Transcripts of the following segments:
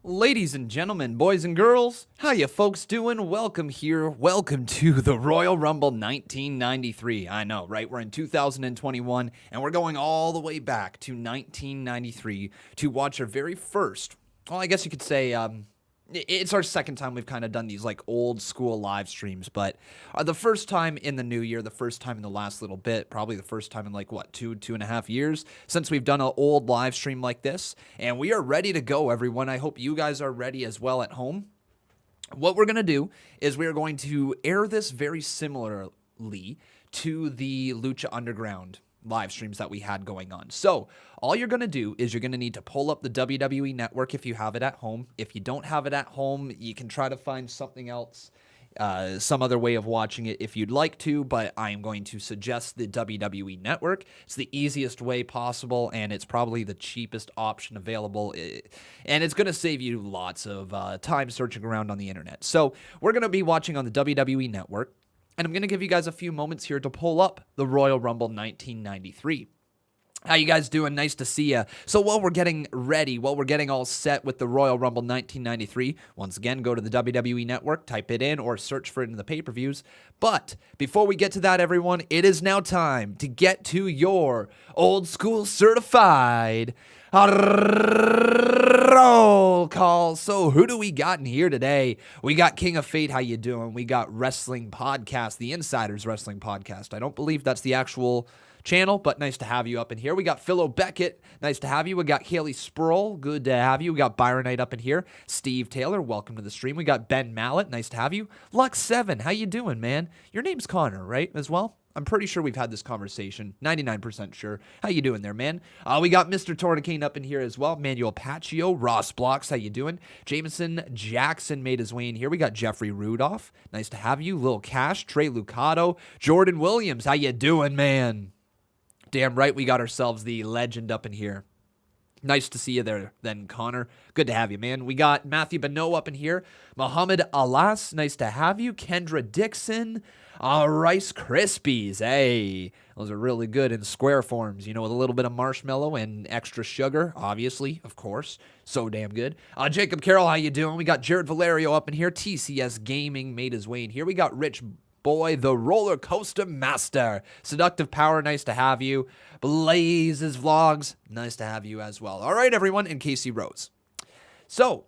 Ladies and gentlemen, boys and girls, how you folks doing? Welcome here. Welcome to the Royal Rumble 1993. I know, right? We're in 2021, and we're going all the way back to 1993 to watch our very first, well, I guess you could say, it's our second time we've kind of done these like old school live streams, but the first time in the new year, the first time in the last little bit, probably the first time in like what, 2.5 years since we've done an old live stream like this. And we are ready to go, everyone. I hope you guys are ready as well at home. What we're going to do is we are going to air this very similarly to the Lucha Underground live streams that we had going on. So all you're going to do is you're going to need to pull up the WWE Network if you have it at home. If you don't have it at home, you can try to find something else, some other way of watching it if you'd like to, but I'm going to suggest the WWE Network. It's the easiest way possible, and it's probably the cheapest option available, and it's going to save you lots of time searching around on the internet. So we're going to be watching on the WWE Network. And I'm going to give you guys a few moments here to pull up the Royal Rumble 1993. How you guys doing? Nice to see you. So while we're getting ready, while we're getting all set with the Royal Rumble 1993, once again, go to the WWE Network, type it in, or search for it in the pay-per-views. But before we get to that, everyone, it is now time to get to your old school certified roll call. So who do we got in here today? We got King of Fate. How you doing? We got Wrestling Podcast, the Insiders Wrestling Podcast. I don't believe that's the actual channel, but nice to have you up in here. We got Philo Beckett. Nice to have you. We got Haley Sproul. Good to have you. We got Byron Knight up in here. Steve Taylor. Welcome to the stream. We got Ben Mallet. Nice to have you. Lux7. How you doing, man? Your name's Connor, right? As well? I'm pretty sure we've had this conversation. 99% sure. How you doing there, man? We got Mr. Tornicane up in here as well. Manuel Paccio, Ross Blocks. How you doing? Jameson Jackson made his way in here. We got Jeffrey Rudolph. Nice to have you. Lil Cash, Trey Lucado, Jordan Williams. How you doing, man? Damn right we got ourselves the legend up in here. Nice to see you there then, Connor. Good to have you, man. We got Matthew Beno up in here. Muhammad Alas, nice to have you. Kendra Dixon. Rice Krispies. Hey, those are really good in square forms, you know, with a little bit of marshmallow and extra sugar, obviously, of course. So damn good. Jacob Carroll, how you doing? We got Jared Valerio up in here. TCS Gaming made his way in here. We got Rich Boy, the Roller Coaster Master. Seductive Power, nice to have you. Blazes Vlogs, nice to have you as well. All right, everyone, and Casey Rose. So,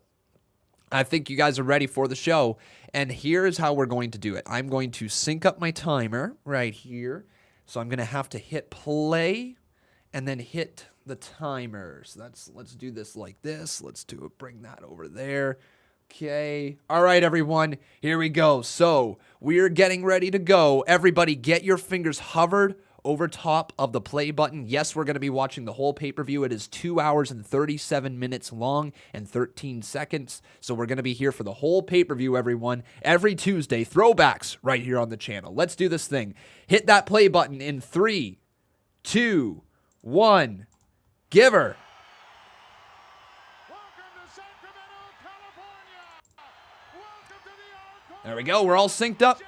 I think you guys are ready for the show, and here's how we're going to do it. I'm going to sync up my timer right here, so I'm going to have to hit play and then hit the timer. So let's do this like this. Let's do it. Bring that over there. Okay. All right, everyone. Here we go. So we're getting ready to go. Everybody get your fingers hovered over top of the play button. Yes, we're going to be watching the whole pay-per-view. It is 2 hours and 37 minutes long and 13 seconds. So we're going to be here for the whole pay-per-view, everyone. Every Tuesday, throwbacks right here on the channel. Let's do this thing. Hit that play button in 3, 2, 1. Give her. There we go. We're all synced up.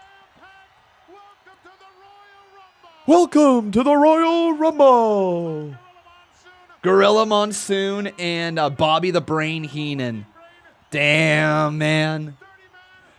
Welcome to the Royal Rumble. Gorilla Monsoon and Bobby the Brain Heenan. Damn, man.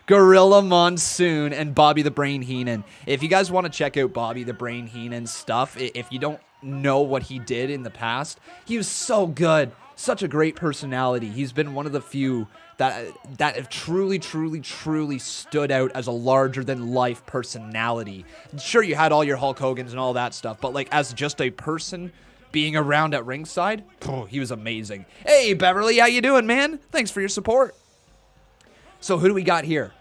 Gorilla Monsoon and Bobby the Brain Heenan. If you guys want to check out Bobby the Brain Heenan's stuff, if you don't know what he did in the past, he was so good. Such a great personality. He's been one of the few that have truly stood out as a larger-than-life personality. Sure, you had all your Hulk Hogans and all that stuff, but like as just a person being around at ringside, he was amazing. Hey, Beverly, how you doing, man? Thanks for your support. So who do we got here?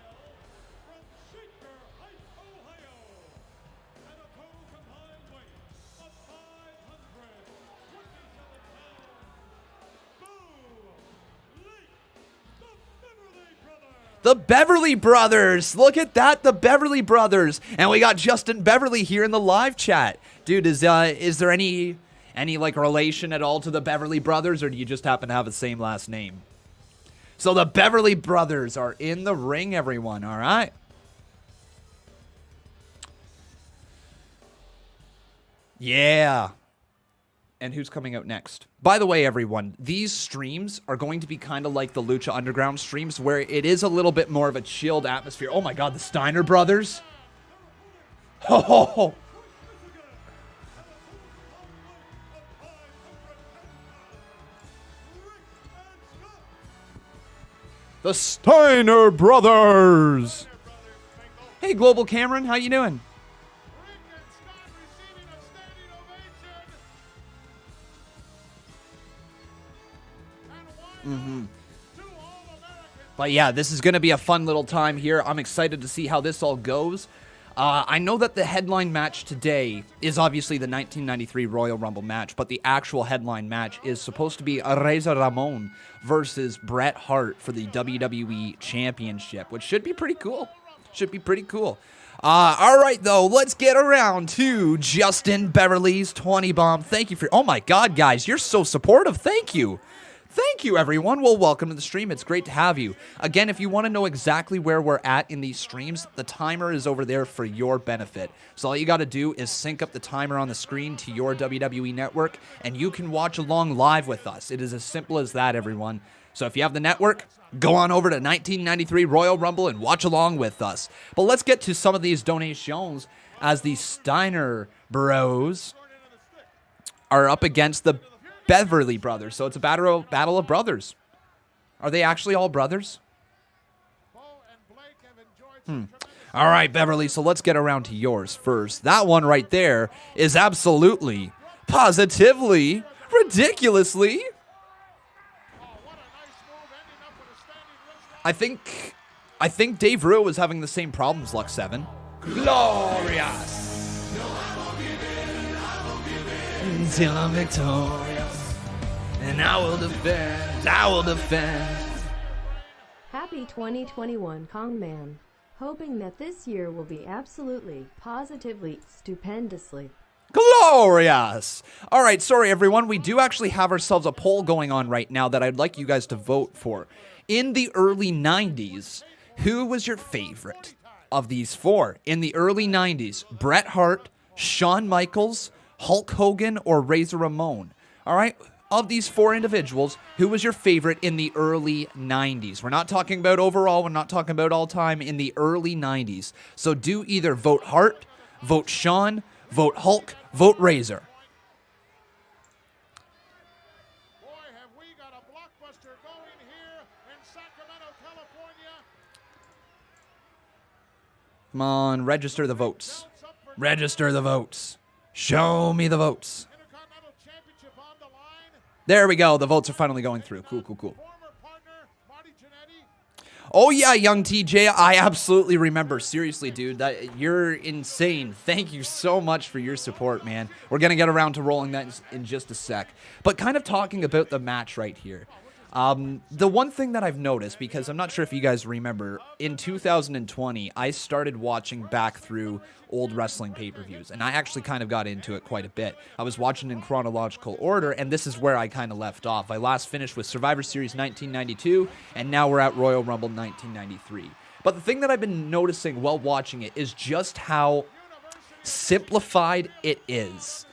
The Beverly Brothers. Look at that, the Beverly Brothers. And we got Justin Beverly here in the live chat. Dude, is there any like relation at all to the Beverly Brothers, or do you just happen to have the same last name? So the Beverly Brothers are in the ring, everyone, all right? Yeah. And who's coming out next? By the way, everyone, these streams are going to be kind of like the Lucha Underground streams, where it is a little bit more of a chilled atmosphere. Oh my God, the Steiner brothers. Oh. The Steiner brothers. Hey, Global Cameron, how you doing? But yeah, this is going to be a fun little time here. I'm excited to see how this all goes. I know that the headline match today is obviously the 1993 Royal Rumble match, but the actual headline match is supposed to be Ramon versus Bret Hart for the WWE Championship, which should be pretty cool. All right, though, let's get around to Justin Beverly's 20 bomb. Thank you for... Oh, my God, guys, you're so supportive. Thank you. Thank you, everyone. Well, welcome to the stream. It's great to have you. Again, if you want to know exactly where we're at in these streams, the timer is over there for your benefit. So all you got to do is sync up the timer on the screen to your WWE network, and you can watch along live with us. It is as simple as that, everyone. So if you have the network, go on over to 1993 Royal Rumble and watch along with us. But let's get to some of these donations as the Steiner bros are up against the Beverly brothers. So it's a battle of brothers. Are they actually all brothers? All right, Beverly, so let's get around to yours first. That one right there is absolutely, positively, ridiculously. I think Dave Rue was having the same problems, Lux 7. Glorious. Until I'm victorious, and I will defend. Happy 2021, Kongman. Hoping that this year will be absolutely, positively, stupendously. Glorious! All right, sorry everyone, we do actually have ourselves a poll going on right now that I'd like you guys to vote for. In the early 90s, who was your favorite of these four? In the early 90s, Bret Hart, Shawn Michaels, Hulk Hogan, or Razor Ramon? All right, of these four individuals, who was your favorite in the early 90s? We're not talking about overall, we're not talking about all time, in the early 90s. So do either vote Hart, vote Shawn, vote Hulk, vote Razor. Boy, have we got a blockbuster going here in Sacramento, California. Come on, register the votes. Register the votes. Show me the votes. Intercontinental Championship on the line. There we go. The votes are finally going through. Cool. Former partner Marty Jannetty. Oh yeah, young TJ, I absolutely remember. Seriously, dude, you're insane. Thank you so much for your support, man. We're gonna get around to rolling that in just a sec. But kind of talking about the match right here. The one thing that I've noticed, because I'm not sure if you guys remember, in 2020, I started watching back through old wrestling pay-per-views, and I actually kind of got into it quite a bit. I was watching in chronological order, and this is where I kind of left off. I last finished with Survivor Series 1992, and now we're at Royal Rumble 1993. But the thing that I've been noticing while watching it is just how simplified it is.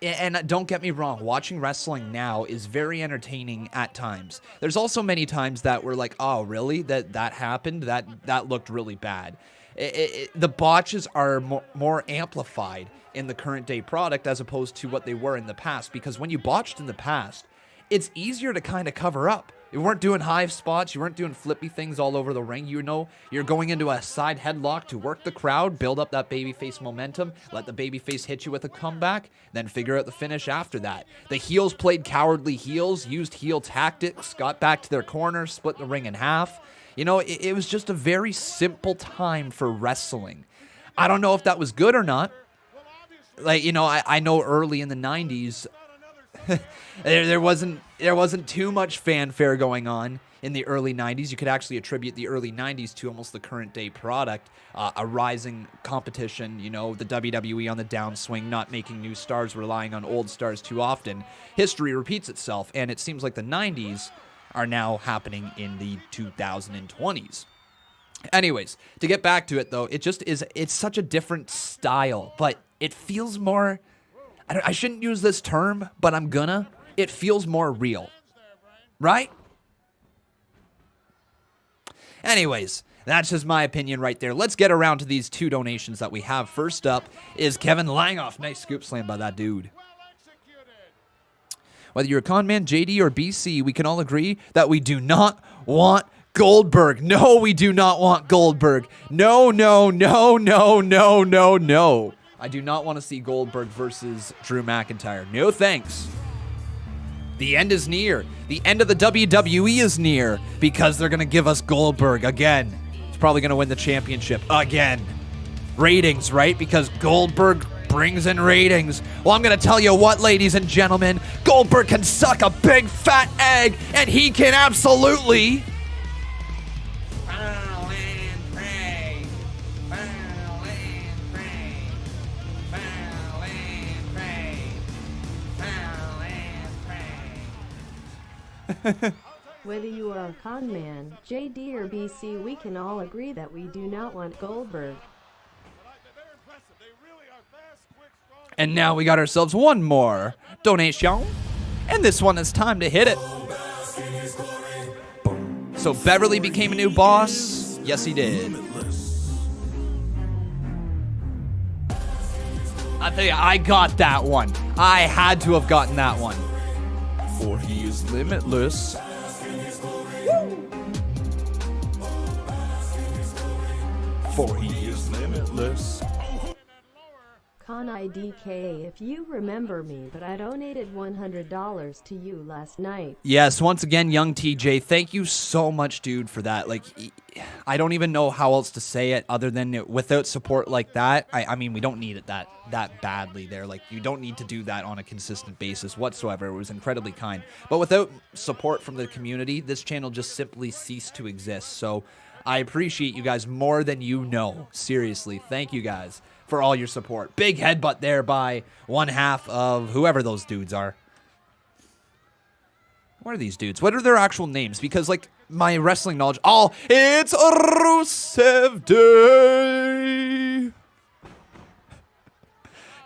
And don't get me wrong, watching wrestling now is very entertaining at times. There's also many times that we're like, oh, really? That happened? That looked really bad. The botches are more amplified in the current day product as opposed to what they were in the past, because when you botched in the past, it's easier to kind of cover up. You weren't doing hive spots. You weren't doing flippy things all over the ring. You know, you're going into a side headlock to work the crowd, build up that babyface momentum, let the babyface hit you with a comeback, then figure out the finish after that. The heels played cowardly heels, used heel tactics, got back to their corner, split the ring in half. You know, it was just a very simple time for wrestling. I don't know if that was good or not. Like, you know, I know early in the 90s, there wasn't too much fanfare going on in the early 90s. You could actually attribute the early 90s to almost the current day product, a rising competition, you know, the WWE on the downswing, not making new stars, relying on old stars too often. History repeats itself, and it seems like the 90s are now happening in the 2020s. Anyways, to get back to it though, it's such a different style, but it feels more, I shouldn't use this term, but I'm gonna. It feels more real, right? Anyways, that's just my opinion right there. Let's get around to these 2 donations that we have. First up is Kevin Langoff. Nice scoop slam by that dude. Whether you're a con man, JD, or BC, we can all agree that we do not want Goldberg. No, we do not want Goldberg. No, no, no, no, no, no, no. I do not want to see Goldberg versus Drew McIntyre. No thanks. The end is near. The end of the WWE is near because they're going to give us Goldberg again. He's probably going to win the championship again. Ratings, right? Because Goldberg brings in ratings. Well, I'm going to tell you what, ladies and gentlemen. Goldberg can suck a big fat egg, and he can absolutely... Whether you are a con man, JD, or BC, we can all agree that we do not want Goldberg. And now we got ourselves one more donation. And this one is time to hit it. Boom. So Beverly became a new boss. Yes, he did. I tell you, I got that one. I had to have gotten that one. For he is limitless. For he is limitless. Con IDK, if you remember me, but I donated $100 to you last night. Yes, once again, young TJ, thank you so much, dude, for that. Like, I don't even know how else to say it other than without support like that. I mean, we don't need it that badly there. Like, you don't need to do that on a consistent basis whatsoever. It was incredibly kind. But without support from the community, this channel just simply ceased to exist. So I appreciate you guys more than you know. Seriously, thank you guys for all your support. Big headbutt there by one half of whoever those dudes are. What are these dudes? What are their actual names? Because, like, my wrestling knowledge... Oh, it's Rusev Day!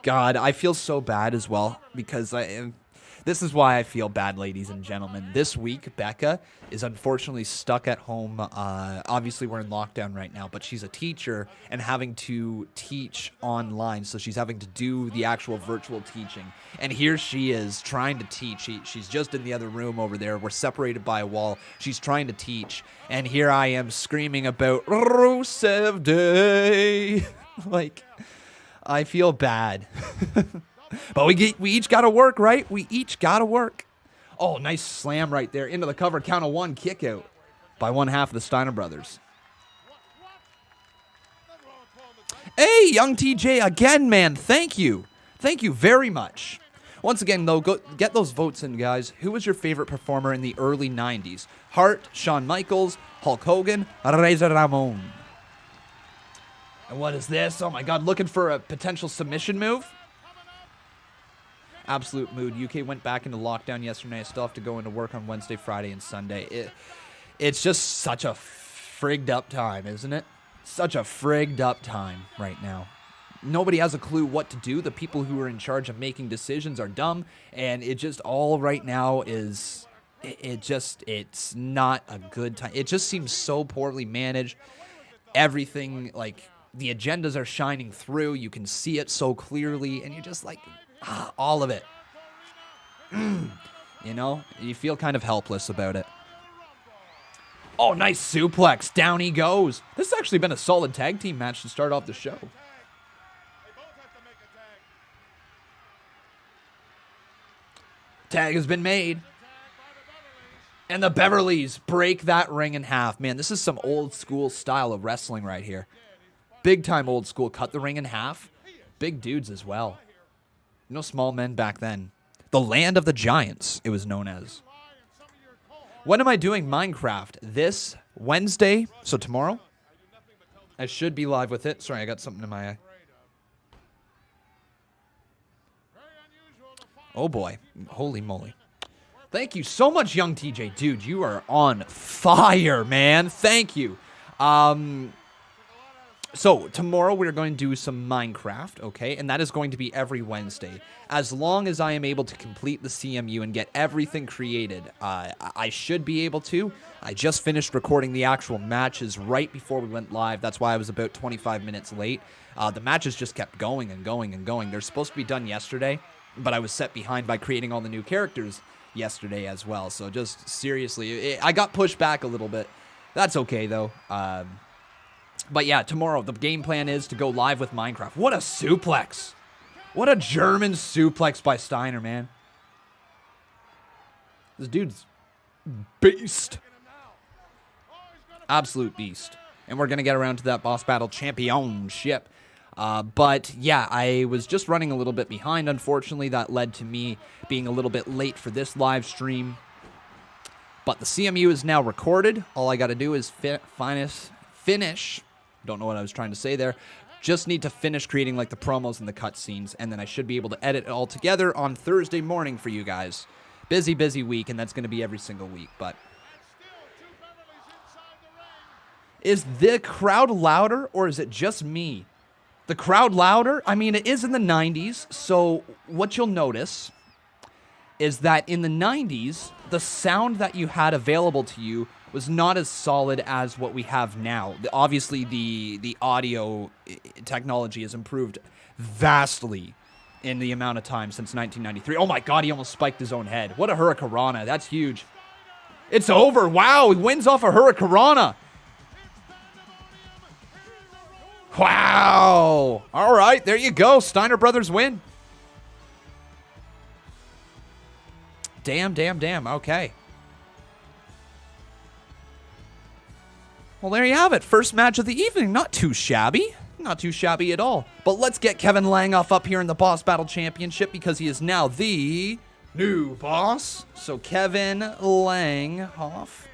God, I feel so bad as well because this is why I feel bad, ladies and gentlemen. This week, Becca is unfortunately stuck at home. Obviously, we're in lockdown right now, but she's a teacher and having to teach online. So she's having to do the actual virtual teaching. And here she is trying to teach. She's just in the other room over there. We're separated by a wall. She's trying to teach. And here I am screaming about Rusev Day. Like, I feel bad. But we each got to work, right? We each got to work. Oh, nice slam right there. Into the cover. Count of one. Kick out by one half of the Steiner brothers. Hey, young TJ, again, man. Thank you. Thank you very much. Once again, though, go get those votes in, guys. Who was your favorite performer in the early 90s? Hart, Shawn Michaels, Hulk Hogan, Razor Ramon. And what is this? Oh, my God. Looking for a potential submission move? Absolute mood. UK went back into lockdown yesterday. I still have to go into work on Wednesday, Friday, and Sunday. It's just such a frigged up time, isn't it? Such a frigged up time right now. Nobody has a clue what to do. The people who are in charge of making decisions are dumb, and it just all right now is... It's not a good time. It just seems so poorly managed. Everything, like, the agendas are shining through. You can see it so clearly, and you're just like... all of it. You know, you feel kind of helpless about it. Oh, nice suplex. Down he goes. This has actually been a solid tag team match to start off the show. Tag has been made. And the Beverlys break that ring in half. Man, this is some old school style of wrestling right here. Big time old school. Cut the ring in half. Big dudes as well. No small men back then. The land of the giants, it was known as. When am I doing Minecraft? This Wednesday, so tomorrow. I should be live with it. Sorry, I got something in my eye. Oh boy. Holy moly. Thank you so much, young TJ. Dude, you are on fire, man. Thank you. So tomorrow we're going to do some Minecraft, okay? And that is going to be every Wednesday. As long as I am able to complete the CMU and get everything created, I should be able to. I just finished recording the actual matches right before we went live. That's why I was about 25 minutes late. The matches just kept going and going and going. They're supposed to be done yesterday, but I was set behind by creating all the new characters yesterday as well. So just seriously, I got pushed back a little bit. That's okay, though. But yeah, tomorrow, the game plan is to go live with Minecraft. What a suplex. What a German suplex by Steiner, man. This dude's beast. Absolute beast. And we're going to get around to that boss battle championship. But yeah, I was just running a little bit behind, unfortunately. That led to me being a little bit late for this live stream. But the CMU is now recorded. All I got to do is finish. Don't know what I was trying to say there. Just need to finish creating like the promos and the cutscenes, and then I should be able to edit it all together on Thursday morning for you guys. Busy, busy week, and that's going to be every single week. But is the crowd louder, or is it just me? The crowd louder? I mean, it is in the 90s, so what you'll notice is that in the 90s, the sound that you had available to you was not as solid as what we have now. Obviously, the audio technology has improved vastly in the amount of time since 1993. Oh my God, he almost spiked his own head. What a Hurricanrana. That's huge. It's over. Wow, he wins off a Hurricanrana. Wow. All right, there you go. Steiner brothers win. Damn, damn, damn. Okay. Well, there you have it. First match of the evening. Not too shabby. Not too shabby at all. But let's get Kevin Langhoff up here in the Boss Battle Championship because he is now the new boss. So Kevin Langhoff.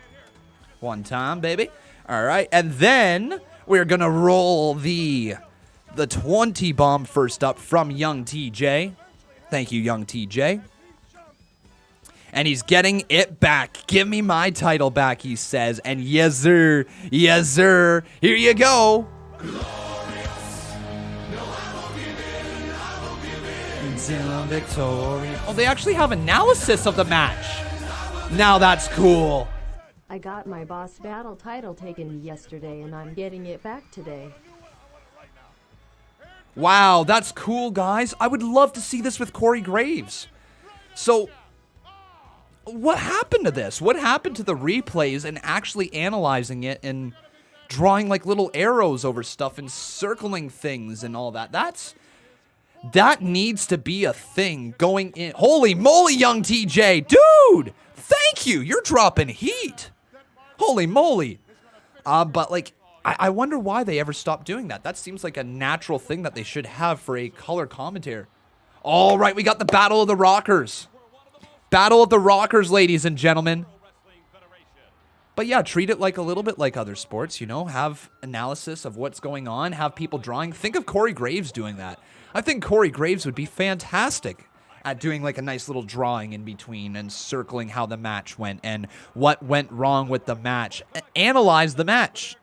One time, baby. All right. And then we're going to roll the 20 bomb first up from Young TJ. Thank you, Young TJ. And he's getting it back. Give me my title back, he says. And yes, sir. Yes, sir. Here you go. Until victorious. Oh, they actually have analysis of the match. Now that's cool. I got my boss battle title taken yesterday and I'm getting it back today. Wow, that's cool, guys. I would love to see this with Corey Graves. So what happened to this? What happened to the replays and actually analyzing it and drawing like little arrows over stuff and circling things and all that? That needs to be a thing going in. Holy moly, Young TJ. Dude, thank you. You're dropping heat. Holy moly. But like, I wonder why they ever stopped doing that. That seems like a natural thing that they should have for a color commentator. All right, we got the Battle of the Rockers. Battle of the Rockers, ladies and gentlemen. But yeah, treat it like a little bit like other sports, you know, have analysis of what's going on, have people drawing. Think of Corey Graves doing that. I think Corey Graves would be fantastic at doing like a nice little drawing in between and circling how the match went and what went wrong with the match. Analyze the match.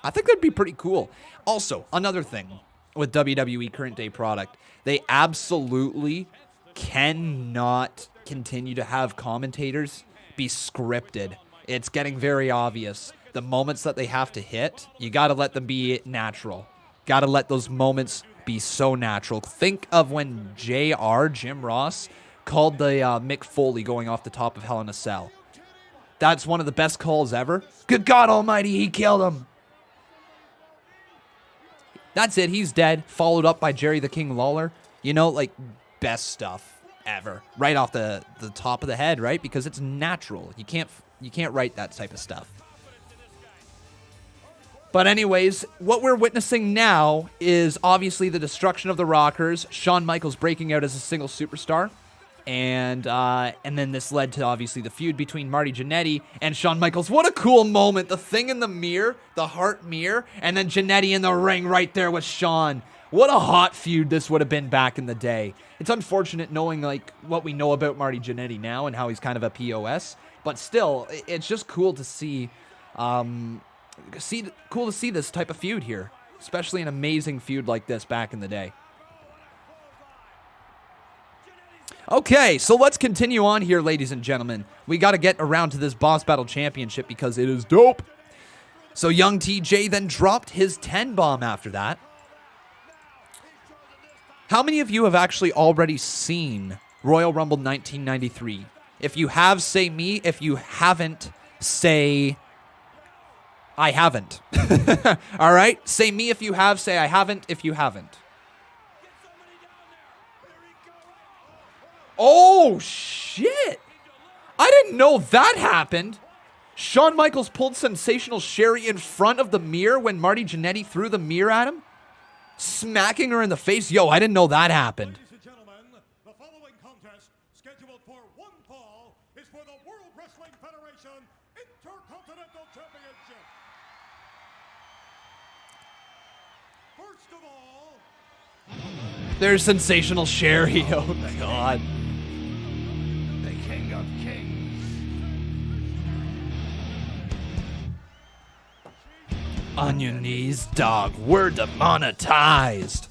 I think that'd be pretty cool. Also, another thing with WWE current day product, they absolutely cannot continue to have commentators be scripted. It's getting very obvious. The moments that they have to hit, you got to let them be natural. Got to let those moments be so natural. Think of when Jim Ross, called the Mick Foley going off the top of Hell in a Cell. That's one of the best calls ever. Good God almighty, he killed him. That's it, he's dead. Followed up by Jerry the King Lawler. You know, like, best stuff ever. Right off the top of the head, right? Because it's natural. You can't write that type of stuff. But anyways, what we're witnessing now is obviously the destruction of the Rockers. Shawn Michaels breaking out as a single superstar. And then this led to obviously the feud between Marty Jannetty and Shawn Michaels. What a cool moment. The thing in the mirror, the heart mirror, and then Jannetty in the ring right there with Shawn. What a hot feud this would have been back in the day. It's unfortunate knowing like what we know about Marty Jannetty now and how he's kind of a POS, but still, it's just cool to see. Cool to see this type of feud here. especially an amazing feud like this back in the day. Okay, so let's continue on here, ladies and gentlemen. We got to get around to this Boss Battle Championship because it is dope. So young TJ then dropped his 10 bomb after that. How many of you have actually already seen Royal Rumble 1993? If you have, say me. If you haven't, say I haven't. All right? Say me if you have, say I haven't if you haven't. Oh, shit. I didn't know that happened. Shawn Michaels pulled Sensational Sherry in front of the mirror when Marty Jannetty threw the mirror at him, smacking her in the face. Yo, I didn't know that happened. Ladies and gentlemen, the following contest, scheduled for one fall, is for the World Wrestling Federation Intercontinental Championship. First of all, There's Sensational Sherry. Oh, God. the King of Kings. On your knees, dog. We're demonetized.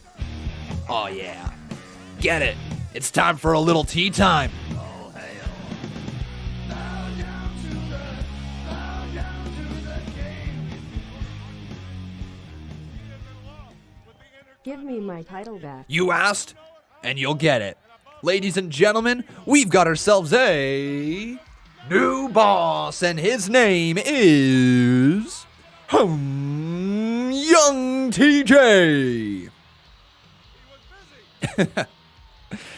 Oh, yeah. Get it. It's time for a little tea time. Oh, hail. Bow down to the King. Give me my title back. You asked, and you'll get it. Ladies and gentlemen, we've got ourselves a new boss, and his name is Young TJ.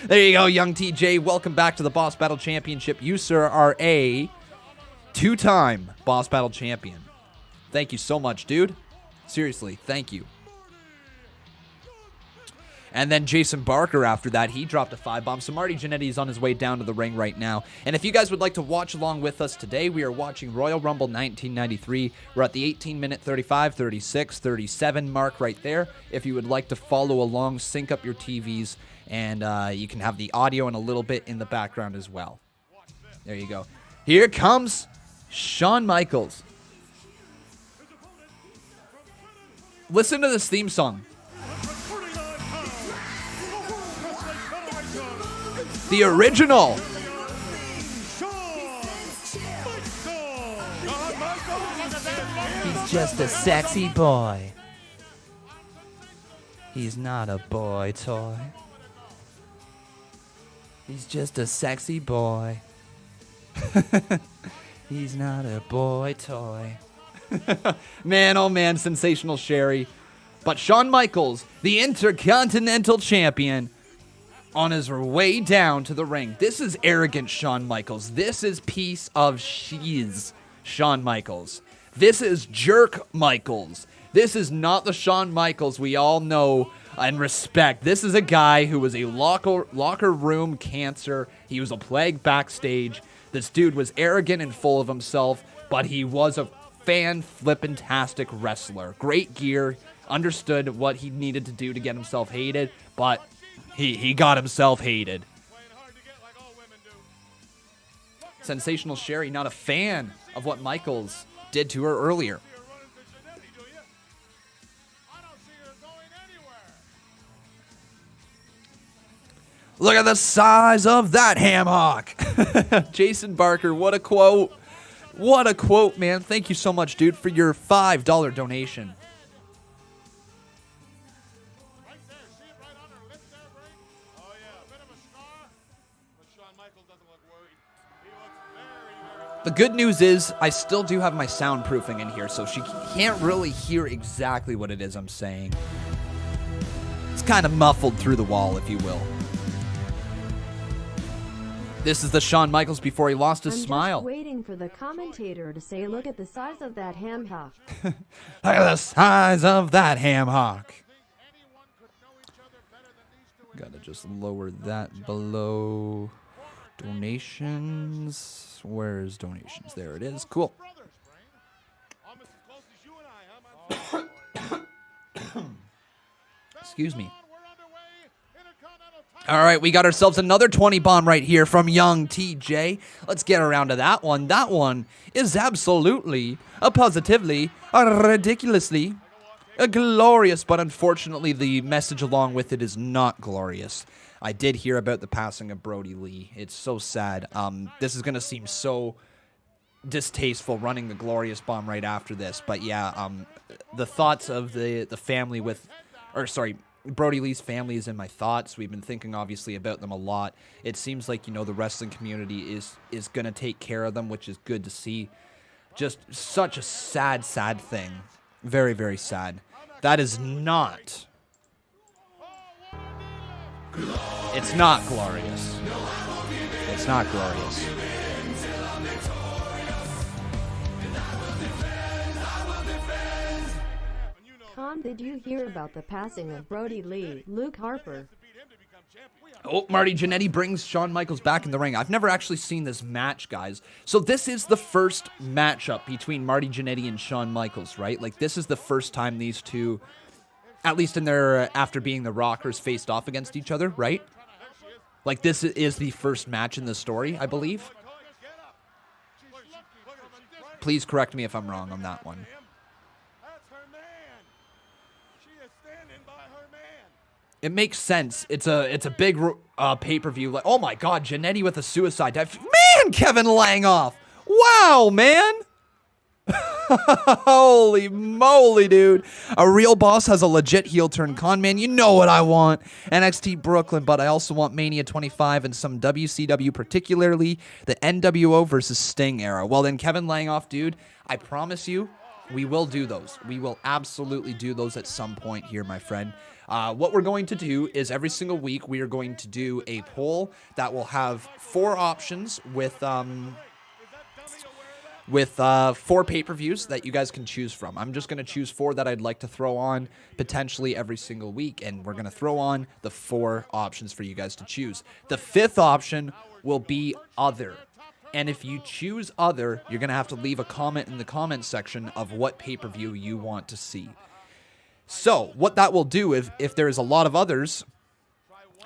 There you go, Young TJ. Welcome back to the Boss Battle Championship. You, sir, are a two-time Boss Battle champion. Thank you so much, dude. Seriously, thank you. And then Jason Barker after that, he dropped a 5-bomb. So Marty Jannetty is on his way down to the ring right now. And if you guys would like to watch along with us today, we are watching Royal Rumble 1993. We're at the 18-minute 35, 36, 37 mark right there. If you would like to follow along, sync up your TVs, and you can have the audio and a little bit in the background as well. There you go. Here comes Shawn Michaels. Listen to this theme song. The original. He's just a sexy boy. He's not a boy toy. He's just a sexy boy. He's not a boy toy. Man, oh man, Sensational Sherry. But Shawn Michaels, the Intercontinental Champion, on his way down to the ring. This is arrogant Shawn Michaels. This is piece of shiz Shawn Michaels. This is jerk Michaels. This is not the Shawn Michaels we all know and respect. This is a guy who was a locker room cancer. He was a plague backstage. This dude was arrogant and full of himself, but he was a fan-flippantastic wrestler. Great gear, understood what he needed to do to get himself hated, but he got himself hated. Sensational Sherry, not a fan of what Michaels did to her earlier. Look at the size of that ham hock. Jason Barker, what a quote. What a quote, man. Thank you so much, dude, for your $5 donation. The good news is I still do have my soundproofing in here, so she can't really hear exactly what it is I'm saying. It's kind of muffled through the wall, if you will. This is the Shawn Michaels before he lost his smile. I'm just waiting for the commentator to say, look at the size of that ham hock. Look at the size of that ham hock. Gotta just lower that below donations. Where's donations? There it is. Cool. Excuse me. All right, we got ourselves another 20 bomb right here from Young TJ. Let's get around to that one. That one is absolutely, positively, ridiculously Glorious, but unfortunately the message along with it is not glorious. I did hear about the passing of Brody Lee. It's so sad. This is going to seem so distasteful running the glorious bomb right after this, but yeah, the thoughts of the family Brody Lee's family is in my thoughts. We've been thinking obviously about them a lot. It seems like, the wrestling community is going to take care of them, which is good to see. Just such a sad thing. Very, very sad. That is not. It's not glorious. It's not glorious. Con, did you hear about the passing of Brody Lee, Luke Harper? Oh, Marty Jannetty brings Shawn Michaels back in the ring. I've never actually seen this match, guys. So this is the first matchup between Marty Jannetty and Shawn Michaels, right? Like, this is the first time these two, at least in their, after being the Rockers, faced off against each other, right? Like, this is the first match in the story, I believe. Please correct me if I'm wrong on that one. It makes sense. It's a big pay-per-view. Like, oh my God, Jannetty with a suicide dive. Man, Kevin Langoff. Wow, man. Holy moly, dude. A real boss has a legit heel turn. Con man, you know what I want. NXT Brooklyn, but I also want Mania 25 and some WCW, particularly the NWO versus Sting era. Well then, Kevin Langoff, dude, I promise you, we will do those. We will absolutely do those at some point here, my friend. What we're going to do is every single week we are going to do a poll that will have 4 options with 4 pay-per-views that you guys can choose from. I'm just going to choose 4 that I'd like to throw on potentially every single week, and we're going to throw on the 4 options for you guys to choose. The 5th option will be other. And if you choose other, you're going to have to leave a comment in the comment section of what pay-per-view you want to see. So, what that will do, if there is a lot of others,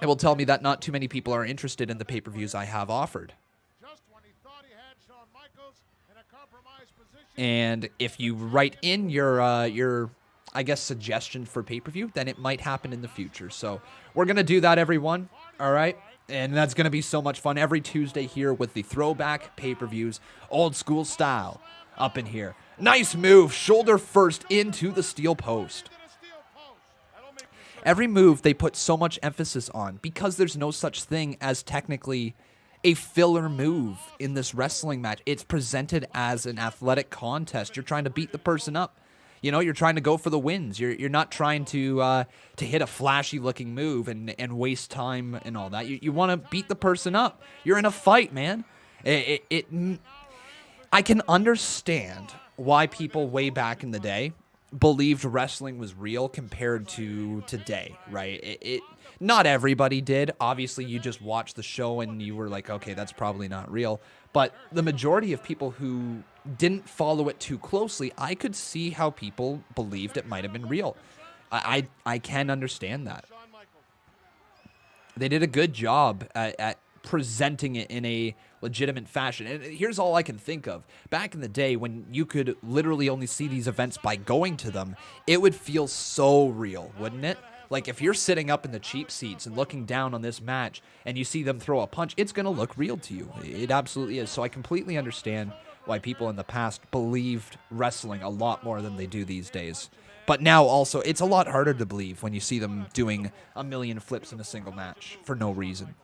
it will tell me that not too many people are interested in the pay-per-views I have offered. And if you write in your I guess, suggestion for pay-per-view, then it might happen in the future. So, we're going to do that, everyone. All right? And that's going to be so much fun every Tuesday here with the throwback pay-per-views, old school style, up in here. Nice move, shoulder first into the steel post. Every move they put so much emphasis on because there's no such thing as technically a filler move in this wrestling match. It's presented as an athletic contest. You're trying to beat the person up. You're trying to go for the wins. You're not trying to hit a flashy looking move and waste time and all that. You want to beat the person up. You're in a fight, man. I can understand why people way back in the day believed wrestling was real compared to today, right? Not everybody did. Obviously, you just watched the show and you were like, okay, that's probably not real. But the majority of people who didn't follow it too closely, I could see how people believed it might have been real. I can understand that. They did a good job at presenting it in a legitimate fashion. And here's all I can think of. Back in the day when you could literally only see these events by going to them, it would feel so real, wouldn't it? Like if you're sitting up in the cheap seats and looking down on this match and you see them throw a punch, it's going to look real to you. It absolutely is. So I completely understand why people in the past believed wrestling a lot more than they do these days. But now also, it's a lot harder to believe when you see them doing a million flips in a single match for no reason.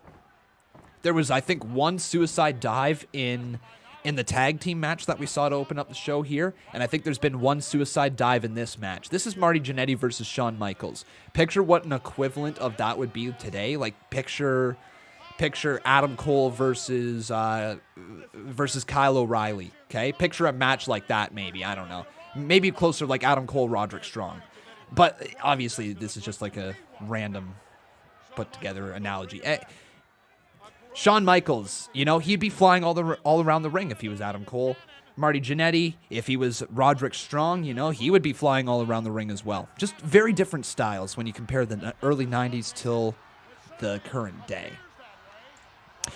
There was, I think, one suicide dive in the tag team match that we saw to open up the show here, and I think there's been one suicide dive in this match. This is Marty Jannetty versus Shawn Michaels. Picture what an equivalent of that would be today. Like, picture Adam Cole versus Kyle O'Reilly, okay? Picture a match like that, maybe. I don't know. Maybe closer like Adam Cole, Roderick Strong. But obviously, this is just like a random put-together analogy. Shawn Michaels, he'd be flying all around the ring if he was Adam Cole. Marty Jannetty, if he was Roderick Strong, he would be flying all around the ring as well. Just very different styles when you compare the early 90s till the current day.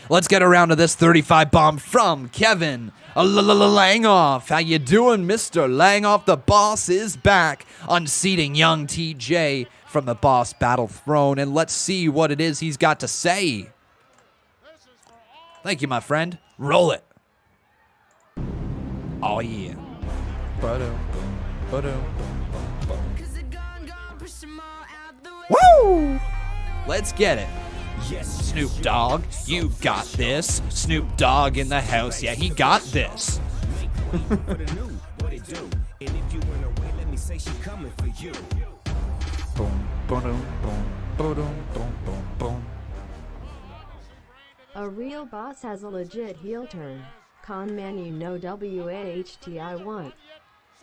Let's get around to this 35 bomb from Kevin Langoff. How you doing, Mr. Langoff? The boss is back, unseating young TJ from the boss battle throne. And let's see what it is he's got to say. Thank you, my friend. Roll it. Oh, yeah. Woo! Let's get it. Yes, Snoop Dogg, you got this. Snoop Dogg in the house, yeah, he got this. A real boss has a legit heel turn. Con man, you know WAHT I want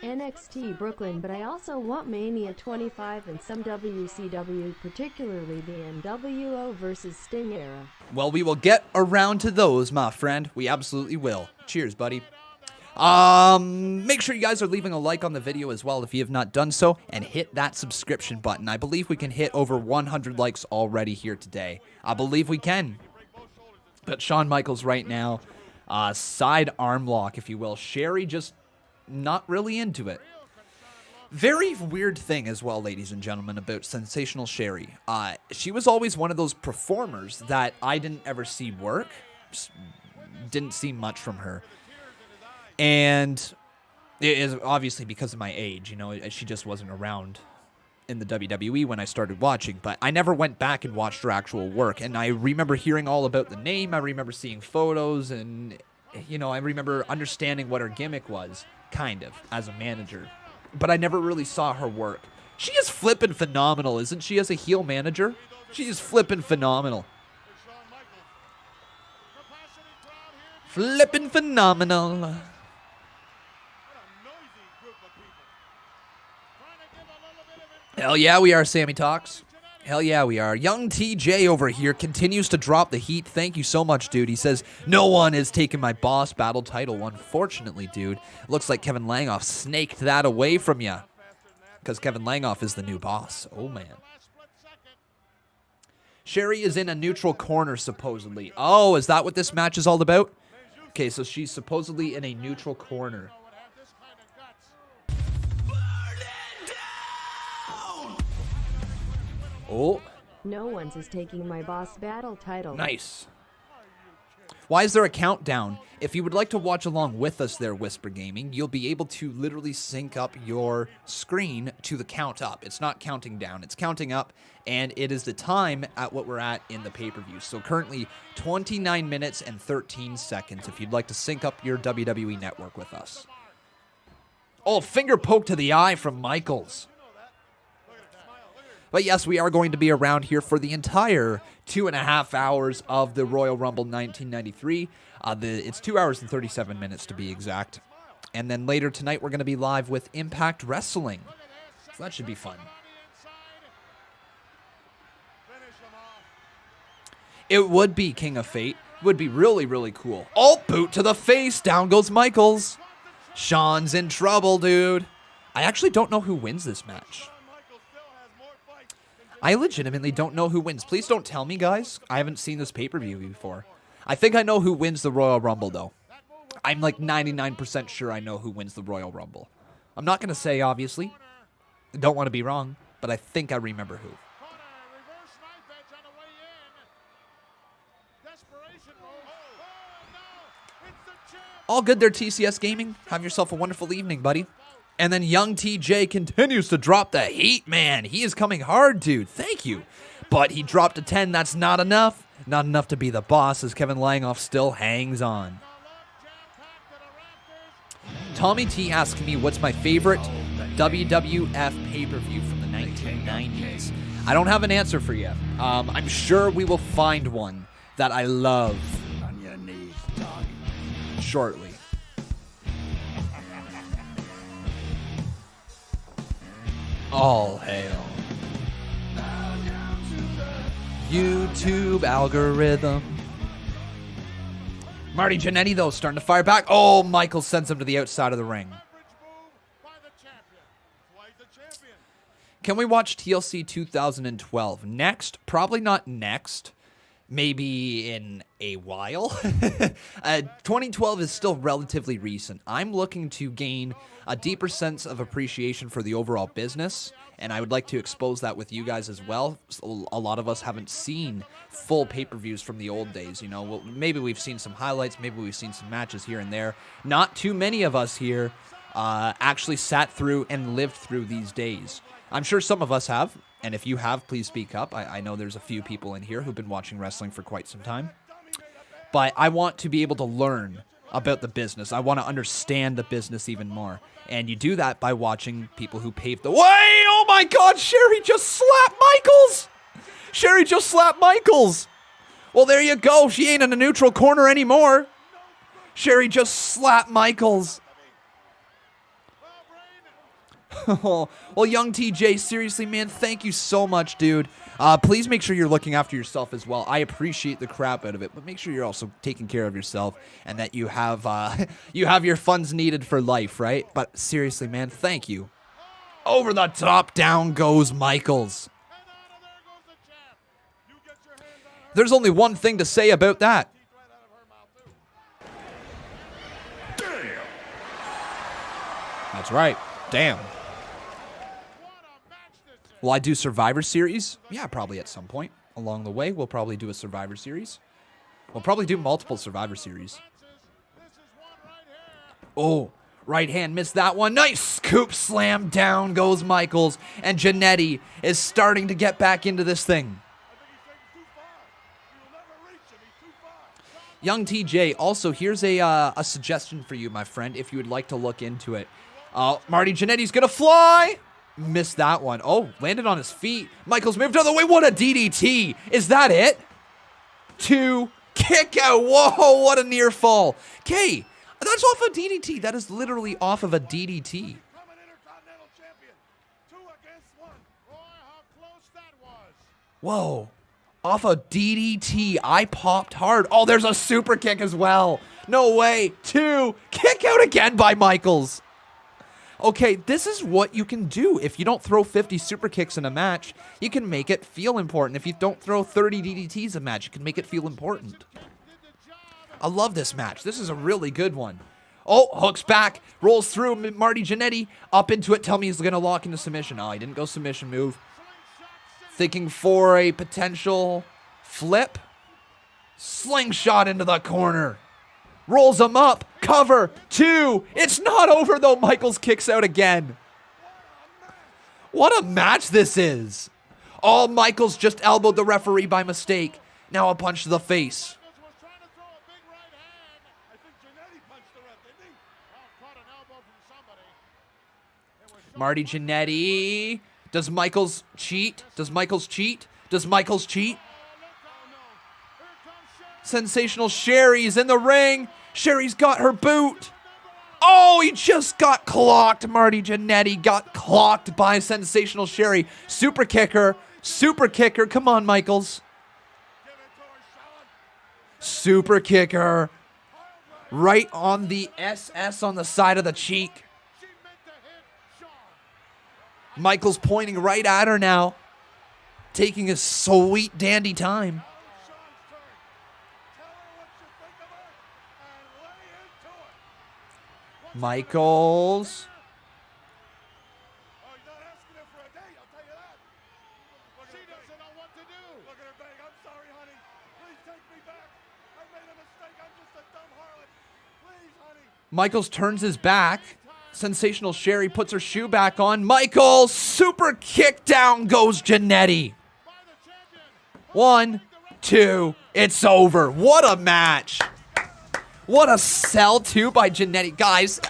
NXT Brooklyn, but I also want Mania 25 and some WCW, particularly the NWO versus Sting era. Well, we will get around to those, my friend. We absolutely will. Cheers, buddy. Make sure you guys are leaving a like on the video as well if you have not done so, and hit that subscription button. I believe we can hit over 100 likes already here today. I believe we can. But Shawn Michaels right now, side arm lock, if you will. Sherry just not really into it. Very weird thing as well, ladies and gentlemen, about Sensational Sherry. She was always one of those performers that I didn't ever see work. Just didn't see much from her. And it is obviously because of my age, you know, she just wasn't around in the WWE when I started watching, but I never went back and watched her actual work. And I remember hearing all about the name. I remember seeing photos, and, you know, I remember understanding what her gimmick was, kind of, as a manager. But I never really saw her work. She is flippin' phenomenal, isn't she, as a heel manager? She is flippin' phenomenal. Flippin' phenomenal. Hell yeah, we are, Sammy Talks. Hell yeah, we are. Young TJ over here continues to drop the heat. Thank you so much, dude. He says, no one is taking my boss battle title. Unfortunately, dude, looks like Kevin Langoff snaked that away from you. Because Kevin Langoff is the new boss. Oh, man. Sherry is in a neutral corner, supposedly. Oh, is that what this match is all about? Okay, so she's supposedly in a neutral corner. Oh. No one's is taking my boss battle title. Nice. Why is there a countdown? If you would like to watch along with us there, Whisper Gaming, you'll be able to literally sync up your screen to the count up. It's not counting down, it's counting up, and it is the time at what we're at in the pay-per-view. So currently 29 minutes and 13 seconds if you'd like to sync up your WWE network with us. Oh, finger poke to the eye from Michaels. But yes, we are going to be around here for the entire 2.5 hours of the Royal Rumble 1993. It's 2 hours and 37 minutes to be exact. And then later tonight, we're going to be live with Impact Wrestling. So that should be fun. It would be King of Fate. It would be really, really cool. Oh, boot to the face. Down goes Michaels. Shawn's in trouble, dude. I actually don't know who wins this match. I legitimately don't know who wins. Please don't tell me, guys. I haven't seen this pay-per-view before. I think I know who wins the Royal Rumble, though. I'm like 99% sure I know who wins the Royal Rumble. I'm not going to say, obviously. I don't want to be wrong, but I think I remember who. All good there, TCS Gaming. Have yourself a wonderful evening, buddy. And then young TJ continues to drop the heat, man. He is coming hard, dude. Thank you. But he dropped a 10. That's not enough. Not enough to be the boss as Kevin Langoff still hangs on. Tommy T asked me what's my favorite WWF pay-per-view from the 1990s. I don't have an answer for you. I'm sure we will find one that I love on your knees, dog, shortly. All hail. YouTube algorithm. Marty Jannetty, though, starting to fire back. Oh, Michael sends him to the outside of the ring. Can we watch TLC 2012? Next? Probably not next. maybe in a while. 2012 is still relatively recent. I'm looking to gain a deeper sense of appreciation for the overall business, and I would like to expose that with you guys as well. A lot of us haven't seen full pay-per-views from the old days. You know, well, maybe we've seen some highlights, maybe we've seen some matches here and there. Not too many of us here actually sat through and lived through these days. I'm sure some of us have, and if you have, please speak up. I know there's a few people in here who've been watching wrestling for quite some time. But I want to be able to learn about the business. I want to understand the business even more. And you do that by watching people who paved the way. Oh my God, Sherry just slapped Michaels! Sherry just slapped Michaels! Well, there you go. She ain't in a neutral corner anymore. Sherry just slapped Michaels. Well, young TJ, seriously, man, thank you so much, dude. Please make sure you're looking after yourself as well. I appreciate the crap out of it, but make sure you're also taking care of yourself and that you have you have your funds needed for life, right? But seriously, man, thank you. Over the top, down goes Michaels. There's only one thing to say about that. That's right. Damn. Will I do Survivor Series? Yeah, probably at some point along the way. We'll probably do a Survivor Series. We'll probably do multiple Survivor Series. Oh, right hand missed that one. Nice scoop slam. Down goes Michaels. And Jannetty is starting to get back into this thing. Young TJ, also, here's a suggestion for you, my friend, if you would like to look into it. Marty Jannetty's going to fly. Missed that one. Oh, landed on his feet. Michaels moved out of the way. What a DDT. Is that it? 2. Kick out. Whoa, what a near fall. Okay, that's off a DDT. That is literally off of a DDT. Whoa. Off a DDT. I popped hard. Oh, there's a super kick as well. No way. 2. Kick out again by Michaels. Okay, this is what you can do. If you don't throw 50 super kicks in a match, you can make it feel important. If you don't throw 30 DDTs a match, you can make it feel important. I love this match. This is a really good one. Oh, hooks back, rolls through Marty Jannetty, up into it. Tell me he's going to lock into submission. Oh, he didn't go submission move. Thinking for a potential flip. Slingshot into the corner. Rolls him up. Cover. 2. It's not over, though. Michaels kicks out again. What a match this is. Oh, Michaels just elbowed the referee by mistake. Now a punch to the face. Marty Jannetty. Does Michaels cheat? Does Michaels cheat? Does Michaels cheat? Sensational Sherry's in the ring. Sherry's got her boot. Oh, he just got clocked. Marty Jannetty got clocked by Sensational Sherry. Super kicker. Super kicker. Come on, Michaels. Super kicker. Right on the SS on the side of the cheek. Michaels pointing right at her now. Taking his sweet dandy time. Michaels. Michaels turns his back. Sensational Sherry puts her shoe back on. Michaels, super kick, down goes Jannetty. 1, 2, it's over. What a match. What a sell, too, by Jannetty. Guys,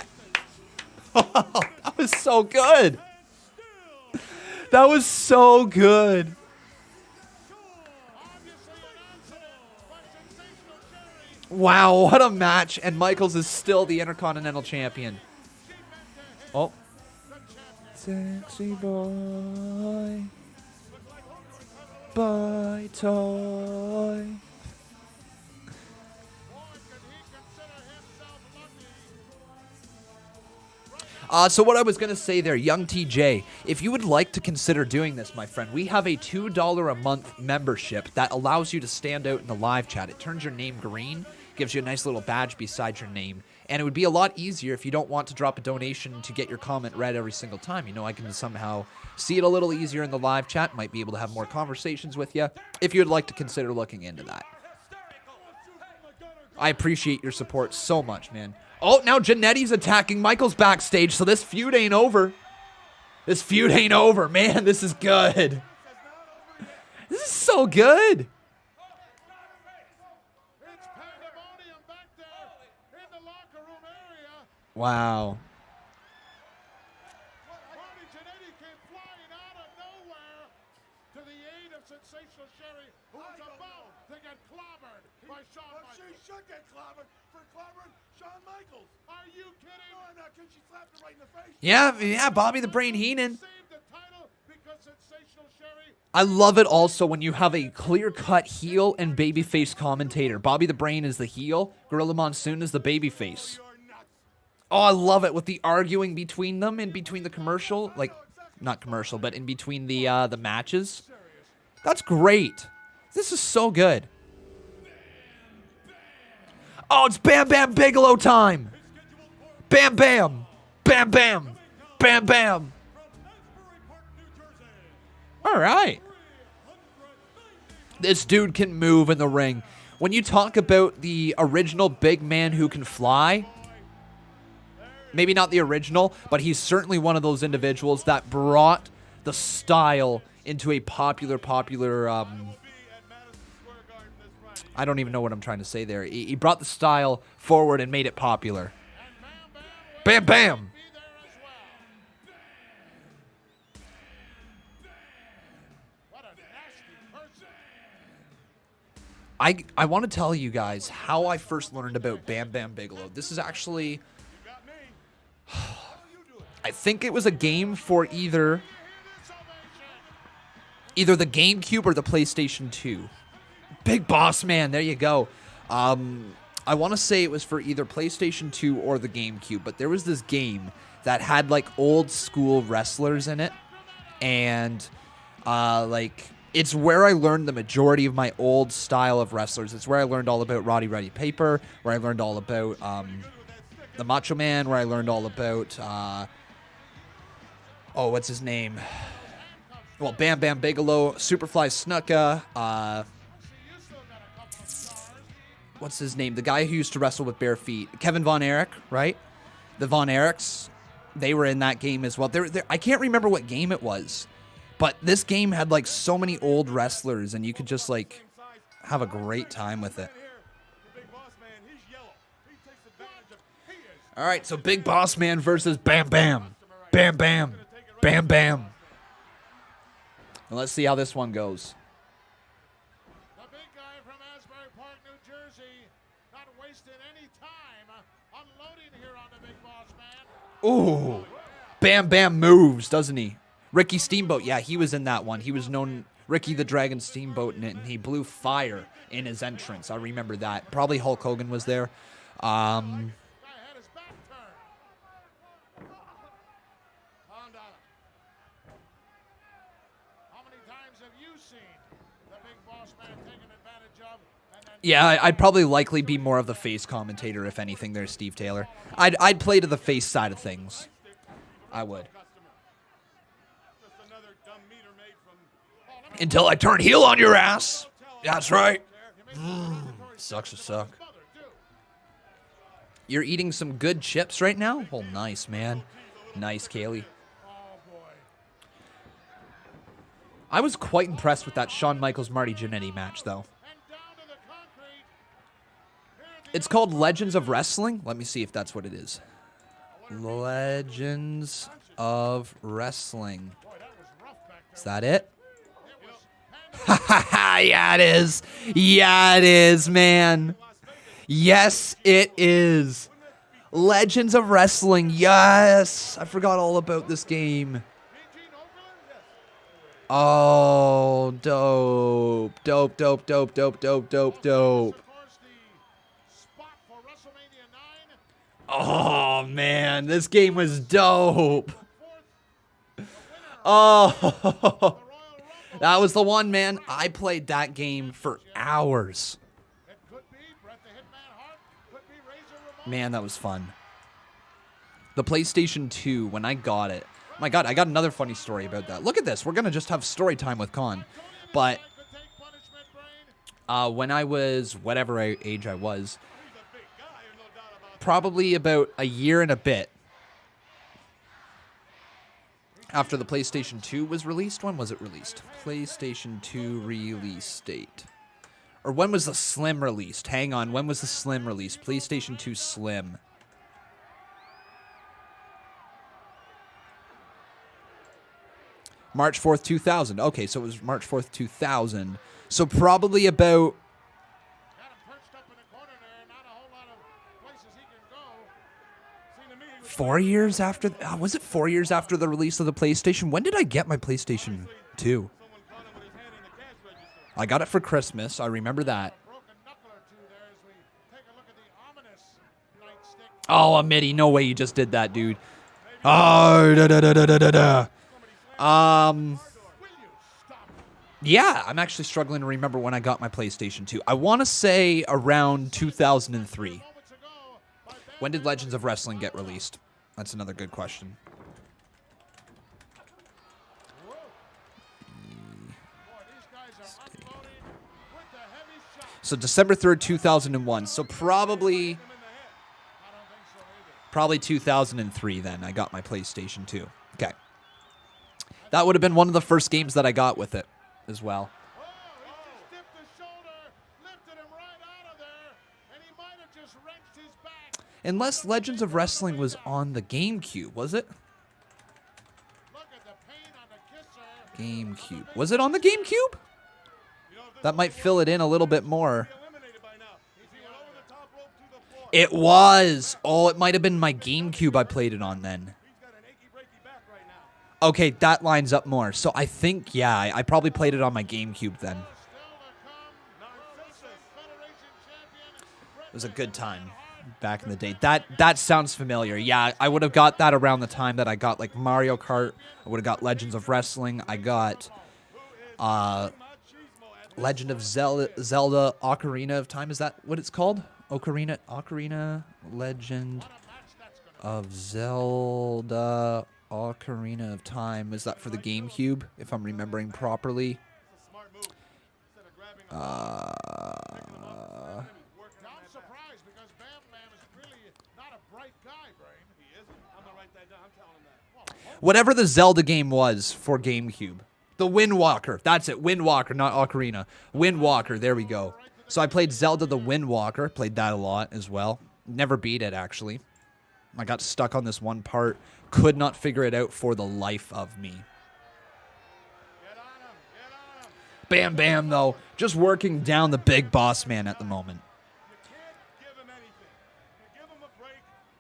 that was so good. That was so good. Wow, what a match. And Michaels is still the Intercontinental Champion. Oh. Sexy boy. Bye, toy. So what I was going to say there, young TJ, if you would like to consider doing this, my friend, we have a $2 a month membership that allows you to stand out in the live chat. It turns your name green, gives you a nice little badge beside your name, and it would be a lot easier if you don't want to drop a donation to get your comment read every single time. You know, I can somehow see it a little easier in the live chat, might be able to have more conversations with you, if you'd like to consider looking into that. I appreciate your support so much, man. Oh, now Jannetty's attacking Michaels backstage, so this feud ain't over. This feud ain't over, man. This is good. This is so good. Wow. Marty Jannetty came flying out of nowhere to the aid of Sensational Sherry, who was about to get clobbered by Shawn Michaels. She should get clobbered for clobbering Shawn Michaels. Are you kidding? No, I'm not kidding. She slapped him right in the face. Yeah, Bobby the Brain Heenan. Saved the title because Sensational Sherry. I love it also when you have a clear-cut heel and babyface commentator. Bobby the Brain is the heel. Gorilla Monsoon is the babyface. Oh, I love it with the arguing between them in between the commercial, like, not commercial, but in between the matches. That's great. This is so good. Oh, it's Bam Bam Bigelow time. Bam Bam. Bam Bam. Bam Bam. All right. This dude can move in the ring. When you talk about the original big man who can fly, maybe not the original, but he's certainly one of those individuals that brought the style into a popular, I don't even know what I'm trying to say there. He brought the style forward and made it popular. Bam, bam. I want to tell you guys how I first learned about Bam Bam Bigelow. This is actually, I think it was a game for either the GameCube or the PlayStation 2. Big Boss Man, there you go. I want to say it was for either PlayStation 2 or the GameCube, but there was this game that had like old school wrestlers in it, and like it's where I learned the majority of my old style of wrestlers. It's where I learned all about Roddy Piper, where I learned all about the Macho Man, where I learned all about what's his name? Well, Bam Bam Bigelow, Superfly Snuka, what's his name? The guy who used to wrestle with bare feet. Kevin Von Erich, right? The Von Erichs, they were in that game as well. I can't remember what game it was, but this game had like so many old wrestlers, and you could just like have a great time with it. All right, so Big Boss Man versus Bam Bam. Bam Bam. Bam Bam. And let's see how this one goes. The big guy from Asbury Park, New Jersey, not wasting any time unloading here on the Big Boss Man. Ooh. Bam Bam moves, doesn't he? Ricky Steamboat, yeah, he was in that one. He was known Ricky the Dragon Steamboat in it, and he blew fire in his entrance. I remember that. Probably Hulk Hogan was there. Yeah, I'd probably likely be more of the face commentator, if anything, there, Steve Taylor. I'd play to the face side of things. I would. Until I turn heel on your ass. That's right. Sucks to suck. You're eating some good chips right now? Oh, nice, man. Nice, Kaylee. I was quite impressed with that Shawn Michaels Marty Jannetty match, though. It's called Legends of Wrestling. Let me see if that's what it is. Legends of Wrestling. Is that it? Yeah, it is. Yeah, it is, man. Yes, it is. Legends of Wrestling. Yes. I forgot all about this game. Oh, dope. Dope, dope, dope, dope, dope, dope, dope. Oh, Oh, man. This game was dope. Oh, that was the one, man. I played that game for hours. It could be Bret the Hitman Hart, could be Razor Ramon. Man, that was fun. The PlayStation 2, when I got it. My God, I got another funny story about that. Look at this. We're going to just have story time with Con. But Could take punishment, Brain. when I was whatever age I was, probably about a year and a bit after the PlayStation 2 was released. When was it released? PlayStation 2 release date. Or when was the Slim released? Hang on. When was the Slim released? PlayStation 2 Slim. March 4th, 2000. Okay, so it was March 4th, 2000. So probably about... Got him perched up in the corner there. Not a whole lot of places he can go. Seemed to me he was 4 years after... was it 4 years after the release of the PlayStation? When did I get my PlayStation 2? I got it for Christmas. I remember that. a broken knuckle or two there as we take a look at the ominous nightstick. Oh, Amitty, no way you just did that, dude. Oh, da-da-da-da-da-da. Will you stop? Yeah, I'm actually struggling to remember when I got my PlayStation 2. I want to say around 2003. Moments ago by Bam When did Legends of Wrestling get released? That's another good question. Boy, these guys are unloading with the heavy shot. So December 3rd, 2001. So probably I don't think so either. probably 2003 then I got my PlayStation 2. Okay. That would have been one of the first games that I got with it as well. Oh, he just dipped his shoulder, lifted him right out of there, and he might have just wrenched his back. Unless Legends of Wrestling was on the GameCube, was it? Look at the pain on the kisser. GameCube. Was it on the GameCube? That might fill it in a little bit more. It was. Oh, it might have been my GameCube I played it on then. Okay, that lines up more. So I think, yeah, I probably played it on my GameCube then. It was a good time back in the day. That sounds familiar. Yeah, I would have got that around the time that I got like Mario Kart. I would have got Legends of Wrestling. I got Legend of Zelda Ocarina of Time. Is that what it's called? Ocarina Legend of Zelda Ocarina of Time. Is that for the GameCube, if I'm remembering properly? I'm surprised because Bam Bam is really not a bright guy, Brain. He isn't. I'm gonna write that down. I'm telling him that. Whatever the Zelda game was for GameCube. The Wind Walker. That's it. Wind Walker, not Ocarina. Wind Walker. There we go. So I played Zelda the Wind Walker. Played that a lot as well. Never beat it, actually. I got stuck on this one part. Could not figure it out for the life of me. Get on him. Get on him. Bam Bam, though. Just working down the big boss man at the moment. You can't give him anything. You give him a break,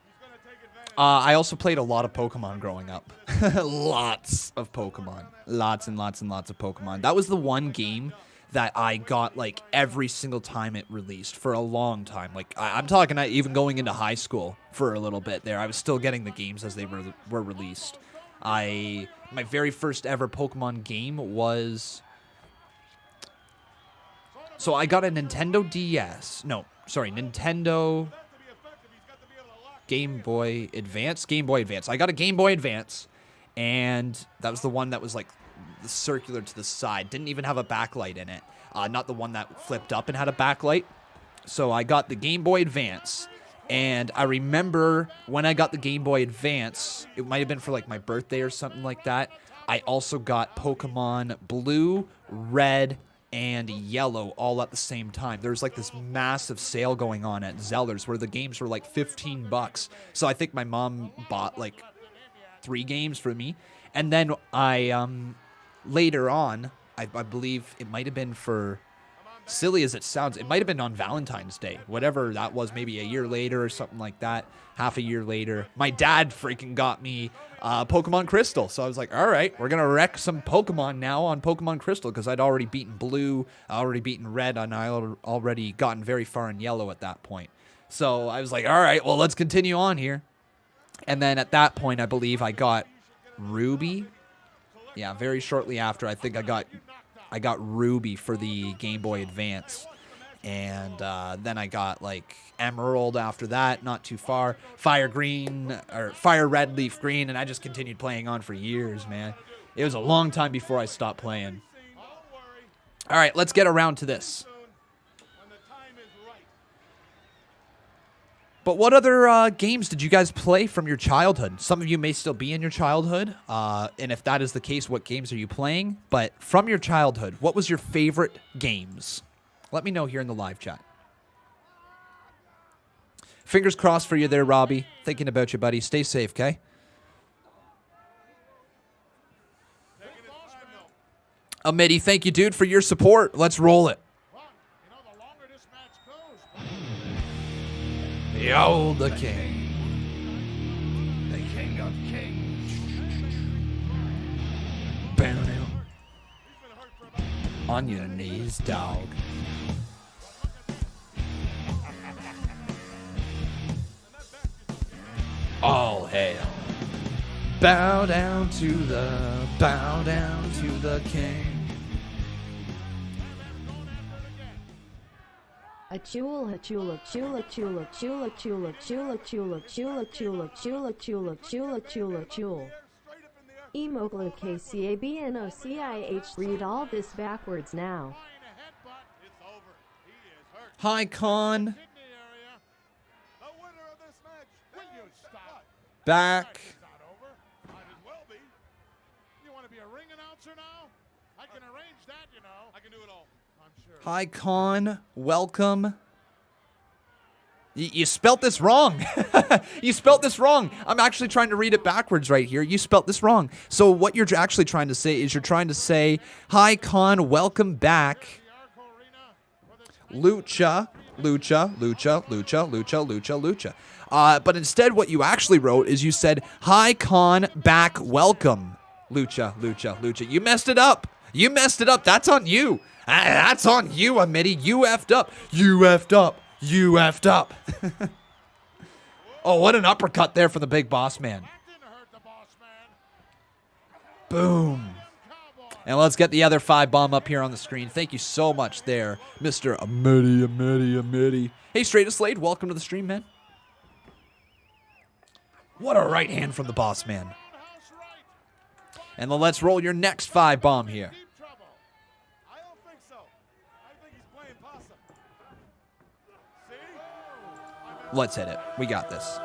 he's gonna take advantage. I also played a lot of Pokemon growing up. Lots of Pokemon. Lots and lots and lots of Pokemon. That was the one game that I got like every single time it released for a long time. Like I'm talking even going into high school for a little bit there. I was still getting the games as they were released. My very first ever Pokemon game was... So I got a Nintendo DS. No, sorry, Nintendo Game Boy Advance. Game Boy Advance. I got a Game Boy Advance, and that was the one that was like the circular to the side. Didn't even have a backlight in it. Not the one that flipped up and had a backlight. So I got the Game Boy Advance, and I remember when I got the Game Boy Advance, it might have been for like my birthday or something like that. I also got Pokemon Blue, Red, and Yellow all at the same time. There's like this massive sale going on at Zeller's where the games were like $15. So I think my mom bought like 3 games for me. And then I, later on, I believe it might have been for, silly as it sounds, it might have been on Valentine's Day, whatever that was, maybe a year later or something like that, half a year later. My dad freaking got me Pokemon Crystal. So I was like, all right, we're going to wreck some Pokemon now on Pokemon Crystal because I'd already beaten Blue, I already beaten Red, and I already gotten very far in Yellow at that point. So I was like, all right, well, let's continue on here. And then at that point, I believe I got Ruby. Yeah, very shortly after, I think I got Ruby for the Game Boy Advance. And then I got like Emerald after that, not too far. Fire Green, or Fire Red, Leaf Green, and I just continued playing on for years, man. It was a long time before I stopped playing. All right, let's get around to this. But what other games did you guys play from your childhood? Some of you may still be in your childhood, and if that is the case, what games are you playing? But from your childhood, what was your favorite games? Let me know here in the live chat. Fingers crossed for you there, Robbie. Thinking about you, buddy. Stay safe, okay? Amity, thank you, dude, for your support. Let's roll it. Yo, the king. The king of kings. Bam. On your knees, dog. All hail. Bow down to the king. A chula chula chula chula chula chula chula chula chula chula chula chula chula chula chula. Emoglu KCABNOCIH. Read all this backwards now. Hi, Con. Back. You want to be a ring announcer now? I can arrange that, you know. I can do it all. I'm sure. Hi, Con. Welcome. You spelt this wrong. You spelt this wrong. I'm actually trying to read it backwards right here. You spelt this wrong. So what you're actually trying to say is you're trying to say, hi, Con, welcome back. Lucha, lucha, lucha, lucha, lucha, lucha, lucha. But instead what you actually wrote is you said, hi, Con, back, welcome. Lucha, lucha, lucha. You messed it up. You messed it up. That's on you. That's on you, Amity. You effed up. You effed up. You effed up. Oh, what an uppercut there from the big boss man. Boom. And let's get the other 5-bomb up here on the screen. Thank you so much there, Mr. Amity. Hey, Straight as Slade, welcome to the stream, man. What a right hand from the boss man. And then let's roll your next 5-bomb here. I don't think so. I think he's playing possum. See? Let's hit it. We got this.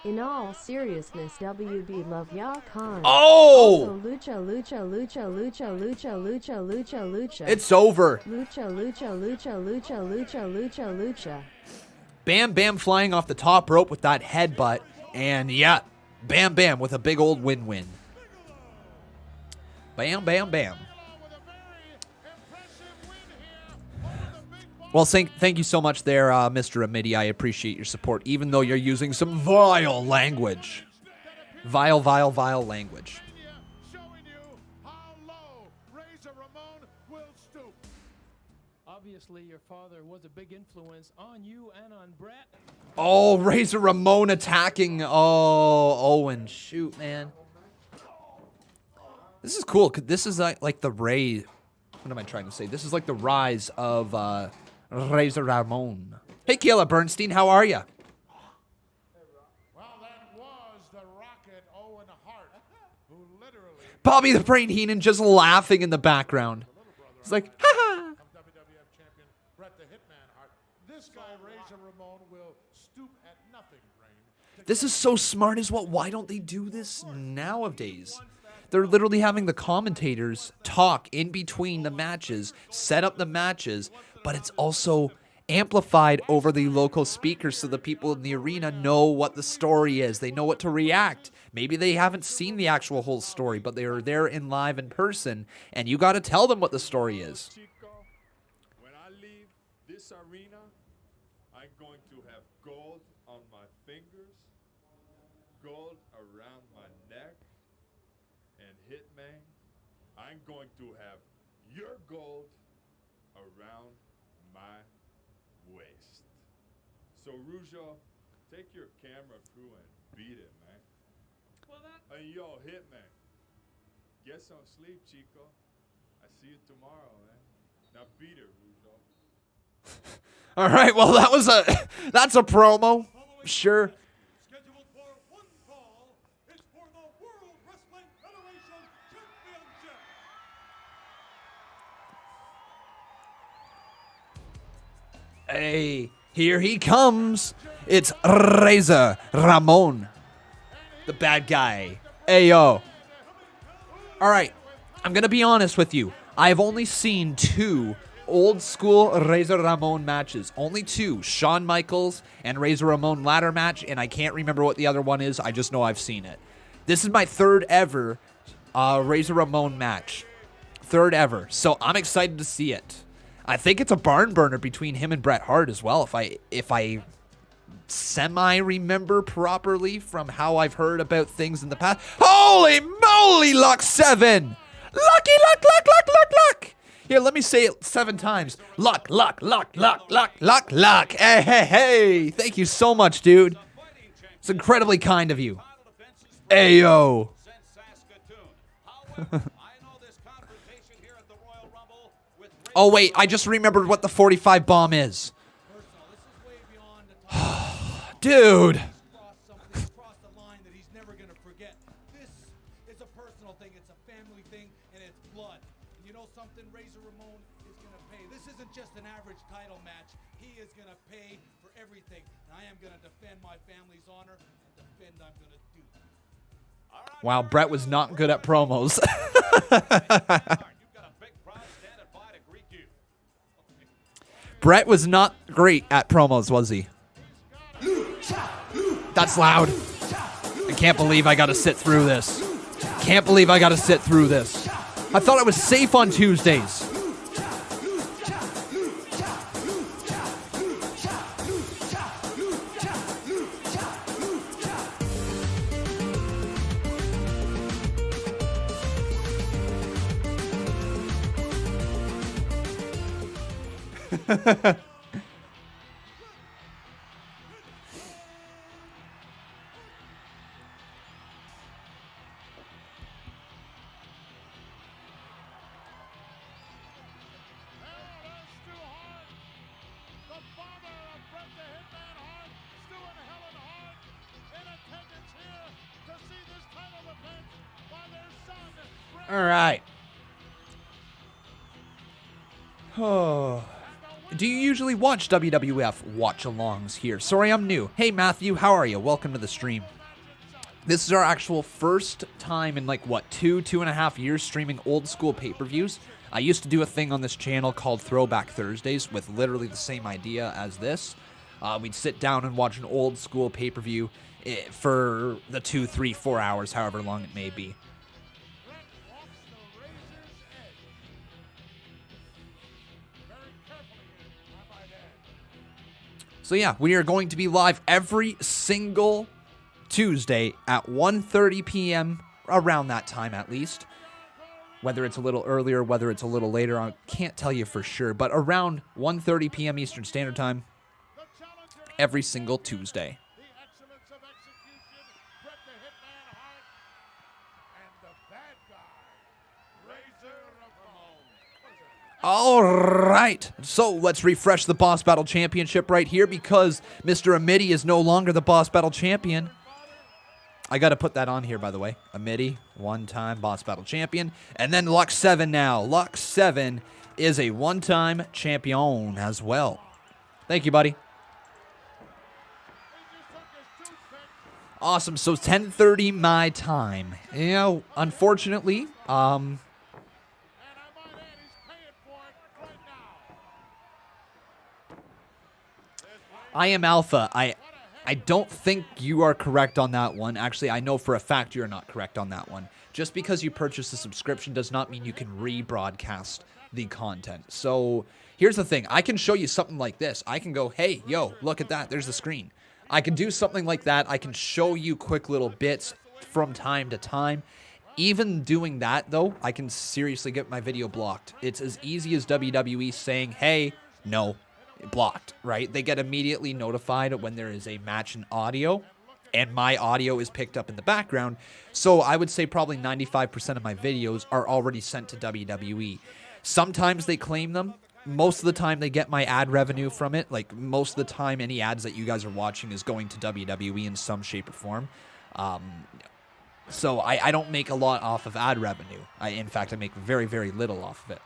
In all seriousness, WB love ya Khan. Oh! Also, lucha, lucha, lucha, lucha, lucha, lucha, lucha, lucha. It's over. Lucha, lucha, lucha, lucha, lucha, lucha, lucha. Bam Bam flying off the top rope with that headbutt. And yeah, Bam Bam with a big old win-win. Bam, bam, bam. Well, thank you so much there, Mr. Amity. I appreciate your support, even though you're using some vile language. Vile, vile, vile language. Showing you how low Razor Ramon will stoop. Obviously, your father was a big influence on you and on Bret. Oh, Razor Ramon attacking. Oh, Owen. Shoot, man. This is cool. This is like the Ray. What am I trying to say? This is like the rise of Razor Ramon. Hey, Kayla Bernstein, how are you? Well, that was the Rocket Owen Hart, who literally Bobby the Brain Heenan just laughing in the background. It's like, ha ha. of WWF champion Bret the Hitman Hart. This guy, Razor Ramon, will stoop at nothing, Brain. This is so smart as well. Why don't they do this nowadays? They're literally having the commentators talk in between the matches, set up the matches, but it's also amplified over the local speakers so the people in the arena know what the story is. They know what to react. Maybe they haven't seen the actual whole story, but they are there in live in person, and you got to tell them what the story is. Chico, when I leave this arena, I'm going to have gold on my fingers, gold around my neck, I'm going to have your gold around my waist. So, Rougeau, take your camera crew and beat it, man. Well, that Hey, yo, Hitman, get some sleep, Chico. I see you tomorrow, man. Now beat it, Rougeau. All right, well, that's a promo. Sure. Scheduled for one fall. It's for the World Wrestling Federation Championship. Hey, here he comes. It's Razor Ramon, the bad guy. Ayo. All right, I'm going to be honest with you. I've only seen 2 old school Razor Ramon matches. Only 2. Shawn Michaels and Razor Ramon ladder match, and I can't remember what the other one is. I just know I've seen it. This is my 3rd ever Razor Ramon match. 3rd ever. So I'm excited to see it. I think it's a barn burner between him and Bret Hart as well, if I semi-remember properly from how I've heard about things in the past. Holy moly, luck 7! Lucky luck, luck, luck, luck, luck! Here, let me say it 7 times. Luck, luck, luck, luck, luck, luck, luck. Hey, hey, hey. Thank you so much, dude. It's incredibly kind of you. Ayo. Oh, wait, I just remembered what the 45 bomb is. Dude. Cross the line that he's never going to forget. This is a personal thing. It's a family thing, and it's blood. And you know something? Razor Ramon is going to pay. This isn't just an average title match. He is going to pay for everything. And I am going to defend my family's honor and defend I'm going to do. Wow, Bret was not good at promos. Bret was not great at promos, was he? That's loud. I can't believe I gotta sit through this. Can't believe I gotta sit through this. I thought I was safe on Tuesdays. All right. Oh. Do you usually watch WWF watch-alongs here? Sorry, I'm new. Hey, Matthew, how are you? Welcome to the stream. This is our actual first time in, like, what, 2.5 years streaming old-school pay-per-views. I used to do a thing on this channel called Throwback Thursdays with literally the same idea as this. We'd sit down and watch an old-school pay-per-view for the 2, 3, 4 hours, however long it may be. So yeah, we are going to be live every single Tuesday at 1:30 p.m., around that time at least. Whether it's a little earlier, whether it's a little later, I can't tell you for sure, but around 1:30 p.m. Eastern Standard Time every single Tuesday. All right, so let's refresh the Boss Battle Championship right here because Mr. Amity is no longer the Boss Battle Champion. I got to put that on here, by the way. Amity, one-time Boss Battle Champion. And then Lux 7 now. Lux 7 is a one-time champion as well. Thank you, buddy. Awesome, so 10:30 my time. You know, unfortunately, I am Alpha. I don't think you are correct on that one. Actually, I know for a fact you're not correct on that one. Just because you purchase a subscription does not mean you can rebroadcast the content. So here's the thing. I can show you something like this. I can go, hey, yo, look at that. There's the screen. I can do something like that. I can show you quick little bits from time to time. Even doing that, though, I can seriously get my video blocked. It's as easy as WWE saying, hey, no, blocked, right? They get immediately notified when there is a match in audio, and my audio is picked up in the background. So I would say probably 95% of my videos are already sent to WWE. Sometimes they claim them. Most of the time they get my ad revenue from it. Like, most of the time any ads that you guys are watching is going to WWE in some shape or form. So I don't make a lot off of ad revenue. In fact, I make very, very little off of it.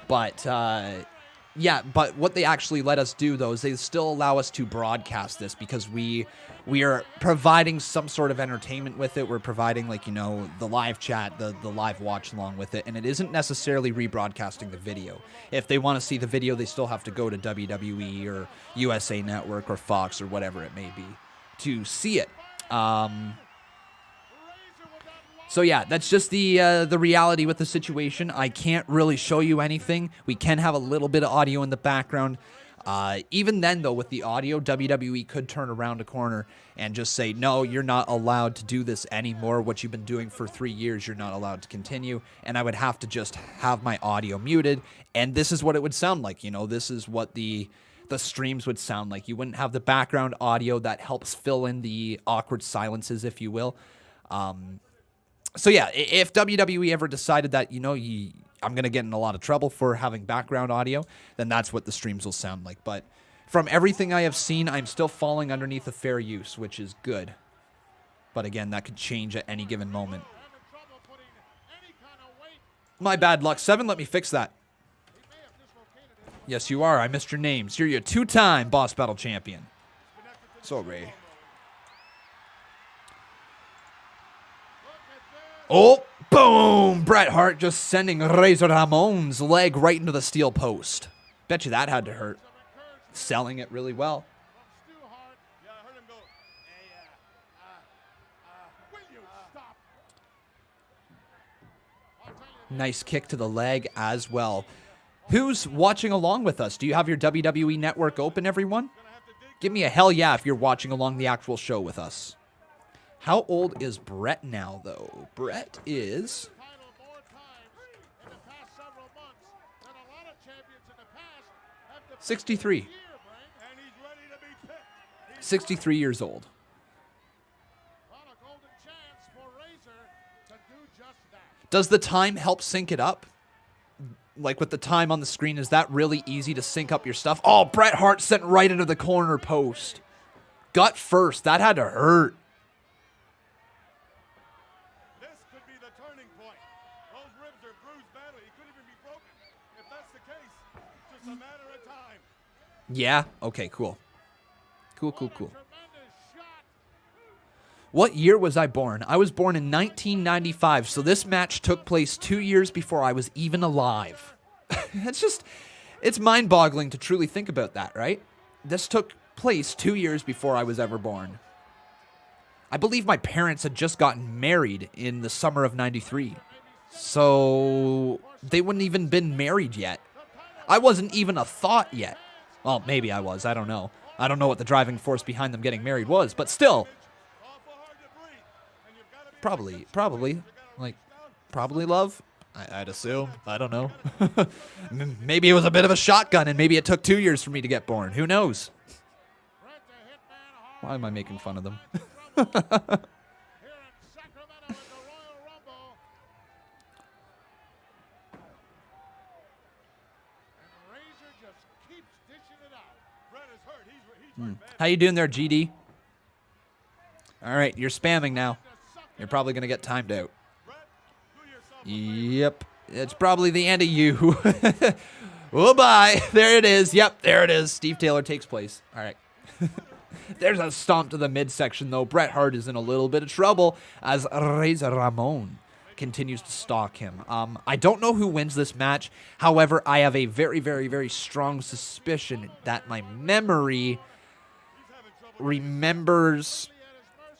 But, yeah, but what they actually let us do, though, is they still allow us to broadcast this because we are providing some sort of entertainment with it. We're providing, like, you know, the live chat, the live watch along with it, and it isn't necessarily rebroadcasting the video. If they want to see the video, they still have to go to WWE or USA Network or Fox or whatever it may be to see it. So yeah, that's just the reality with the situation. I can't really show you anything. We can have a little bit of audio in the background. Even then, though, with the audio, WWE could turn around a corner and just say, no, you're not allowed to do this anymore. What you've been doing for 3 years, you're not allowed to continue. And I would have to just have my audio muted. And this is what it would sound like. You know, this is what the streams would sound like. You wouldn't have the background audio that helps fill in the awkward silences, if you will. So yeah, if WWE ever decided that, you know, I'm going to get in a lot of trouble for having background audio, then that's what the streams will sound like. But from everything I have seen, I'm still falling underneath the fair use, which is good. But again, that could change at any given moment. My bad, Luck 7, let me fix that. Yes, you are. I missed your names. You're your 2-time Boss Battle champion. Sorry. Oh, boom! Bret Hart just sending Razor Ramon's leg right into the steel post. Bet you that had to hurt. Selling it really well. Nice kick to the leg as well. Who's watching along with us? Do you have your WWE Network open, everyone? Give me a hell yeah if you're watching along the actual show with us. How old is Bret now, though? Bret is 63. 63 years old. Does the time help sync it up? Like with the time on the screen, is that really easy to sync up your stuff? Oh, Bret Hart sent right into the corner post. Gut first. That had to hurt. Yeah? Okay, cool. Cool. What year was I born? I was born in 1995, so this match took place 2 years before I was even alive. It's mind-boggling to truly think about that, right? This took place 2 years before I was ever born. I believe my parents had just gotten married in the summer of 93. So they wouldn't even been married yet. I wasn't even a thought yet. Well, maybe I was. I don't know. I don't know what the driving force behind them getting married was, but still. Probably love. I'd assume. I don't know. Maybe it was a bit of a shotgun, and maybe it took 2 years for me to get born. Who knows? Why am I making fun of them? How you doing there, GD? All right, you're spamming now. You're probably going to get timed out. Yep, it's probably the end of you. Oh, bye. There it is. Yep, there it is. Steve Taylor takes place. All right. There's a stomp to the midsection, though. Bret Hart is in a little bit of trouble as Razor Ramon continues to stalk him. I don't know who wins this match. However, I have a very, very, very strong suspicion that my memory remembers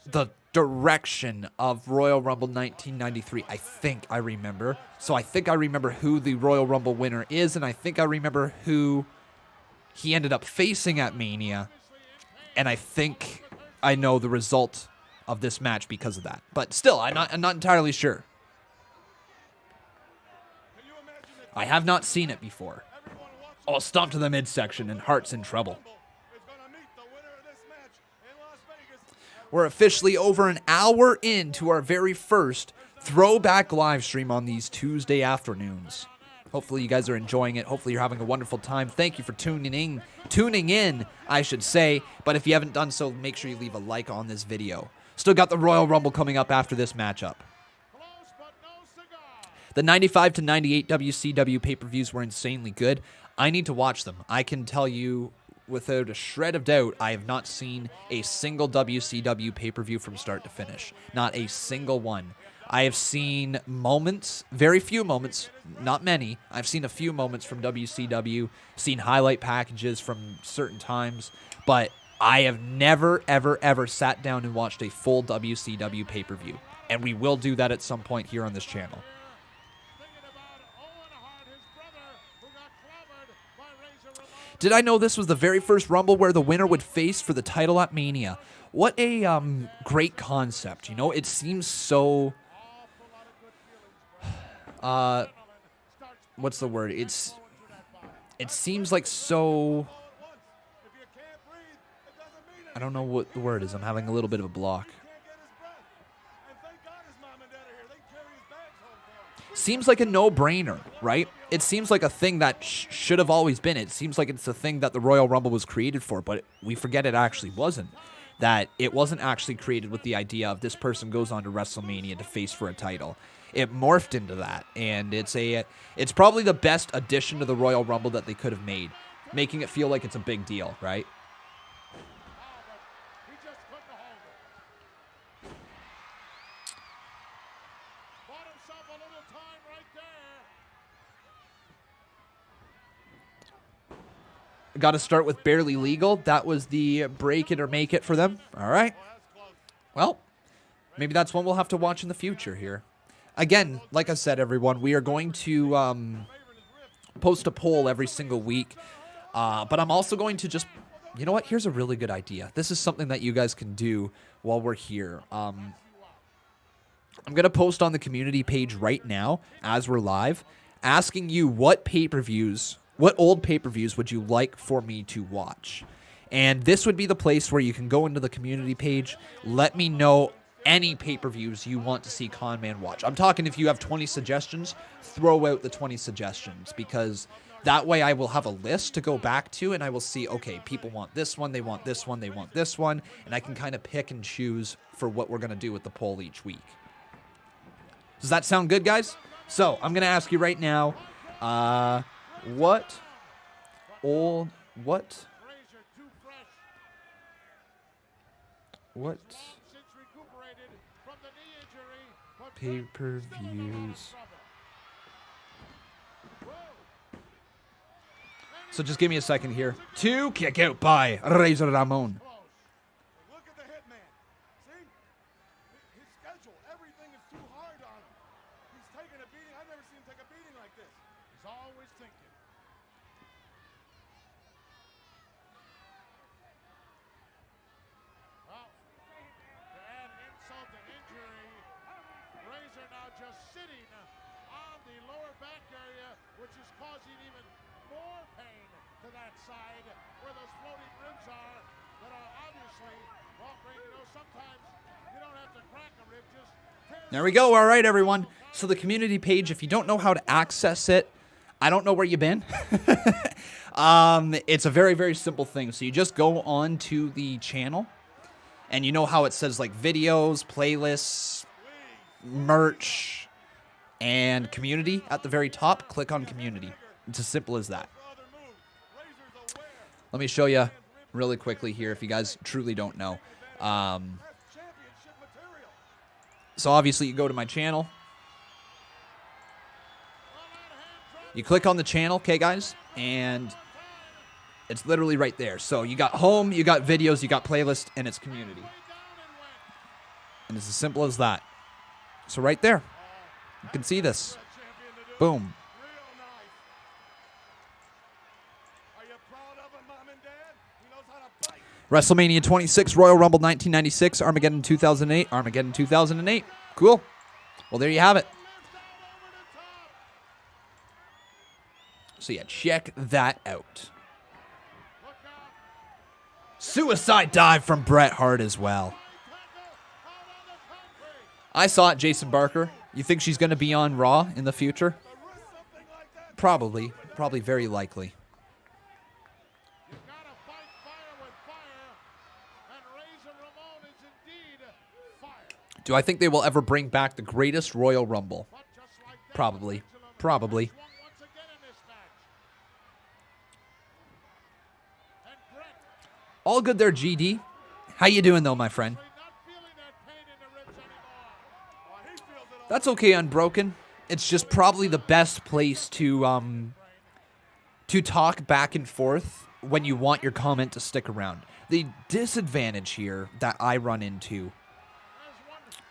the direction of Royal Rumble 1993. I think I remember. So I think I remember who the Royal Rumble winner is, and I think I remember who he ended up facing at Mania. And I think I know the result of this match because of that. But still, I'm not entirely sure. I have not seen it before. Oh, stomp to the midsection, and Hart's in trouble. We're officially over an hour into our very first throwback live stream on these Tuesday afternoons. Hopefully you guys are enjoying it. Hopefully you're having a wonderful time. Thank you for tuning in, I should say. But if you haven't done so, make sure you leave a like on this video. Still got the Royal Rumble coming up after this matchup. The 95 to 98 WCW pay-per-views were insanely good. I need to watch them. I can tell you without a shred of doubt, I have not seen a single WCW pay-per-view from start to finish. Not a single one. I have seen moments, very few moments, not many. I've seen a few moments from WCW, seen highlight packages from certain times, but I have never, ever, ever sat down and watched a full WCW pay-per-view. And we will do that at some point here on this channel. Did I know this was the very first Rumble where the winner would face for the title at Mania? What a great concept, you know? It seems so... what's the word? It seems like so... I don't know what the word is. I'm having a little bit of a block. Seems like a no-brainer, right? It seems like a thing that should have always been. It seems like it's a thing that the Royal Rumble was created for, but we forget it actually wasn't. That it wasn't actually created with the idea of this person goes on to WrestleMania to face for a title. It morphed into that, and it's probably the best addition to the Royal Rumble that they could have made, making it feel like it's a big deal, right? Got to start with Barely Legal. That was the break it or make it for them. All right. Well, maybe that's one we'll have to watch in the future here. Again, like I said, everyone, we are going to post a poll every single week. But I'm also going to just, you know what? Here's a really good idea. This is something that you guys can do while we're here. I'm going to post on the community page right now as we're live, asking you what pay-per-views... What old pay-per-views would you like for me to watch? And this would be the place where you can go into the community page, let me know any pay-per-views you want to see Conman watch. I'm talking if you have 20 suggestions, throw out the 20 suggestions, because that way I will have a list to go back to, and I will see, okay, people want this one, they want this one, they want this one, and I can kind of pick and choose for what we're going to do with the poll each week. Does that sound good, guys? So, I'm going to ask you right now, what pay-per-views? So just give me a second here. To kick out by Razor Ramon. Look at the hitman. See? His schedule, everything is too hard on him. He's taking a beating. I've never seen him take a beating like this. He's always thinking. Well, to add insult to injury, Razor now just sitting on the lower back area, which is causing even more pain to that side where those floating ribs are that are obviously, well, Greg, you know, sometimes you don't have to crack a rib, just tear. There we go. All right, everyone. So the community page, if you don't know how to access it, I don't know where you've been. It's a very, very simple thing. So you just go on to the channel, and you know how it says like videos, playlists, merch, and community at the very top. Click on community. It's as simple as that. Let me show you really quickly here if you guys truly don't know. So obviously you go to my channel. You click on the channel, okay, guys? And it's literally right there. So you got home, you got videos, you got playlist, and it's community. And it's as simple as that. So right there, you can see this. Boom. WrestleMania 26, Royal Rumble 1996, Armageddon 2008, Armageddon 2008. Cool. Well, there you have it. So yeah, check that out. Suicide dive from Bret Hart as well. I saw it, Jason Barker. You think she's going to be on Raw in the future? Probably. Probably very likely. You gotta fight fire with fire, and Razor Ramon is indeed fire. Do I think they will ever bring back the greatest Royal Rumble? But just like that, Probably. Pendulum Probably. swung once again in this match. And Bret All good there, GD. How you doing, though, my friend? not feeling that pain in the ribs anymore. He feels it all. That's okay, Unbroken. It's just probably the best place to talk back and forth when you want your comment to stick around. The disadvantage here that I run into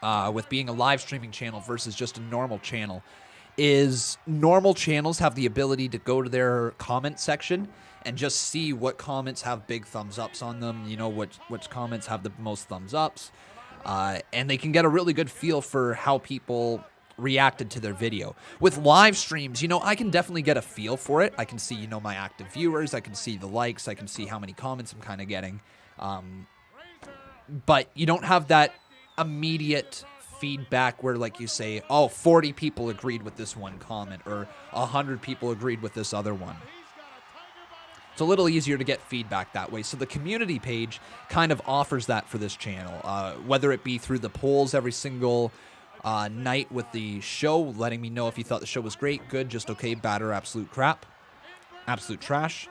with being a live streaming channel versus just a normal channel is normal channels have the ability to go to their comment section and just see what comments have big thumbs ups on them, you know, which comments have the most thumbs ups, and they can get a really good feel for how people reacted to their video. With live streams, you know, I can definitely get a feel for it. I can see, you know, my active viewers, I can see the likes, I can see how many comments I'm kind of getting, but you don't have that immediate feedback where, like, you say, oh, 40 people agreed with this one comment or 100 people agreed with this other one. It's a little easier to get feedback that way. So the community page kind of offers that for this channel, whether it be through the polls every single night with the show, letting me know if you thought the show was great, good, just okay, bad, or absolute crap, absolute trash.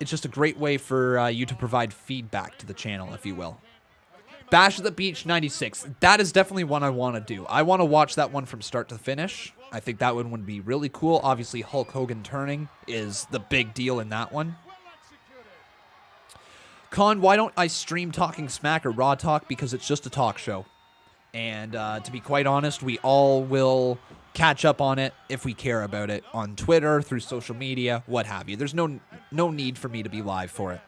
It's just a great way for you to provide feedback to the channel, if you will. Bash at the Beach 96. That is definitely one I want to do. I want to watch that one from start to finish. I think that one would be really cool. Obviously, Hulk Hogan turning is the big deal in that one. Con, why don't I stream Talking Smack or Raw Talk? Because it's just a talk show. And to be quite honest, we all will catch up on it if we care about it on Twitter, through social media, what have you. There's no need for me to be live for it.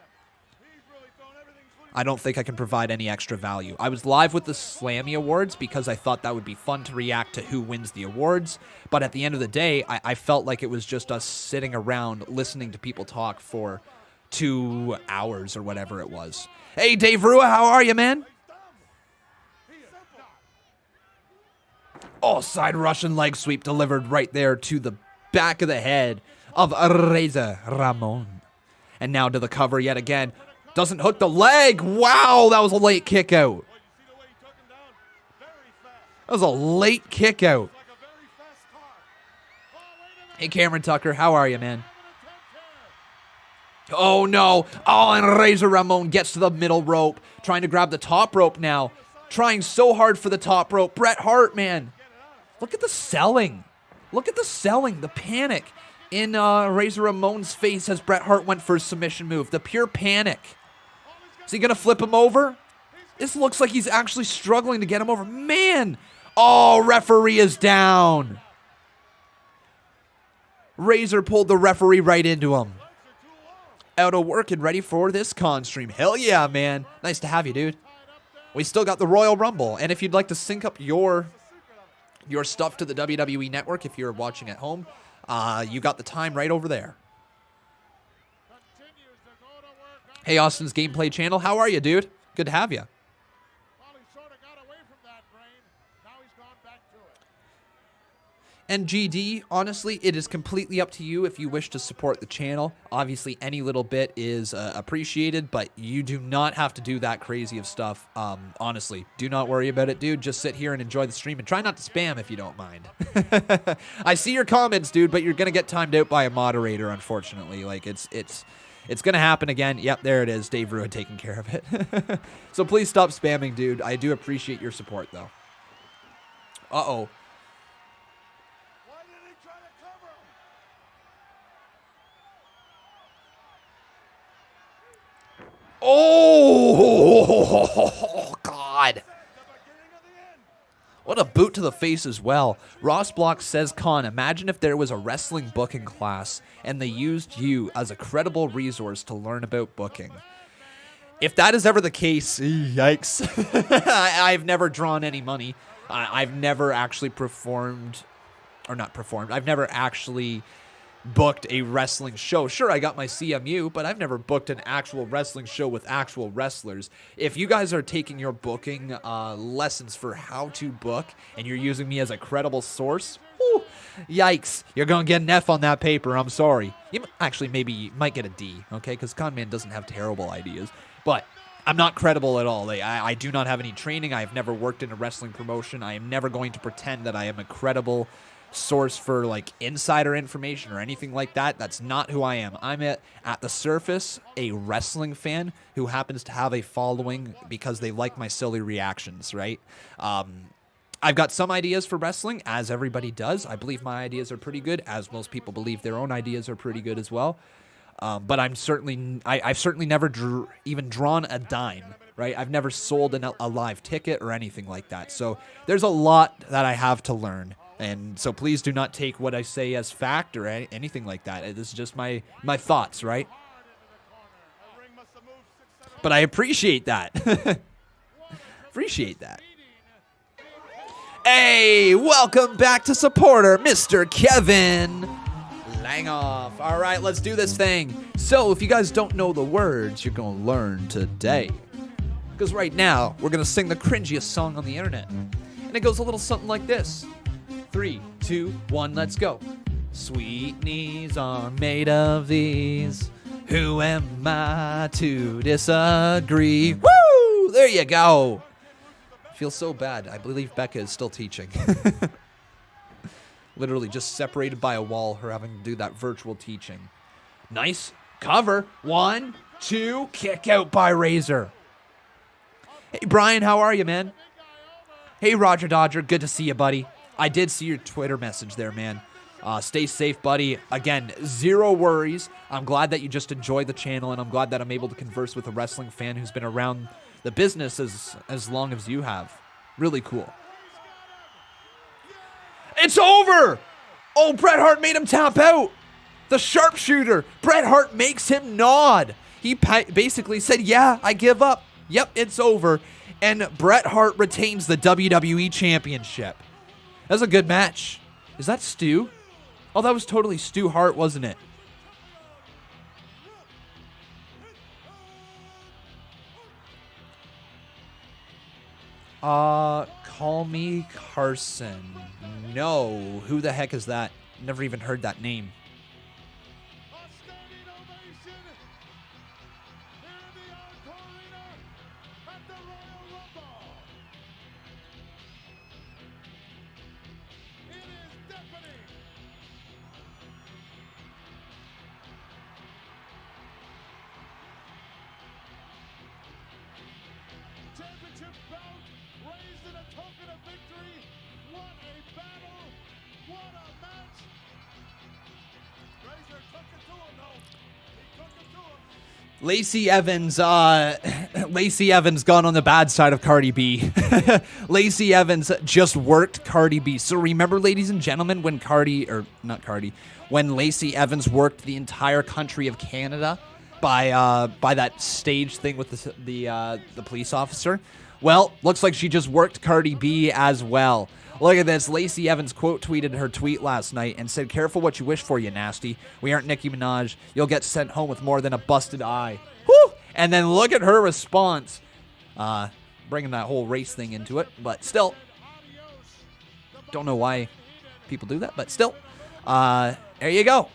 I don't think I can provide any extra value. I was live with the Slammy Awards because I thought that would be fun to react to who wins the awards. But at the end of the day, I felt like it was just us sitting around listening to people talk for 2 hours or whatever it was. Hey, Dave Rua, how are you, man? Oh, side Russian leg sweep delivered right there to the back of the head of Razor Ramon. And now to the cover yet again. Doesn't hook the leg. Wow, that was a late kick out. That was a late kick out. Hey, Cameron Tucker, how are you, man? Oh, no. Oh, and Razor Ramon gets to the middle rope. Trying to grab the top rope now. Trying so hard for the top rope. Bret Hart, man. Look at the selling. Look at the selling. The panic in Razor Ramon's face as Bret Hart went for a submission move. The pure panic. Is he going to flip him over? This looks like he's actually struggling to get him over. Man. Oh, referee is down. Razor pulled the referee right into him. Out of work and ready for this con stream. Hell yeah, man. Nice to have you, dude. We still got the Royal Rumble. And if you'd like to sync up your stuff to the WWE Network, if you're watching at home, you got the time right over there. Hey, Austin's Gameplay Channel. How are you, dude? Good to have you. Well, he sort of got away from that brain. Now he's gone back to it. And GD, honestly, it is completely up to you if you wish to support the channel. Obviously, any little bit is appreciated, but you do not have to do that crazy of stuff. Honestly, do not worry about it, dude. Just sit here and enjoy the stream and try not to spam if you don't mind. I see your comments, dude, but you're going to get timed out by a moderator, unfortunately. Like, it's going to happen again. Yep, there it is. Dave Ruin taking care of it. So please stop spamming, dude. I do appreciate your support, though. Uh-oh. Why did he try to cover him? Oh, God. What a boot to the face as well. Ross Block says, Con, imagine if there was a wrestling booking class and they used you as a credible resource to learn about booking. If that is ever the case, yikes. I've never drawn any money. I've never actually I've never actually booked a wrestling show. Sure, I got my CMU, but I've never booked an actual wrestling show with actual wrestlers. If you guys are taking your booking lessons for how to book and you're using me as a credible source, yikes, you're going to get an F on that paper. I'm sorry. Maybe you might get a D, okay? Because Conman doesn't have terrible ideas. But I'm not credible at all. I do not have any training. I have never worked in a wrestling promotion. I am never going to pretend that I am a credible source for like insider information or anything like that. That's not who I am. I'm at the surface a wrestling fan who happens to have a following because they like my silly reactions, right? I've got some ideas for wrestling, as everybody does. I believe my ideas are pretty good, as most people believe their own ideas are pretty good as well. But I've certainly never even drawn a dime, right? I've never sold a live ticket or anything like that. So there's a lot that I have to learn. And so please do not take what I say as fact or anything like that. This is just my thoughts, right? But I appreciate that. Appreciate that. Hey, welcome back to supporter, Mr. Kevin Langoff. All right, let's do this thing. So if you guys don't know the words, you're going to learn today. Because right now, we're going to sing the cringiest song on the internet. And it goes a little something like this. 3, 2, 1, let's go. Sweet knees are made of these. Who am I to disagree? Woo! There you go. I feel so bad. I believe Becca is still teaching. Literally just separated by a wall, her having to do that virtual teaching. Nice cover. 1, 2, kick out by Razor. Hey, Brian, how are you, man? Hey, Roger Dodger, good to see you, buddy. I did see your Twitter message there, man. Stay safe, buddy. Again, zero worries. I'm glad that you just enjoyed the channel, and I'm glad that I'm able to converse with a wrestling fan who's been around the business as long as you have. Really cool. It's over! Oh, Bret Hart made him tap out. The sharpshooter. Bret Hart makes him nod. He basically said, yeah, I give up. Yep, it's over. And Bret Hart retains the WWE Championship. That was a good match. Is that Stu? Oh, that was totally Stu Hart, wasn't it? Call me Carson. No. Who the heck is that? Never even heard that name. Lacey Evans gone on the bad side of Cardi B. Lacey Evans just worked Cardi B. So remember, ladies and gentlemen, when Lacey Evans worked the entire country of Canada by that stage thing with the police officer? Well, looks like she just worked Cardi B as well. Look at this. Lacey Evans quote tweeted her tweet last night and said, "Careful what you wish for, you nasty. We aren't Nicki Minaj. You'll get sent home with more than a busted eye." Woo! And then look at her response. Bringing that whole race thing into it. But still, don't know why people do that. But still, there you go.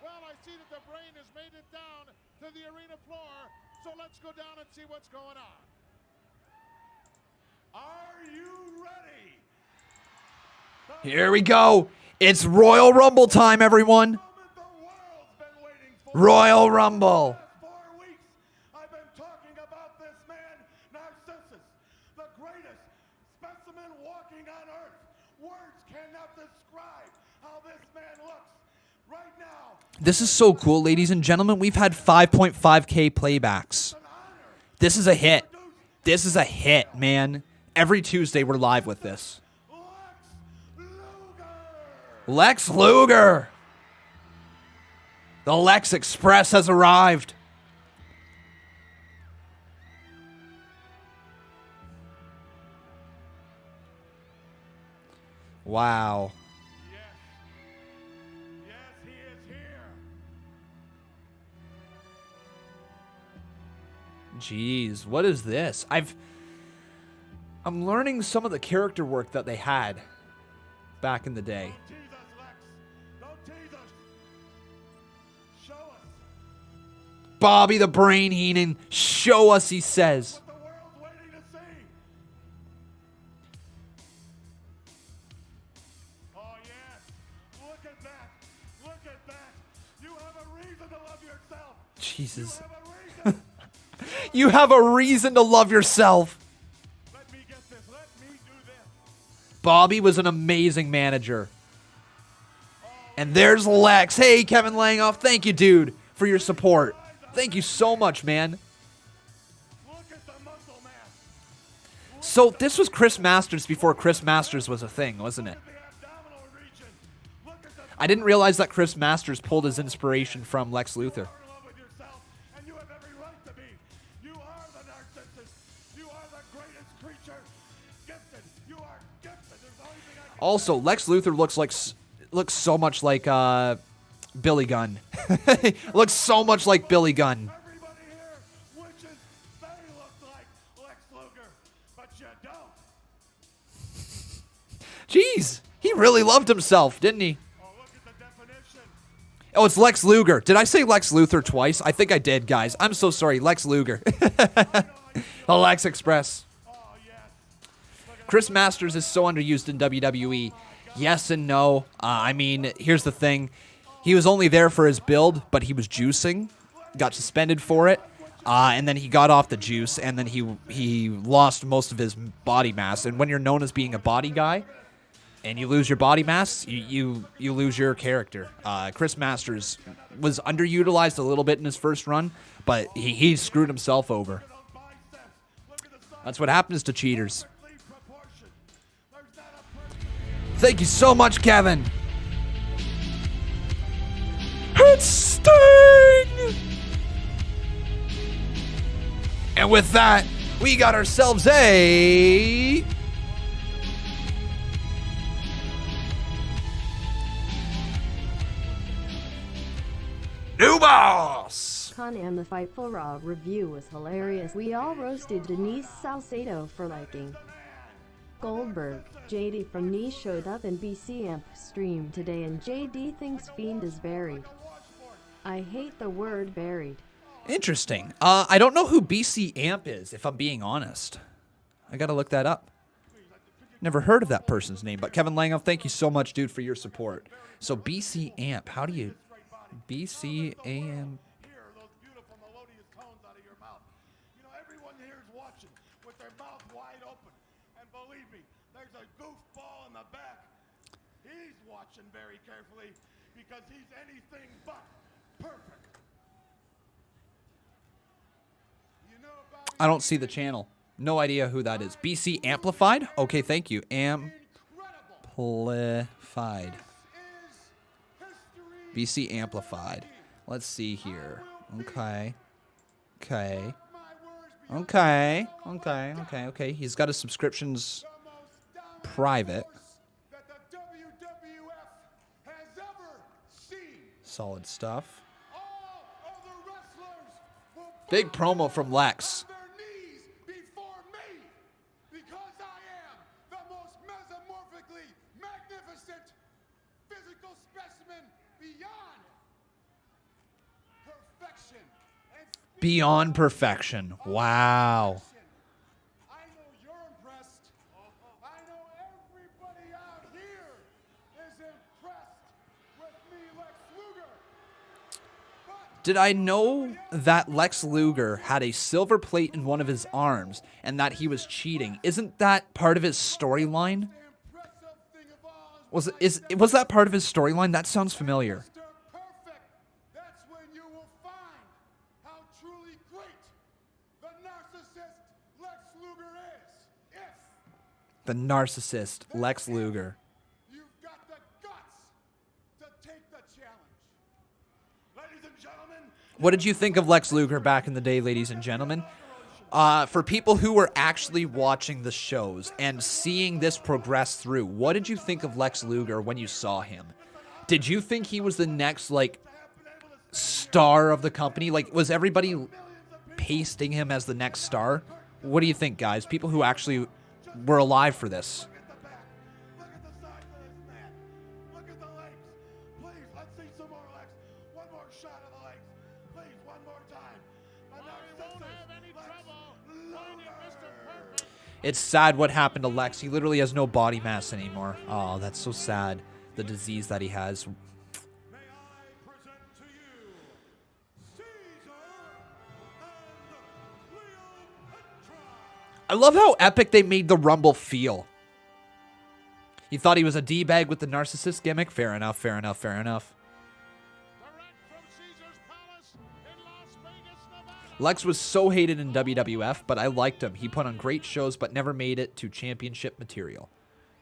Well, I see that the brain has made it down to the arena floor. So let's go down and see what's going on. Are you ready? Here we go. It's Royal Rumble time, everyone. Royal Rumble. 4 weeks, I've been talking about this man, Narcissus, the greatest specimen walking on earth. Words cannot describe how this man looks right now. This is so cool, ladies and gentlemen. We've had 5.5K playbacks. This is a hit. This is a hit, man. Every Tuesday we're live with this. Lex Luger. The Lex Express has arrived. Wow. Yes, he is here. Jeez, what is this? I'm learning some of the character work that they had back in the day. Don't tease us, Lex. Don't tease us. Show us Bobby the Brain Heenan, show us, he says. what the world's waiting to see. Oh, yes. Look at that. Look at that. You have a reason to love yourself. Jesus. You have a reason. You have a reason to love yourself. Let me get this. Let me do this. Bobby was an amazing manager. And there's Lex. Hey, Kevin Langoff. Thank you, dude, for your support. Thank you so much, man. Look at the muscle mass. So this was Chris Masters before Chris Masters was a thing, wasn't it? The abdominal region. Look at the I didn't realize that Chris Masters pulled his inspiration from Lex Luthor. in love with yourself, and you have every right to be. You are the narcissist. You are the greatest creature. Gifted. You are gifted. There's only thing I can Also, Lex Luthor looks so much like Billy Gunn. Looks so much like Billy Gunn. Everybody here wishes they looked like Lex Luger, but you don't. Jeez, he really loved himself, didn't he? Oh, look at the definition. Oh, it's Lex Luger. Did I say Lex Luthor twice? I think I did, guys. I'm so sorry. Lex Luger. The Lex Express. Oh, yes. Chris Masters is so underused in WWE. Yes and no. I mean, here's the thing. He was only there for his build, but he was juicing. Got suspended for it. And then he got off the juice, and then he lost most of his body mass. And when you're known as being a body guy, and you lose your body mass, you lose your character. Chris Masters was underutilized a little bit in his first run, but he screwed himself over. That's what happens to cheaters. Thank you so much, Kevin. It's Sting! And with that, we got ourselves a... new boss! Con and the Fightful Raw review was hilarious. We all roasted Denise Salcedo for liking Goldberg. JD from Niche showed up in BC Amp stream today, and JD thinks Fiend is buried. I hate the word buried. Interesting. I don't know who BC Amp is, if I'm being honest. I gotta look that up. Never heard of that person's name, but Kevin Langoff, thank you so much, dude, for your support. So BC Amp, how do you... BC Amp... Hear those beautiful melodious tones out of your mouth. You know, everyone here is watching with their mouth wide open. And believe me, there's a goofball in the back. He's watching very carefully because he's anything but perfect. You know about I don't see the channel. No idea who that is. BC Amplified? Okay, thank you. incredible. Amplified. Is history. BC Amplified. Let's see here. Okay. Okay. My words be Okay. He's got his subscriptions the most dominant private. force that the WWF has ever seen. Solid stuff. All of the wrestlers will Big bow promo from Lex. on their knees before me because I am the most mesomorphically magnificent physical specimen beyond perfection. And Beyond perfection. Wow. I know you're impressed. I know everybody out here is impressed with me, Lex Luger. But Did I know that Lex Luger had a silver plate in one of his arms and that he was cheating? Isn't that part of his storyline? the impressive thing of all Was that part of his storyline? That sounds familiar. Mr. Perfect. That's when you will find how truly great the narcissist Lex The narcissist, Lex Luger. You've got the guts to take the challenge. Ladies and gentlemen, What did you think of Lex Luger back in the day, ladies and gentlemen? For people who were actually watching the shows and seeing this progress through, what did you think of Lex Luger when you saw him? Did you think he was the next, like, star of the company? Like, was everybody pasting him as the next star? What do you think, guys? People who actually were alive for this. look at the back. Look at the size of this man. Look at the legs. Please, let's see some more legs. One more shot of the legs. Please, one more time. Won't have any trouble finding Mr. Perfect. It's sad what happened to Lex. He literally has no body mass anymore. Oh, that's so sad. The disease that he has. May I present to you Caesar and Cleopatra. I love how epic they made the Rumble feel. You thought he was a D-bag with the narcissist gimmick? Fair enough, fair enough, fair enough. Direct from Caesar's Palace in Las Vegas, Nevada. Lex was so hated in WWF, but I liked him. He put on great shows, but never made it to championship material.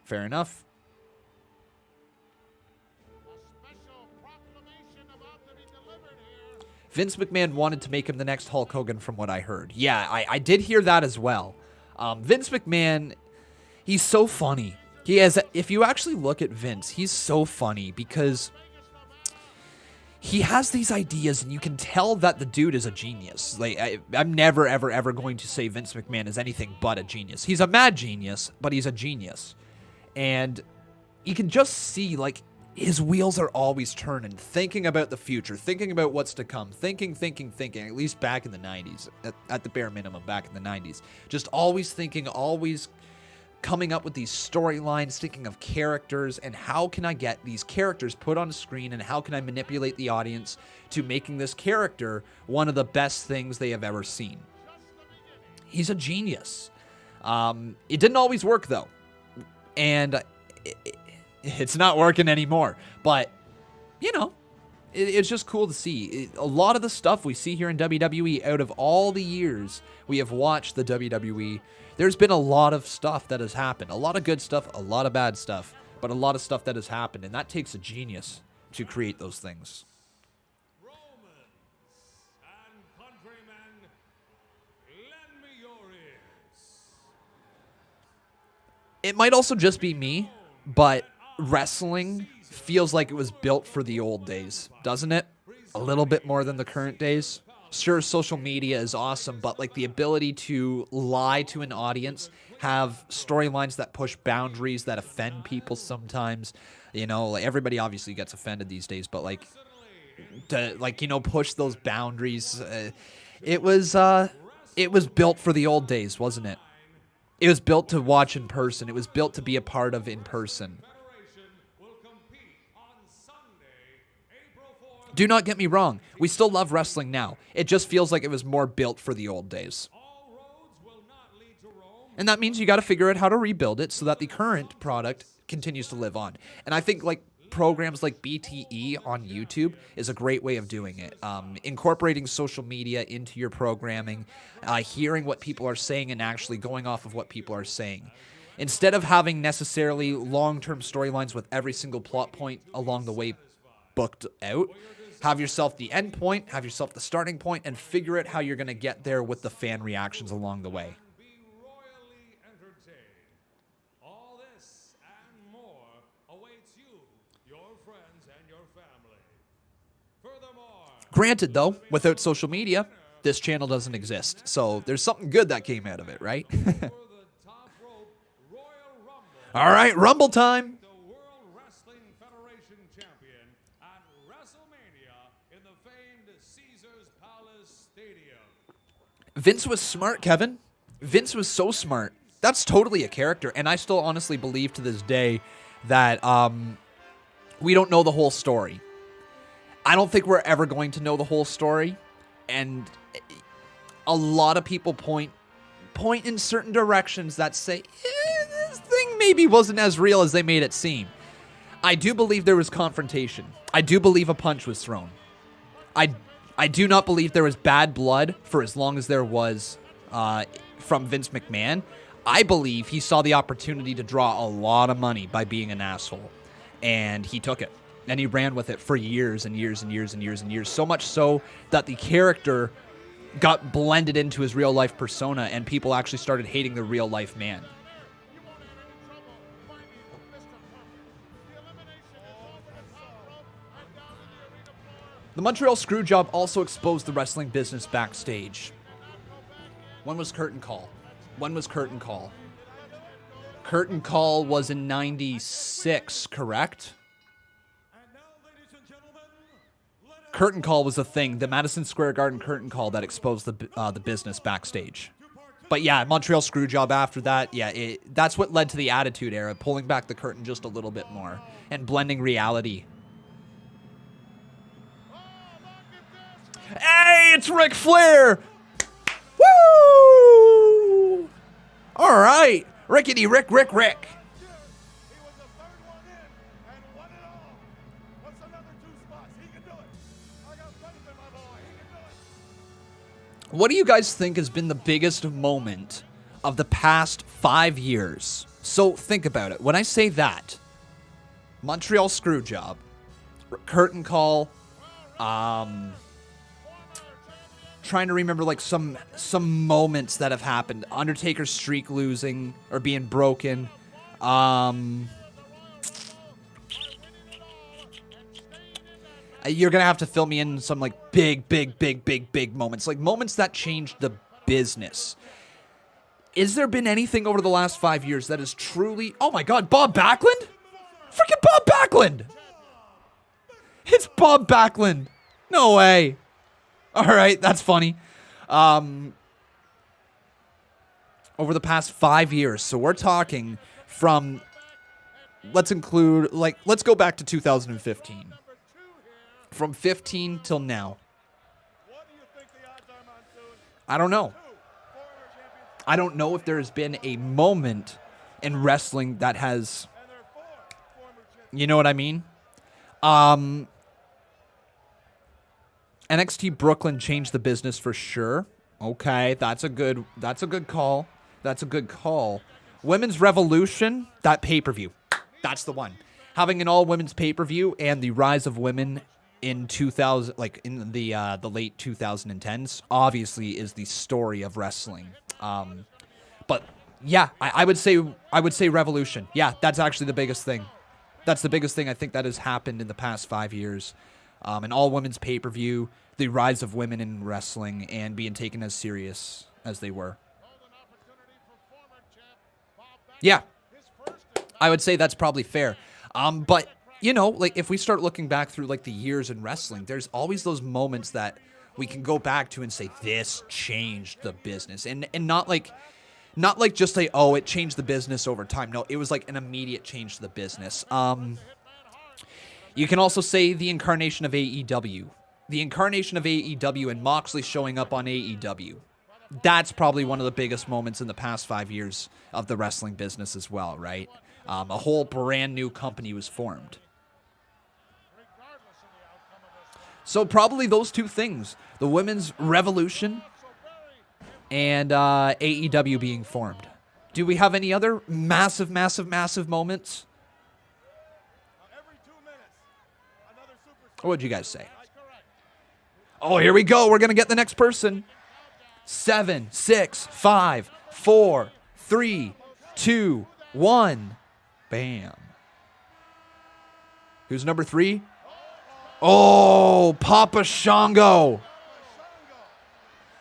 Fair enough. A special proclamation about to be delivered here. Vince McMahon wanted to make him the next Hulk Hogan from what I heard. Yeah, I did hear that as well. Vince McMahon, he's so funny. He has, if you actually look at Vince, he's so funny because he has these ideas and you can tell that the dude is a genius. Like, I'm never, ever, ever going to say Vince McMahon is anything but a genius. He's a mad genius, but he's a genius. And you can just see, like, his wheels are always turning, thinking about the future, thinking about what's to come, thinking, at least back in the 90s, at the bare minimum, back in the 90s. Just always thinking, always coming up with these storylines, thinking of characters, and how can I get these characters put on screen, and how can I manipulate the audience to making this character one of the best things they have ever seen. He's a genius. It didn't always work, though. And it's not working anymore. But, you know, it's just cool to see. A lot of the stuff we see here in WWE, out of all the years we have watched the WWE, there's been a lot of stuff that has happened. A lot of good stuff, a lot of bad stuff, but a lot of stuff that has happened. And that takes a genius to create those things. Romans and countrymen, lend me your ears. It might also just be me, but wrestling feels like it was built for the old days, doesn't it? A little bit more than the current days. Sure, social media is awesome, but like the ability to lie to an audience, have storylines that push boundaries that offend people sometimes. You know, like everybody obviously gets offended these days, but like to push those boundaries. It was built for the old days, wasn't it? It was built to watch in person. It was built to be a part of in person. Do not get me wrong. We still love wrestling now. It just feels like it was more built for the old days. And that means you got to figure out how to rebuild it so that the current product continues to live on. And I think like programs like BTE on YouTube is a great way of doing it. Incorporating social media into your programming, hearing what people are saying and actually going off of what people are saying. Instead of having necessarily long-term storylines with every single plot point along the way booked out, have yourself the end point, have yourself the starting point, and figure out how you're going to get there with the fan reactions along the way. Be royally entertained. All this and more awaits you, your friends, and your family. Furthermore, Granted, though, without social media, this channel doesn't exist. So there's something good that came out of it, right? for the top rope Royal Rumble, All right, Rumble time. the World Wrestling Federation champion at WrestleMania in the famed Caesar's Palace Stadium. Vince was smart, Kevin. Vince was so smart. That's totally a character. And I still honestly believe to this day that we don't know the whole story. I don't think we're ever going to know the whole story. And a lot of people point in certain directions that say, this thing maybe wasn't as real as they made it seem. I do believe there was confrontation. I do believe a punch was thrown. I do not believe there was bad blood for as long as there was from Vince McMahon. I believe he saw the opportunity to draw a lot of money by being an asshole, and he took it. And he ran with it for years and years and years and years and years. So much so that the character got blended into his real life persona, and people actually started hating the real life man. The Montreal Screwjob also exposed the wrestling business backstage. When was Curtain Call? When was Curtain Call? Curtain Call was in 96, correct? Curtain Call was a thing, the Madison Square Garden Curtain Call that exposed the business backstage. But yeah, Montreal Screwjob after that, yeah, that's what led to the Attitude Era, pulling back the curtain just a little bit more and blending reality. Hey, it's Ric Flair! Woo! All right, Rickety Rick. He was the third one in and won it all. What's another 2 spots? He can do it. I got faith in my boy. He can do it. What do you guys think has been the biggest moment of the past 5 years? So think about it. When I say that, Montreal Screwjob, Curtain Call, trying to remember like some moments that have happened. Undertaker's streak losing or being broken. You're gonna have to fill me in some like big moments, like moments that changed the business. Is there been anything over the last 5 years that is truly? Oh my God, Bob Backlund! Freaking Bob Backlund! It's Bob Backlund. No way. All right, that's funny. Over the past 5 years, so we're talking from, let's go back to 2015. From 15 till now. I don't know. I don't know if there's been a moment in wrestling that has, you know what I mean? NXT Brooklyn changed the business for sure. Okay, that's a good call. That's a good call. Women's Revolution, that pay-per-view. That's the one. Having an all-women's pay-per-view and the rise of women in 2000, like in the late 2010s, obviously is the story of wrestling. But yeah, I would say Revolution. Yeah, that's actually the biggest thing. That's the biggest thing I think that has happened in the past 5 years. An all-women's pay-per-view, the rise of women in wrestling, and being taken as serious as they were. Yeah, I would say that's probably fair. But, you know, like if we start looking back through like the years in wrestling, there's always those moments that we can go back to and say, this changed the business. And not like just say, oh, it changed the business over time. No, it was like an immediate change to the business. You can also say the incarnation of AEW. The incarnation of AEW and Moxley showing up on AEW. That's probably one of the biggest moments in the past 5 years of the wrestling business as well, right? A whole brand new company was formed. So probably those two things. The women's revolution and AEW being formed. Do we have any other massive moments? What would you guys say? Oh, here we go. We're going to get the next person. 7, 6, 5, 4, 3, 2, 1. Bam. Who's number 3? Oh, Papa Shango.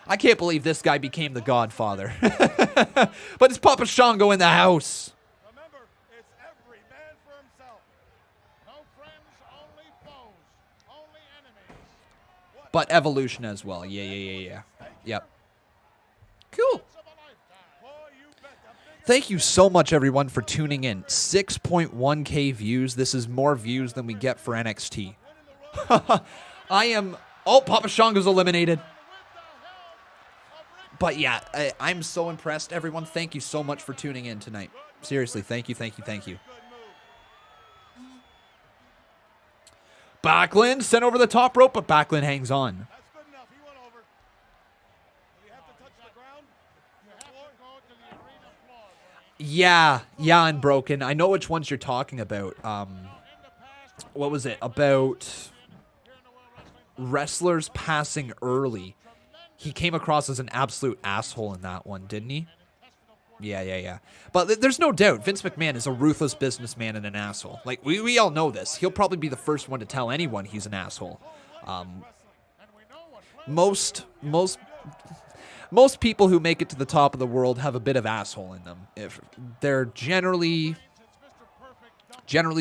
I can't believe this guy became the Godfather. But it's Papa Shango in the house. Remember, it's every man for himself. No friends, only foes, only enemies. But evolution as well. Yeah. Yep. Cool. Thank you so much, everyone, for tuning in. 6.1K views. This is more views than we get for NXT. I am... Oh, Papa Shango's eliminated. But yeah, I'm so impressed, everyone. Thank you so much for tuning in tonight. Seriously, thank you. Backlund sent over the top rope, but Backlund hangs on. That's good enough. He went over. Do you have to touch the ground? You have to go to the arena floor. Yeah, and Broken. I know which ones you're talking about. What was it? About wrestlers passing early. He came across as an absolute asshole in that one, didn't he? Yeah. But there's no doubt, Vince McMahon is a ruthless businessman and an asshole. Like, we all know this. He'll probably be the first one to tell anyone he's an asshole. Most people who make it to the top of the world have a bit of asshole in them. If they're generally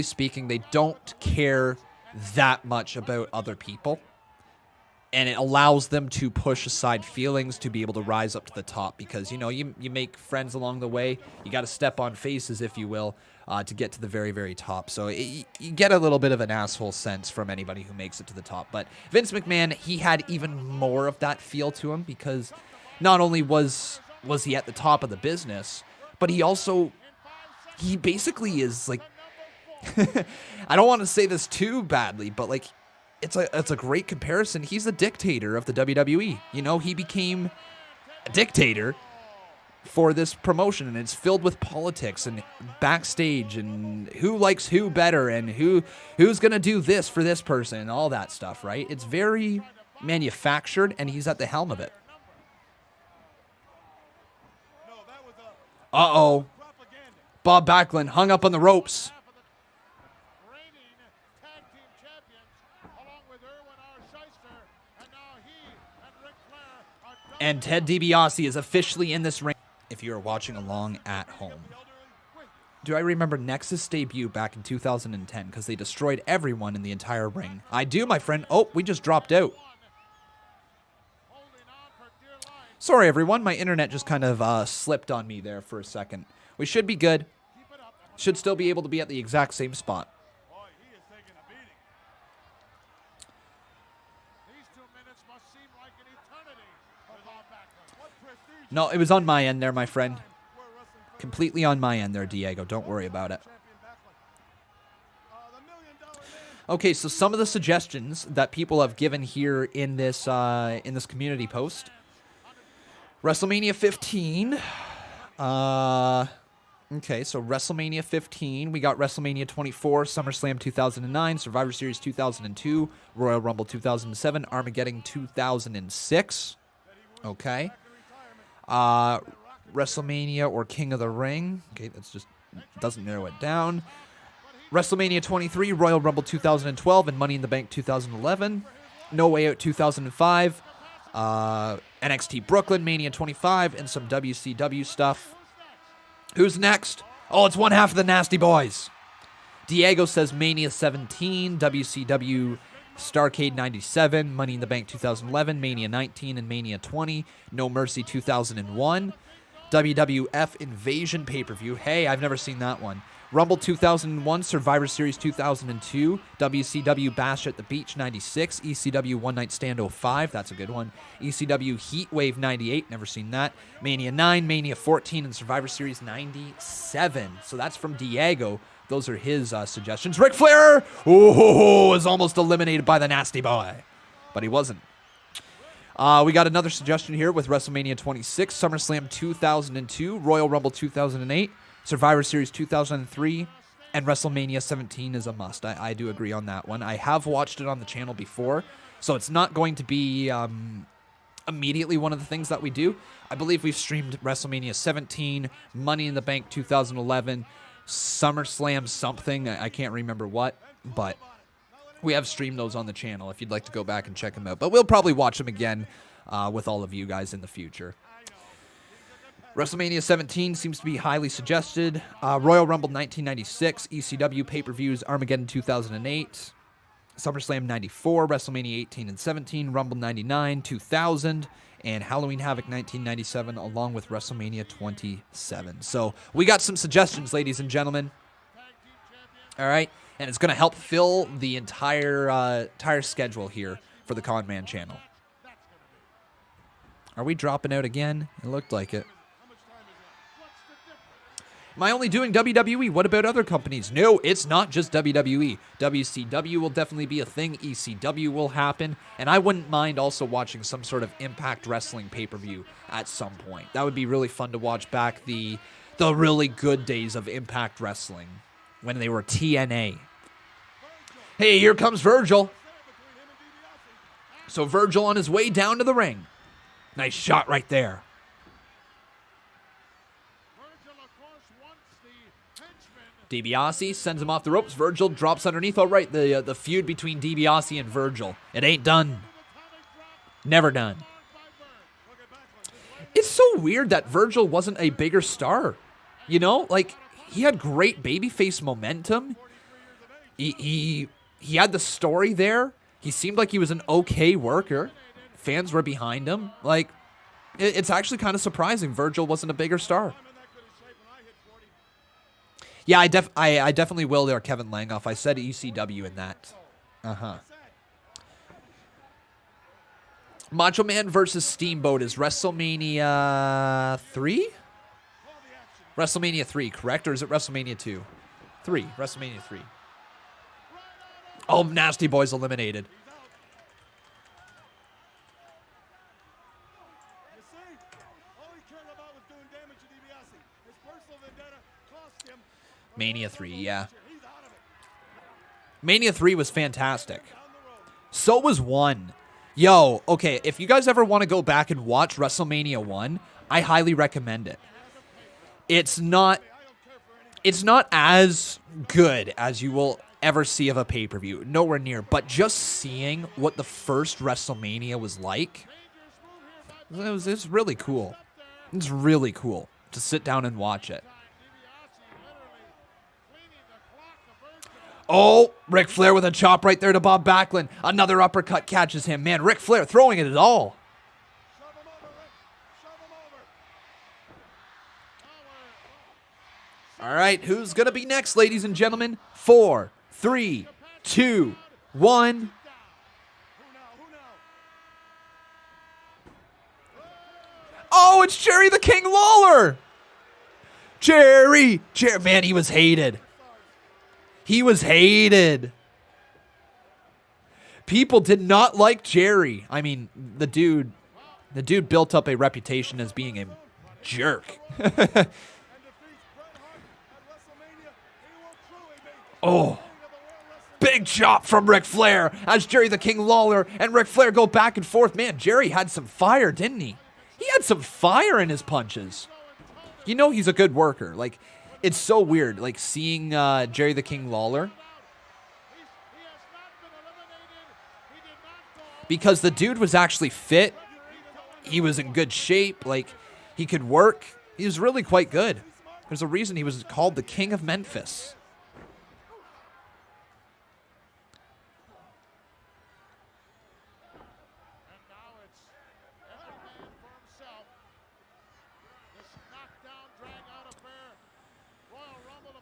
speaking, they don't care that much about other people. And it allows them to push aside feelings to be able to rise up to the top because, you know, you make friends along the way. You got to step on faces, if you will, to get to the very, very top. So you get a little bit of an asshole sense from anybody who makes it to the top. But Vince McMahon, he had even more of that feel to him because not only was he at the top of the business, but he basically is like, I don't want to say this too badly, but like, it's a great comparison. He's the dictator of the WWE. You know, he became a dictator for this promotion, and it's filled with politics and backstage and who likes who better and who's going to do this for this person and all that stuff, right? It's very manufactured, and he's at the helm of it. Uh-oh. Bob Backlund hung up on the ropes. And Ted DiBiase is officially in this ring. If you are watching along at home. Do I remember Nexus' debut back in 2010? Because they destroyed everyone in the entire ring. I do, my friend. Oh, we just dropped out. Sorry, everyone. My internet just kind of slipped on me there for a second. We should be good. Should still be able to be at the exact same spot. No, it was on my end there, my friend. Completely on my end there, Diego. Don't worry about it. Okay, so some of the suggestions that people have given here in this community post. WrestleMania 15. Okay, so WrestleMania 15. We got WrestleMania 24, SummerSlam 2009, Survivor Series 2002, Royal Rumble 2007, Armageddon 2006. Okay. WrestleMania or King of the Ring. Okay, that's just doesn't narrow it down. WrestleMania 23, Royal Rumble 2012, and Money in the Bank 2011. No Way Out 2005. NXT Brooklyn, Mania 25, and some WCW stuff. Who's next? Oh, it's one half of the Nasty Boys. Diego says Mania 17, WCW Starrcade 97, Money in the Bank 2011, Mania 19, and Mania 20, No Mercy 2001, WWF Invasion pay-per-view. Hey, I've never seen that one. Rumble 2001, Survivor Series 2002, WCW Bash at the Beach 96, ECW One Night Stand 05, that's a good one. ECW Heat Wave 98, never seen that. Mania 9, Mania 14, and Survivor Series 97. So that's from Diego. Those are his suggestions. Ric Flair was almost eliminated by the Nasty Boy, but he wasn't. We got another suggestion here with WrestleMania 26, SummerSlam 2002, Royal Rumble 2008, Survivor Series 2003, and WrestleMania 17 is a must. I do agree on that one. I have watched it on the channel before, so it's not going to be immediately one of the things that we do. I believe we've streamed WrestleMania 17, Money in the Bank 2011, SummerSlam something. I can't remember what, but we have streamed those on the channel if you'd like to go back and check them out. But we'll probably watch them again with all of you guys in the future. WrestleMania 17 seems to be highly suggested. Royal Rumble 1996, ECW pay-per-views, Armageddon 2008, SummerSlam 94, WrestleMania 18 and 17, Rumble 99, 2000, and Halloween Havoc 1997, along with WrestleMania 27. So we got some suggestions, ladies and gentlemen. All right, and it's going to help fill the entire schedule here for the Con Man channel. Are we dropping out again? It looked like it. Am I only doing WWE? What about other companies? No, it's not just WWE. WCW will definitely be a thing. ECW will happen. And I wouldn't mind also watching some sort of Impact Wrestling pay-per-view at some point. That would be really fun to watch back the really good days of Impact Wrestling when they were TNA. Hey, here comes Virgil. So Virgil on his way down to the ring. Nice shot right there. DiBiase sends him off the ropes. Virgil drops underneath. All right, the feud between DiBiase and Virgil. It ain't done. Never done. It's so weird that Virgil wasn't a bigger star. You know, like, he had great babyface momentum. He had the story there. He seemed like he was an okay worker. Fans were behind him. Like, it's actually kind of surprising Virgil wasn't a bigger star. Yeah, I definitely will there, Kevin Langoff. I said ECW in that. Macho Man versus Steamboat is WrestleMania 3? WrestleMania 3, correct? Or is it WrestleMania 2? 3. WrestleMania 3. Oh, Nasty Boy's eliminated. Mania 3, yeah. Mania 3 was fantastic. So was 1. Yo, okay, if you guys ever want to go back and watch WrestleMania 1, I highly recommend it. It's not as good as you will ever see of a pay-per-view. Nowhere near. But just seeing what the first WrestleMania was like, it's really cool. It's really cool to sit down and watch it. Oh, Ric Flair with a chop right there to Bob Backlund. Another uppercut catches him. Man, Ric Flair throwing it at all. All right, who's going to be next, ladies and gentlemen? 4, 3, 2, 1. Oh, it's Jerry the King Lawler. Jerry, man, he was hated. He was hated. People did not like Jerry. I mean, the dude built up a reputation as being a jerk. Oh, big chop from Ric Flair as Jerry the King Lawler and Ric Flair go back and forth. Man, Jerry had some fire, didn't he? He had some fire in his punches. You know he's a good worker. Like, it's so weird, like, seeing Jerry the King Lawler. Because the dude was actually fit. He was in good shape. Like, he could work. He was really quite good. There's a reason he was called the King of Memphis.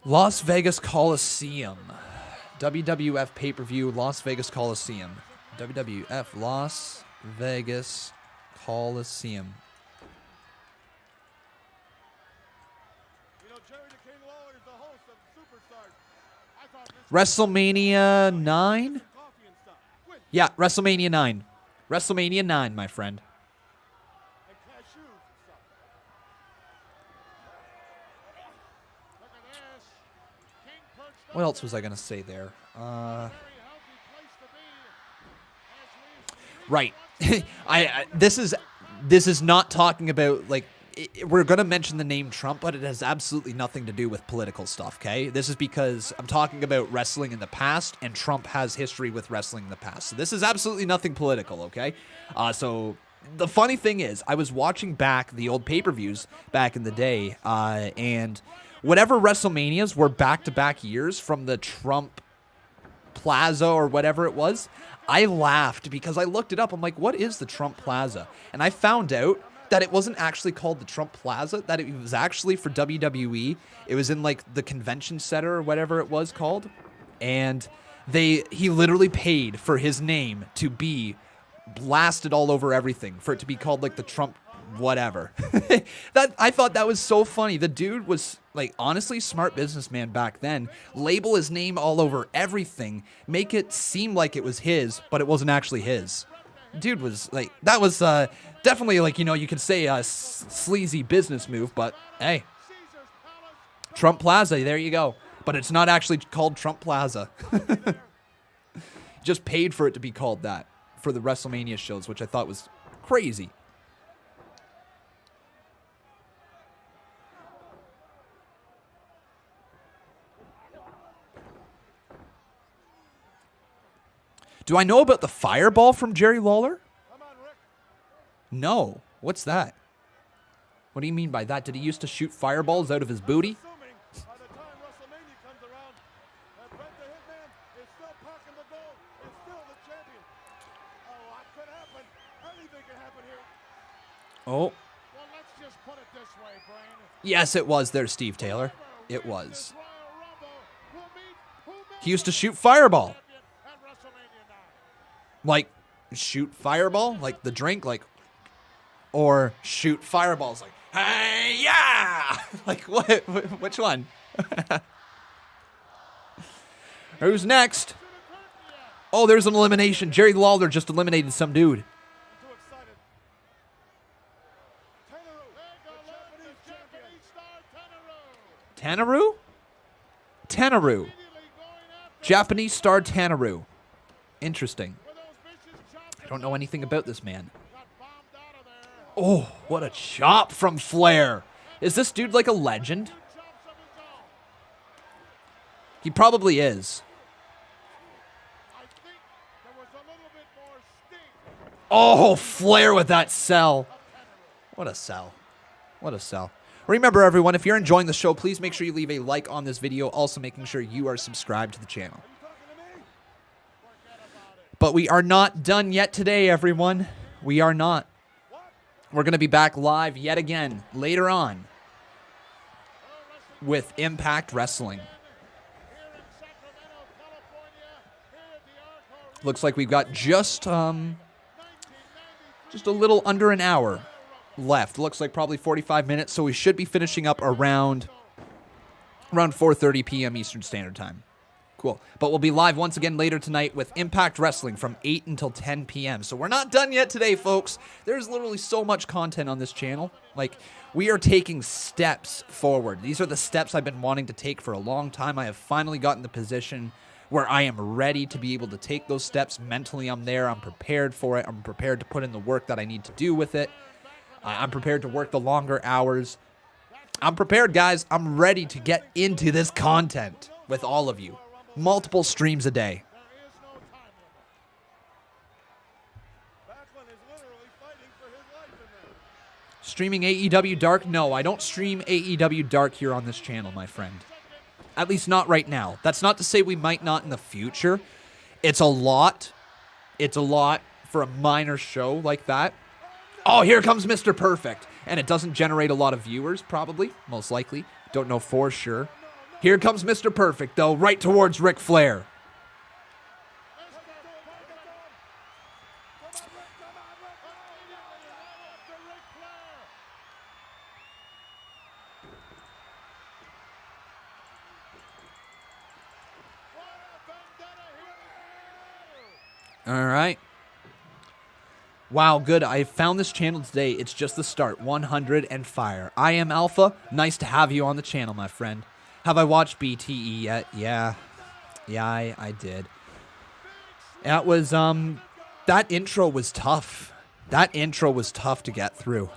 Las Vegas Coliseum. WWF pay-per-view, Las Vegas Coliseum. WWF Las Vegas Coliseum. WrestleMania 9? Yeah, WrestleMania 9. WrestleMania 9, my friend. What else was I going to say there? Right. This is not talking about, like, we're going to mention the name Trump, but it has absolutely nothing to do with political stuff, okay? This is because I'm talking about wrestling in the past, and Trump has history with wrestling in the past. So this is absolutely nothing political, okay? So the funny thing is, I was watching back the old pay-per-views back in the day, and whatever WrestleManias were back-to-back years from the Trump Plaza or whatever it was, I laughed because I looked it up. I'm like, what is the Trump Plaza? And I found out that it wasn't actually called the Trump Plaza, that it was actually for WWE. It was in, like, the convention center or whatever it was called. And he literally paid for his name to be blasted all over everything, for it to be called, like, the Trump whatever. I thought that was so funny. The dude was, like, honestly smart businessman back then. Label his name all over everything. Make it seem like it was his, but it wasn't actually his. Dude was, like, that was definitely, like, you know, you could say a sleazy business move, but hey. Trump Plaza, there you go. But it's not actually called Trump Plaza. Just paid for it to be called that for the WrestleMania shows, which I thought was crazy. Do I know about the fireball from Jerry Lawler? No. What's that? What do you mean by that? Did he used to shoot fireballs out of his booty? By the time WrestleMania comes around, Bret the Hitman is still packing the gold, is still the champion. A lot could happen. Anything can happen here. Oh. Well, let's just put it this way, Brain. Yes, it was there, Steve Taylor. It was. He used to shoot fireball. Like, shoot fireball? Like the drink? Like, or shoot fireballs? Like, hey, yeah! Like, what? Which one? Who's next? Oh, there's an elimination. Jerry Lawler just eliminated some dude. Too excited. Tanneru? Tanneru. Japanese star Tanneru. Interesting. I don't know anything about this man. Oh, what a chop from Flair. Is this dude like a legend? He probably is. Oh, Flair with that sell. What a sell. What a sell. Remember, everyone, if you're enjoying the show, please make sure you leave a like on this video. Also, making sure you are subscribed to the channel. But we are not done yet today, everyone. We are not. We're going to be back live yet again later on with Impact Wrestling. Looks like we've got just a little under an hour left. Looks like probably 45 minutes, so we should be finishing up around 4:30 p.m. Eastern Standard Time. Cool. But we'll be live once again later tonight with Impact Wrestling from 8 until 10 p.m. So we're not done yet today, folks. There's literally so much content on this channel. Like, we are taking steps forward. These are the steps I've been wanting to take for a long time. I have finally gotten the position where I am ready to be able to take those steps. Mentally, I'm there. I'm prepared for it. I'm prepared to put in the work that I need to do with it. I'm prepared to work the longer hours. I'm prepared, guys. I'm ready to get into this content with all of you. Multiple streams a day. Streaming AEW Dark? No, I don't stream AEW Dark here on this channel, my friend. At least not right now. That's not to say we might not in the future. It's a lot. It's a lot for a minor show like that. Oh, here comes Mr. Perfect. And it doesn't generate a lot of viewers, probably. Most likely. Don't know for sure. Here comes Mr. Perfect, though, right towards Ric Flair. All right. Wow, good. I found this channel today. It's just the start. 100 and fire. I am Alpha. Nice to have you on the channel, my friend. Have I watched BTE yet? Yeah. Yeah, I did. That was, that intro was tough. That intro was tough to get through.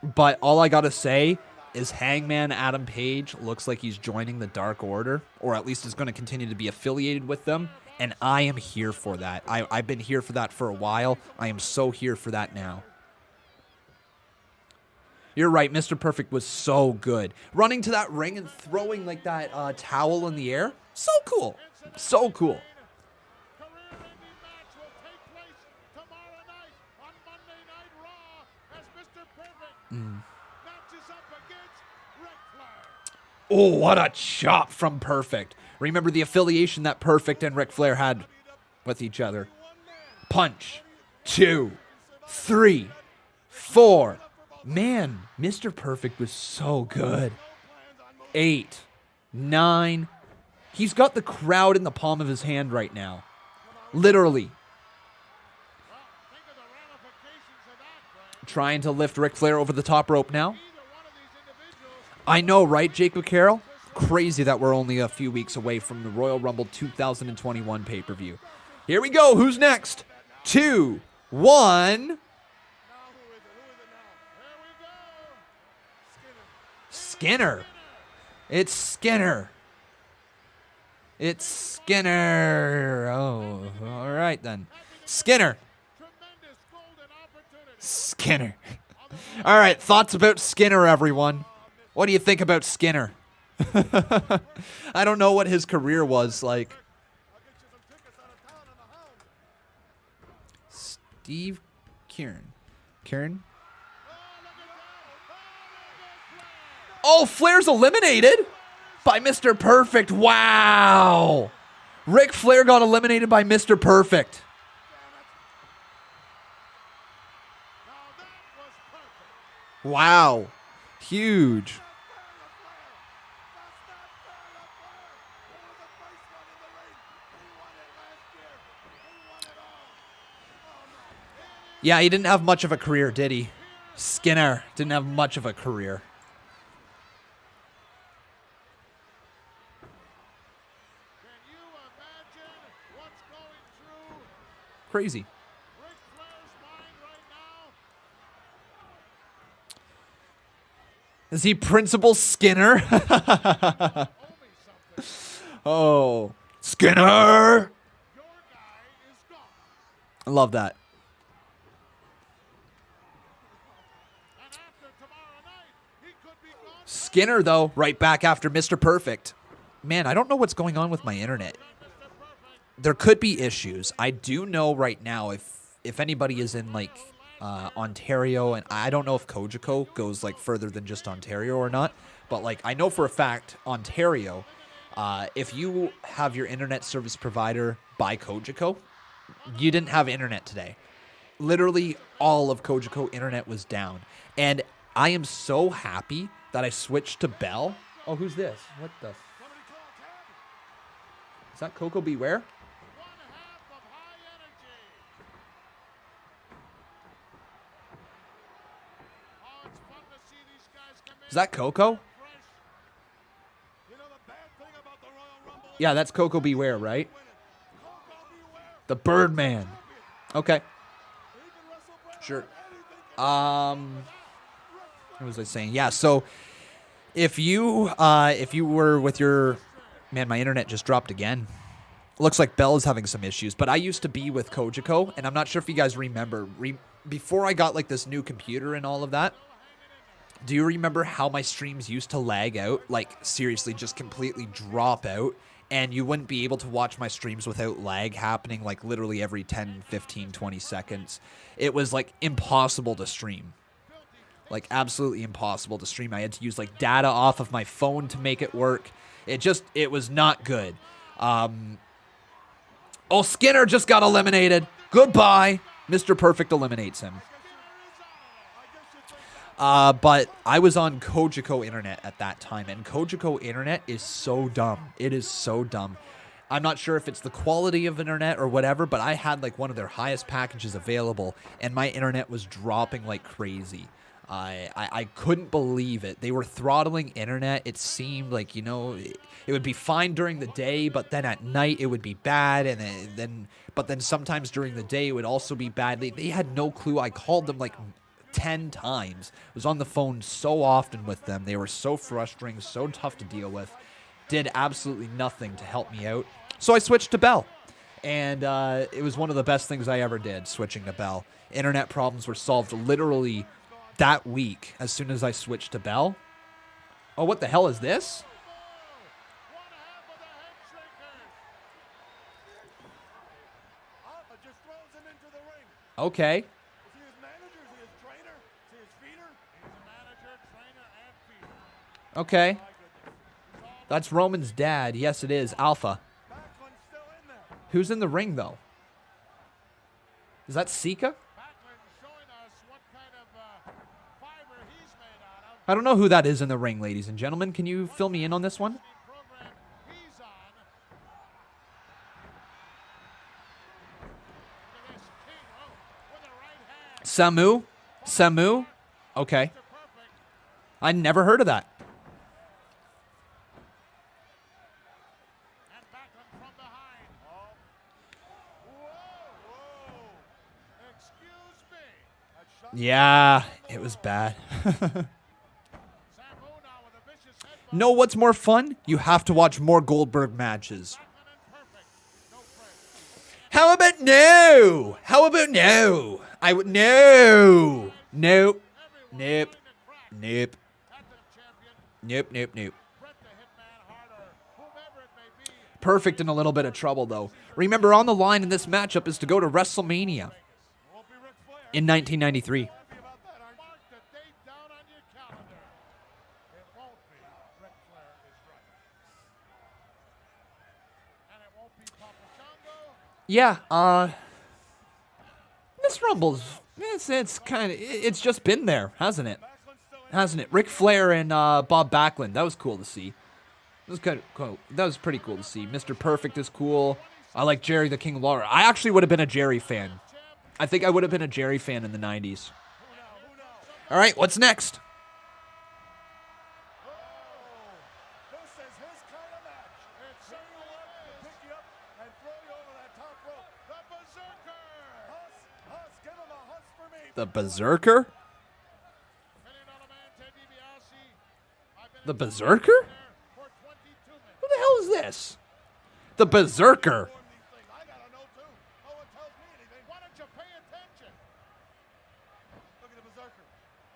But all I gotta say is Hangman Adam Page looks like he's joining the Dark Order, or at least is going to continue to be affiliated with them, and I am here for that. I've been here for that for a while. I am so here for that now. You're right, Mr. Perfect was so good. Running to that ring and throwing like that towel in the air, so cool. So cool. Oh, what a chop from Perfect. Remember the affiliation that Perfect and Ric Flair had with each other. Punch. 2, 3, 4, Man, Mr. Perfect was so good. 8, 9. He's got the crowd in the palm of his hand right now. Literally. Trying to lift Ric Flair over the top rope now. I know, right, Jacob Carroll? Crazy that we're only a few weeks away from the Royal Rumble 2021 pay-per-view. Here we go. Who's next? 2, 1. Skinner. It's Skinner. It's Skinner. Oh, all right then. Skinner. Skinner. All right, thoughts about Skinner, everyone. What do you think about Skinner? I don't know what his career was like. Steve Kieran. Kieran? Oh, Flair's eliminated by Mr. Perfect. Wow. Ric Flair got eliminated by Mr. Perfect. Wow. Huge. Yeah, he didn't have much of a career, did he? Skinner didn't have much of a career. Crazy. Is he Principal Skinner? Oh, Skinner! I love that. Skinner, though, right back after Mr. Perfect. Man, I don't know what's going on with my internet. There could be issues. I do know right now if anybody is in, like, Ontario, and I don't know if Kojiko goes, like, further than just Ontario or not, but, like, I know for a fact, Ontario, if you have your internet service provider by Kojiko, you didn't have internet today. Literally all of Kojiko internet was down. And I am so happy that I switched to Bell. Oh, who's this? What the? Is that Coco Beware? Is that Coco? Yeah, that's Coco Beware, right? The Birdman. Okay. Sure. What was I saying? Yeah, so if you were with your... Man, my internet just dropped again. Looks like Bell is having some issues, but I used to be with Kojiko, and I'm not sure if you guys remember. Before I got, like, this new computer and all of that, do you remember how my streams used to lag out? Like, seriously, just completely drop out, and you wouldn't be able to watch my streams without lag happening, like, literally every 10, 15, 20 seconds. It was, like, impossible to stream. Like, absolutely impossible to stream. I had to use, like, data off of my phone to make it work. It was not good. Oh, Skinner just got eliminated. Goodbye. Mr. Perfect eliminates him. But I was on Kojiko internet at that time, and Kojiko internet is so dumb. It is so dumb. I'm not sure if it's the quality of internet or whatever, but I had, like, one of their highest packages available, and my internet was dropping like crazy. I couldn't believe it. They were throttling internet. It seemed like, you know, it would be fine during the day, but then at night it would be bad, and but then sometimes during the day it would also be bad. They had no clue. I called them like 10 times. I was on the phone so often with them. They were so frustrating, so tough to deal with. Did absolutely nothing to help me out. So I switched to Bell. And it was one of the best things I ever did, switching to Bell. Internet problems were solved literally that week as soon as I switched to Bell. Oh, what the hell is this? Okay. Okay. That's Roman's dad. Yes, it is. Alpha. Who's in the ring, though? Is that Sika? I don't know who that is in the ring, ladies and gentlemen. Can you fill me in on this one? program he's on. Look at this King, with a right hand. Samu? Okay. I never heard of that. And Backlund from behind. Whoa. Excuse me. Yeah, it was bad. Samu now with a vicious headbutt. Know what's more fun? You have to watch more Goldberg matches. Backlund and perfect. No Fred. How about no? How about no? I would no. Nope. Nope. Nope. Nope. Nope. Nope. Bret the Hitman Hart or whomever it may be. Perfect in a little bit of trouble though. Remember, on the line in this matchup is to go to WrestleMania Won't be Ric Flair. in 1993. Happy about that, aren't you? Mark the date down on your calendar. It won't be. Ric Flair is right. And it won't be Papa Shango. Yeah. This Rumble's it's just been there, hasn't it? Hasn't it? Ric Flair and Bob Backlund. That was cool to see. That was kind of cool. That was pretty cool to see. Mr. Perfect is cool. I like Jerry the King Lawler. I actually would have been a Jerry fan. I think I would have been a Jerry fan in the 90s. All right, what's next? This is his kind of match. It's set you up to pick you up and throw you over that top rope. The Berserker. Huss, give him a huss for me. The Berserker? The Berserker? For 22 minutes. Who the hell is this? The Berserker. I gotta know too. No one tells me anything. Why don't you pay attention? Look at the Berserker.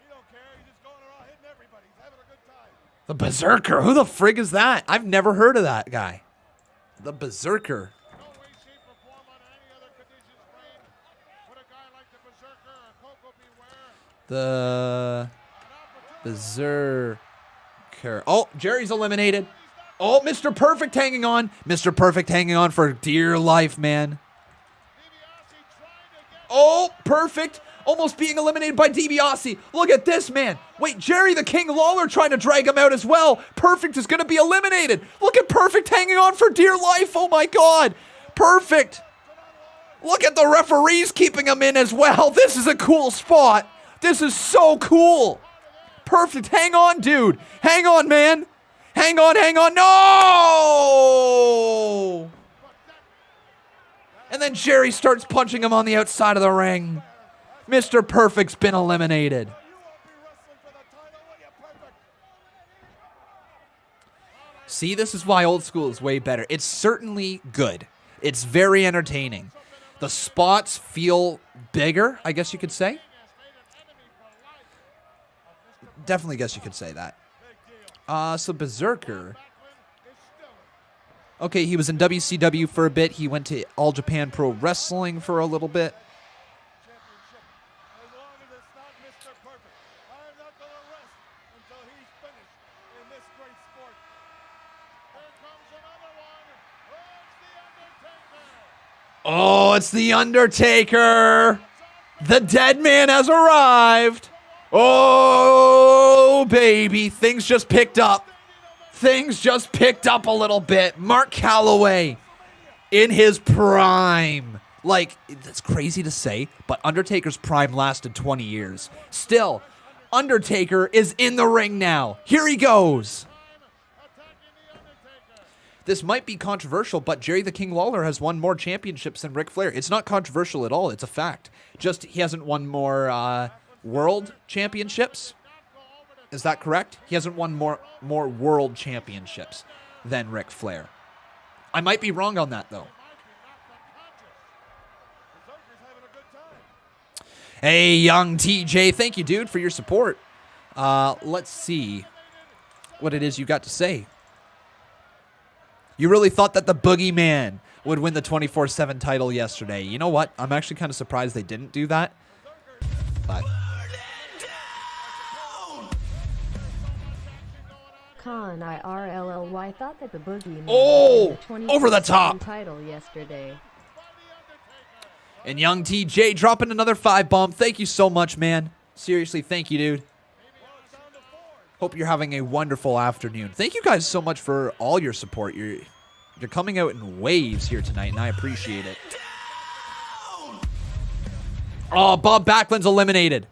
He don't care. He's just going around hitting everybody. He's having a good time. The Berserker. Who the frig is that? I've never heard of that guy. The Berserker. No way, shape, or form under any other conditions frame would a guy like the Berserker or Coco beware. The Berserker. Oh, Jerry's eliminated. Oh, Mr. Perfect hanging on. Mr. Perfect hanging on for dear life, man. Oh, Perfect. Almost being eliminated by DiBiase. Look at this, man. Wait, Jerry the King Lawler trying to drag him out as well. Perfect is going to be eliminated. Look at Perfect hanging on for dear life. Oh, my God. Perfect. Look at the referees keeping him in as well. This is a cool spot. This is so cool. Perfect. Hang on, dude. Hang on, man. Hang on. No! And then Jerry starts punching him on the outside of the ring. Mr. Perfect's been eliminated. See, this is why old school is way better. It's certainly good. It's very entertaining. The spots feel bigger, I guess you could say. Definitely guess you could say that. So Berserker. Okay, he was in WCW for a bit. He went to All Japan Pro Wrestling for a little bit. As long as it's not Mr. Perfect, I'm not going to rest until he's finished in this great sport. Here comes another one. Oh, it's The Undertaker. Oh, it's The Undertaker. The dead man has arrived. Oh, baby. Things just picked up. Things just picked up a little bit. Mark Calloway in his prime. Like, that's crazy to say, but Undertaker's prime lasted 20 years. Still, Undertaker is in the ring now. Here he goes. This might be controversial, but Jerry the King Lawler has won more championships than Ric Flair. It's not controversial at all. It's a fact. Just he hasn't won more world championships. Is that correct? He hasn't won more world championships than Ric Flair. I might be wrong on that, though. Hey, young TJ. Thank you, dude, for your support. Let's see what it is you got to say. You really thought that the Boogeyman would win the 24/7 title yesterday. You know what? I'm actually kind of surprised they didn't do that. But Con IRLLY thought that the Boogeyman Oh, won the over the top. title yesterday. And young TJ dropping another 5 bomb. Thank you so much, man. Seriously, thank you, dude. Hope you're having a wonderful afternoon. Thank you guys so much for all your support. You're coming out in waves here tonight, and I appreciate it. Oh, Bob Backlund's eliminated.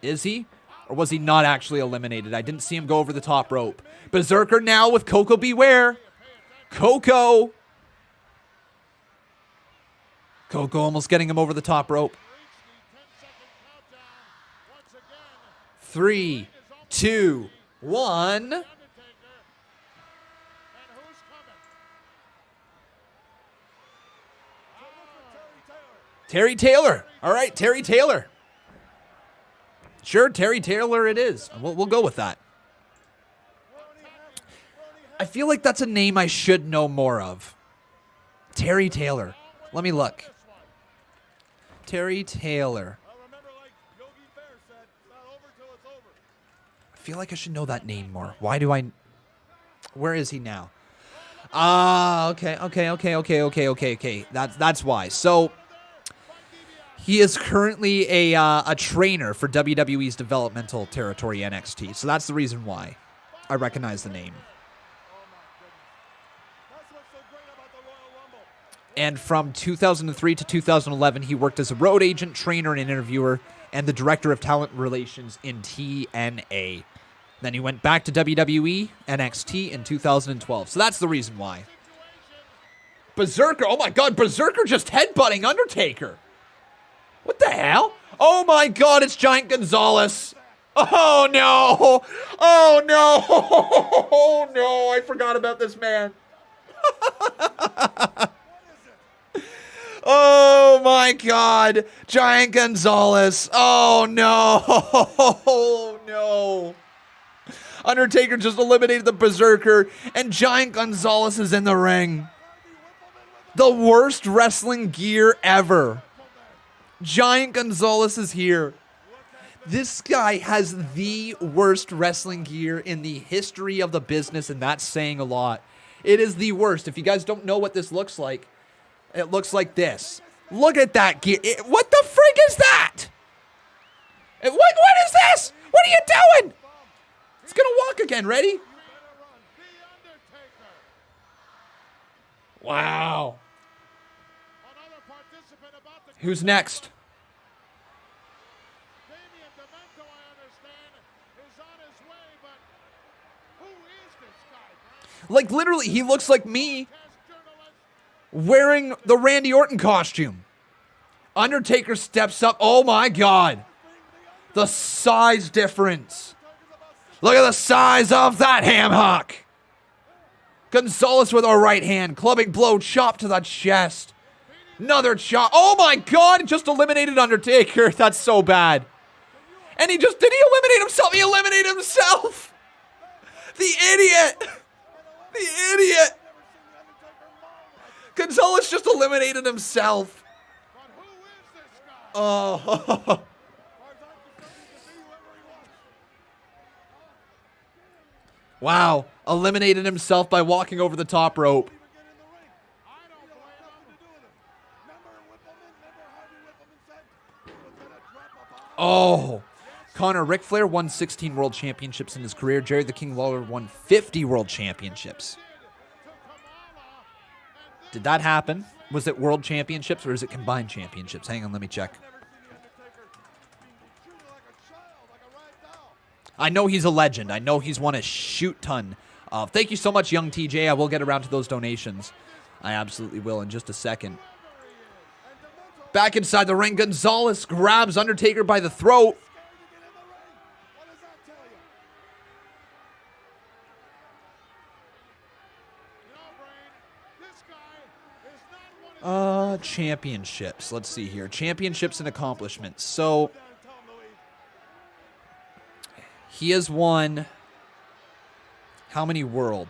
Is he? Or was he not actually eliminated? I didn't see him go over the top rope. Berserker now with Coco Beware. Coco almost getting him over the top rope. 3, 2, 1. Terry Taylor. All right, Terry Taylor. Sure, Terry Taylor it is. We'll go with that. I feel like that's a name I should know more of. Terry Taylor. Let me look. Terry Taylor. I feel like I should know that name more. Why do I... Where is he now? Okay. That's why. So... He is currently a trainer for WWE's developmental territory, NXT. So that's the reason why I recognize the name. And from 2003 to 2011, he worked as a road agent, trainer, and interviewer, and the director of talent relations in TNA. Then he went back to WWE, NXT in 2012. So that's the reason why. Berserker. Oh my God, Berserker just headbutting Undertaker. What the hell? Oh my God, it's Giant Gonzalez. Oh no. Oh no. Oh no, I forgot about this man. Oh my God, Giant Gonzalez. Oh no. Oh no. Undertaker just eliminated the Berserker, and Giant Gonzalez is in the ring. The worst wrestling gear ever. Giant Gonzalez is here. This guy has the worst wrestling gear in the history of the business, and that's saying a lot. It is the worst. If you guys don't know what this looks like, it looks like this. Look at that gear. What the frig is that? What is this? What are you doing? It's going to walk again. Ready? Wow. Who's next? Like, literally, he looks like me wearing the Randy Orton costume. Undertaker steps up. Oh, my God. The size difference. Look at the size of that ham hock. Gonzalez with a right hand. Clubbing blow, chop to the chest. Another chop. Oh my God, it just eliminated Undertaker. That's so bad. And did he eliminate himself? He eliminated himself. The idiot. The idiot. Gonzalez just eliminated himself. Oh. Wow. Eliminated himself by walking over the top rope. Oh, Connor Ric Flair won 16 world championships in his career. Jerry the King Lawler won 50 world championships. Did that happen? Was it world championships or is it combined championships? Hang on, let me check. I know he's a legend. I know he's won a shoot ton of. Thank you so much, young TJ. I will get around to those donations. I absolutely will in just a second. Back inside the ring, Gonzalez grabs Undertaker by the throat. Championships. Let's see here. Championships and accomplishments. So, he has won how many world?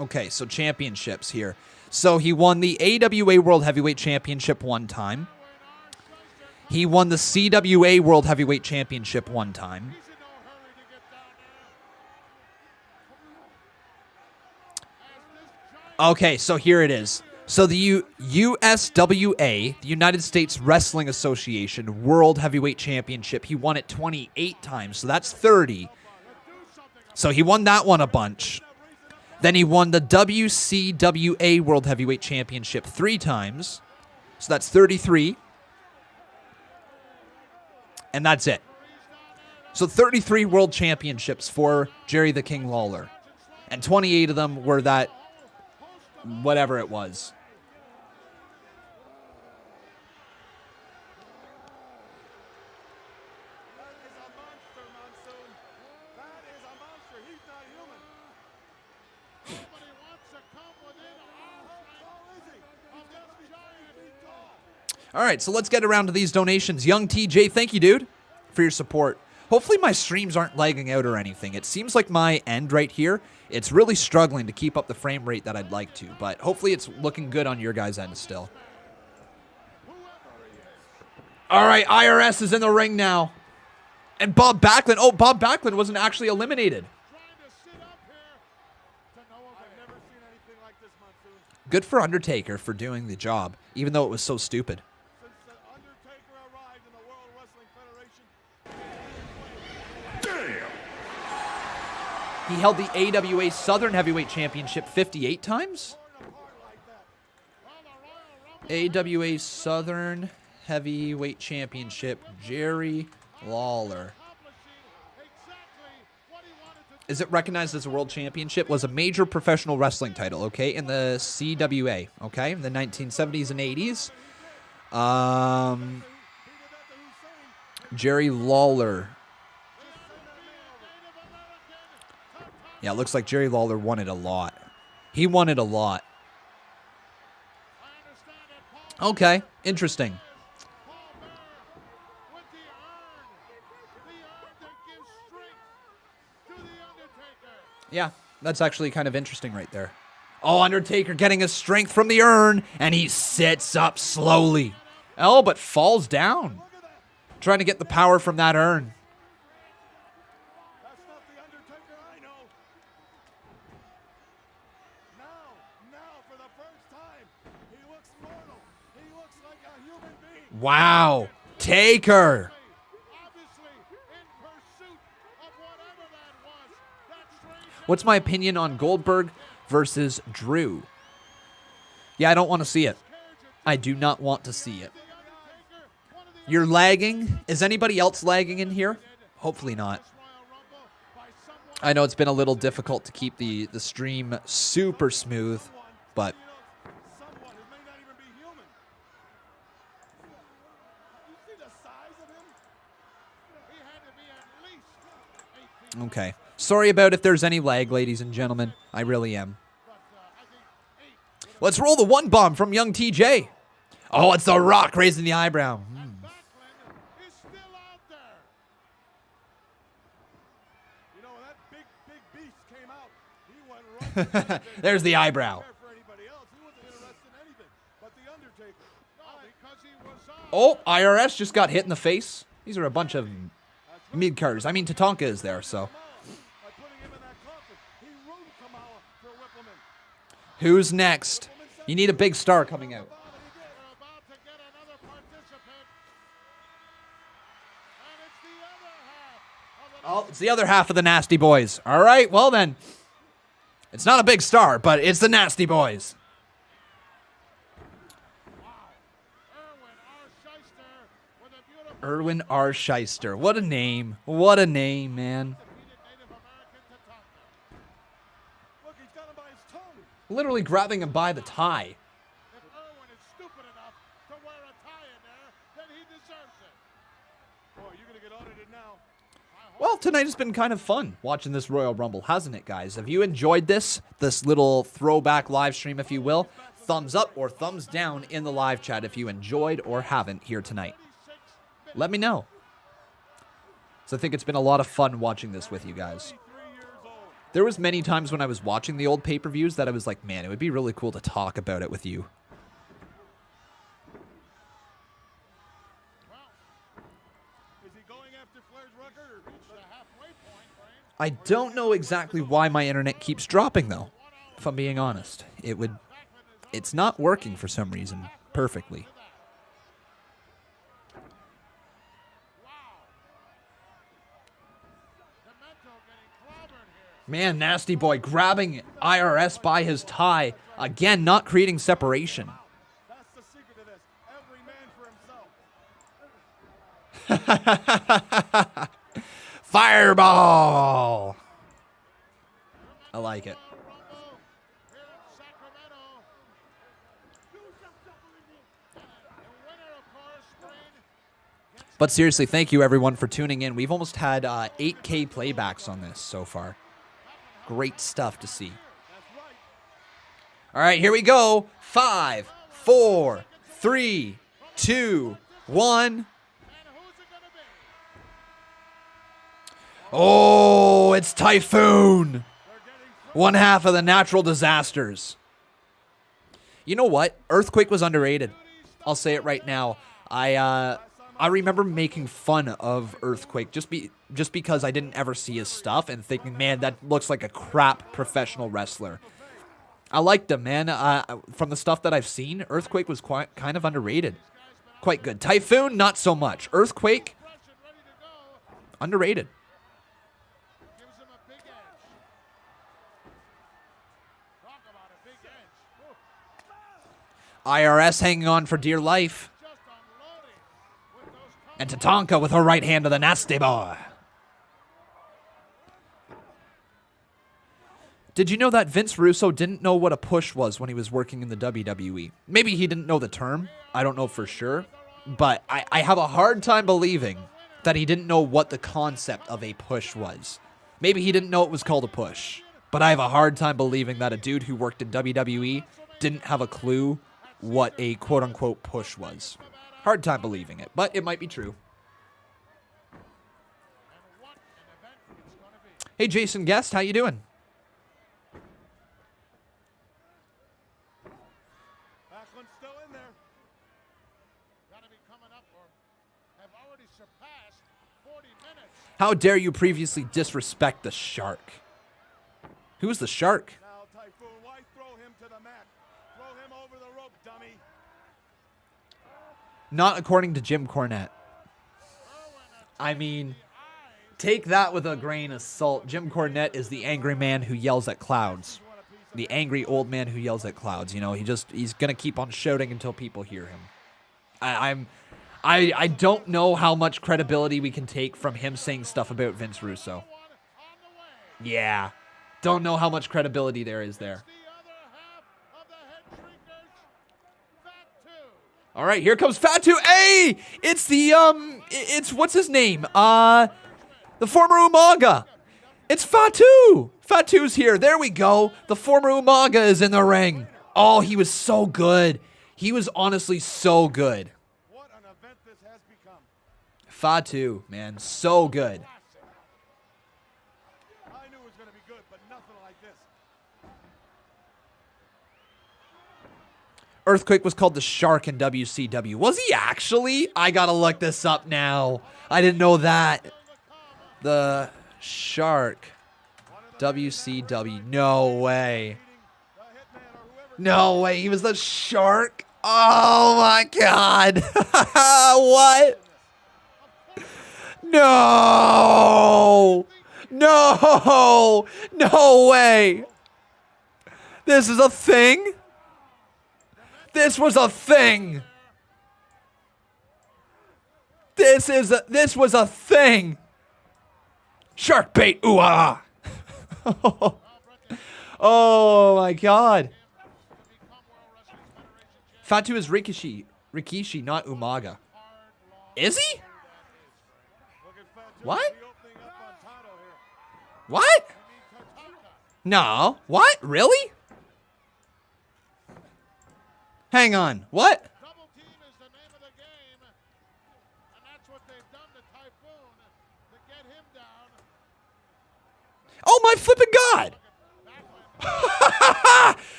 Okay, so championships here. So he won the AWA World Heavyweight Championship one time. He won the CWA World Heavyweight Championship one time. Okay, so here it is. So the USWA, the United States Wrestling Association World Heavyweight Championship, he won it 28 times, so that's 30. So he won that one a bunch. Then he won the WCWA World Heavyweight Championship 3 times, so that's 33. And that's it. So 33 World Championships for Jerry the King Lawler. And 28 of them were that, whatever it was. All right, so let's get around to these donations. Young TJ, thank you, dude, for your support. Hopefully my streams aren't lagging out or anything. It seems like my end right here, it's really struggling to keep up the frame rate that I'd like to, but hopefully it's looking good on your guys' end still. All right, IRS is in the ring now. And Bob Backlund. Oh, Bob Backlund wasn't actually eliminated. Good for Undertaker for doing the job, even though it was so stupid. He held the AWA Southern Heavyweight Championship 58 times? AWA Southern Heavyweight Championship, Jerry Lawler. Is it recognized as a world championship? Was a major professional wrestling title, okay, in the CWA, okay, in the 1970s and 80s. Jerry Lawler. Yeah, it looks like Jerry Lawler won it a lot. He won it a lot. Okay, interesting. Yeah, that's actually kind of interesting right there. Oh, Undertaker getting his strength from the urn, and he sits up slowly. Oh, but falls down. Trying to get the power from that urn. That's not the Undertaker I know. Now, for the first time, he looks mortal. He looks like a human being. Wow. Taker. What's my opinion on Goldberg versus Drew? Yeah, I don't want to see it. I do not want to see it. You're lagging. Is anybody else lagging in here? Hopefully not. I know it's been a little difficult to keep the stream super smooth, but... Okay. Sorry about if there's any lag, ladies and gentlemen. I really am. Let's roll the one bomb from young TJ. Oh, it's The Rock raising the eyebrow. There's the eyebrow. Oh, IRS just got hit in the face. These are a bunch of mid-carders. I mean, Tatanka is there, so... Who's next? You need a big star coming out. Oh, it's the other half of the Nasty Boys. All right, well then. It's not a big star, but it's the Nasty Boys. Erwin R. Shyster. What a name. What a name, man. Literally grabbing him by the tie. If Erwin is stupid enough to wear a tie in there, then he deserves it. Boy, you're gonna get audited now. Well, tonight has been kind of fun watching this Royal Rumble, hasn't it, guys? Have you enjoyed this little throwback live stream, if you will? Thumbs up or thumbs down in the live chat if you enjoyed or haven't here tonight. Let me know. So I think it's been a lot of fun watching this with you guys. There was many times when I was watching the old pay-per-views that I was like, man, it would be really cool to talk about it with you. I don't know exactly why my internet keeps dropping, though. if I'm being honest. It's not working for some reason perfectly. Man, Nasty Boy grabbing IRS by his tie. Again, not creating separation. That's the secret of this. Every man for himself. Fireball! I like it. But seriously, thank you everyone for tuning in. We've almost had 8K playbacks on this so far. Great stuff to see. All right, here we go. 5, 4, 3, 2, 1. Oh, it's Typhoon. One half of the natural disasters. You know what? Earthquake was underrated. I'll say it right now. I remember making fun of Earthquake just because I didn't ever see his stuff and thinking, man, that looks like a crap professional wrestler. I liked him, man. From the stuff that I've seen, Earthquake was kind of underrated. Quite good. Typhoon, not so much. Earthquake, underrated. IRS hanging on for dear life. And Tatanka with her right hand to the Nasty Boy. Did you know that Vince Russo didn't know what a push was when he was working in the WWE? Maybe he didn't know the term. I don't know for sure. But I have a hard time believing that he didn't know what the concept of a push was. Maybe he didn't know it was called a push. But I have a hard time believing that a dude who worked in WWE didn't have a clue what a quote-unquote push was. Hard time believing it, but it might be true. Hey, Jason Guest, how you doing? Backlund's still in there. Gotta be coming up or have already surpassed 40 minutes. How dare you previously disrespect the Shark? Who's the Shark? Now, Typhoon, why throw him to the mat? Throw him over the rope, dummy. Not according to Jim Cornette. I mean, take that with a grain of salt. Jim Cornette is the angry man who yells at clouds. The angry old man who yells at clouds. You know, he's gonna keep on shouting until people hear him. I don't know how much credibility we can take from him saying stuff about Vince Russo. Yeah. Don't know how much credibility there is there. All right, here comes Fatu. Hey, it's it's what's his name? The former Umaga. It's Fatu. Fatu's here. There we go. The former Umaga is in the ring. Oh, he was so good. He was honestly so good. What an event this has become. Fatu, man, so good. I knew it was going to be good, but nothing like this. Earthquake was called the Shark in WCW. Was he actually? I gotta look this up now. I didn't know that. The Shark. WCW. No way. No way. He was the Shark? Oh my God. What? No. No. No way. This is a thing? This was a thing. This was a thing. Shark bait, ooh ah. Oh my God. Fatu is Rikishi, not Umaga. Is he? What? What? No. What? Really? Hang on. What? Double team is the name of the game, and that's what they've done to Typhoon to get him down. Oh my flipping God!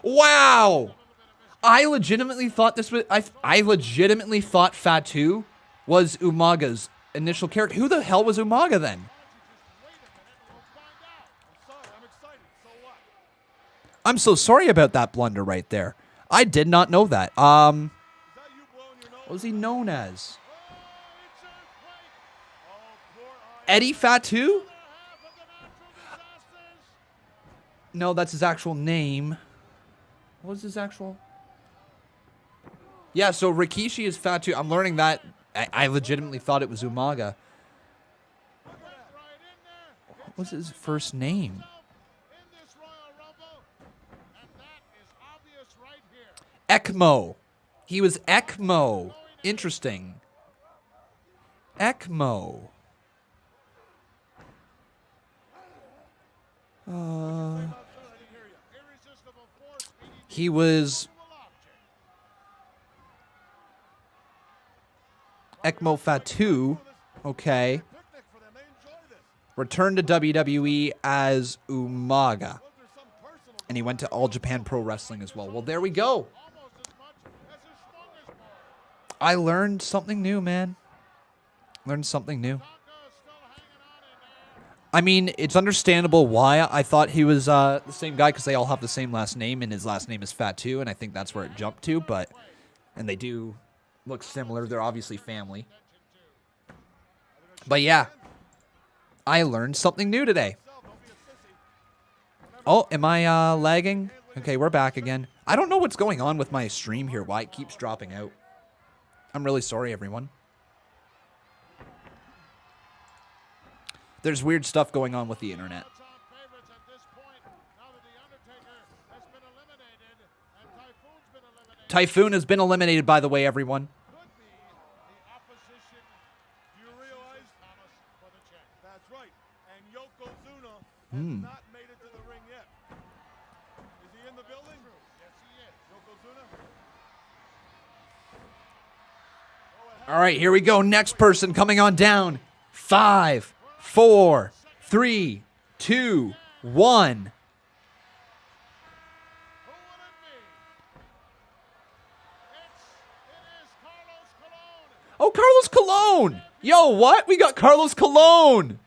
Wow! I legitimately thought this was. I legitimately thought Fatu was Umaga's initial character. Who the hell was Umaga then? I'm excited. So what? I'm so sorry about that blunder right there. I did not know that. What was he known as? Eddie Fatu? No, that's his actual name. What was his actual? Yeah, so Rikishi is Fatu. I'm learning that. I legitimately thought it was Umaga. What was his first name? ECMO. He was ECMO. Interesting. ECMO. He was ECMO Fatu. Okay. Returned to WWE as Umaga. And he went to All Japan Pro Wrestling as well. Well, there we go. I learned something new, man. Learned something new. I mean, it's understandable why I thought he was the same guy, because they all have the same last name, and his last name is Fatu, and I think that's where it jumped to. And they do look similar. They're obviously family. But yeah, I learned something new today. Oh, am I lagging? Okay, we're back again. I don't know what's going on with my stream here, why it keeps dropping out. I'm really sorry, everyone. There's weird stuff going on with the internet. Typhoon has been eliminated, by the way, everyone. Not made it to the ring yet. Is he in the building? Yes, he is. All right, here we go. Next person coming on down. 5, 4, 3, 2, 1. Oh, Carlos Colon. Yo, what? We got Carlos Colon.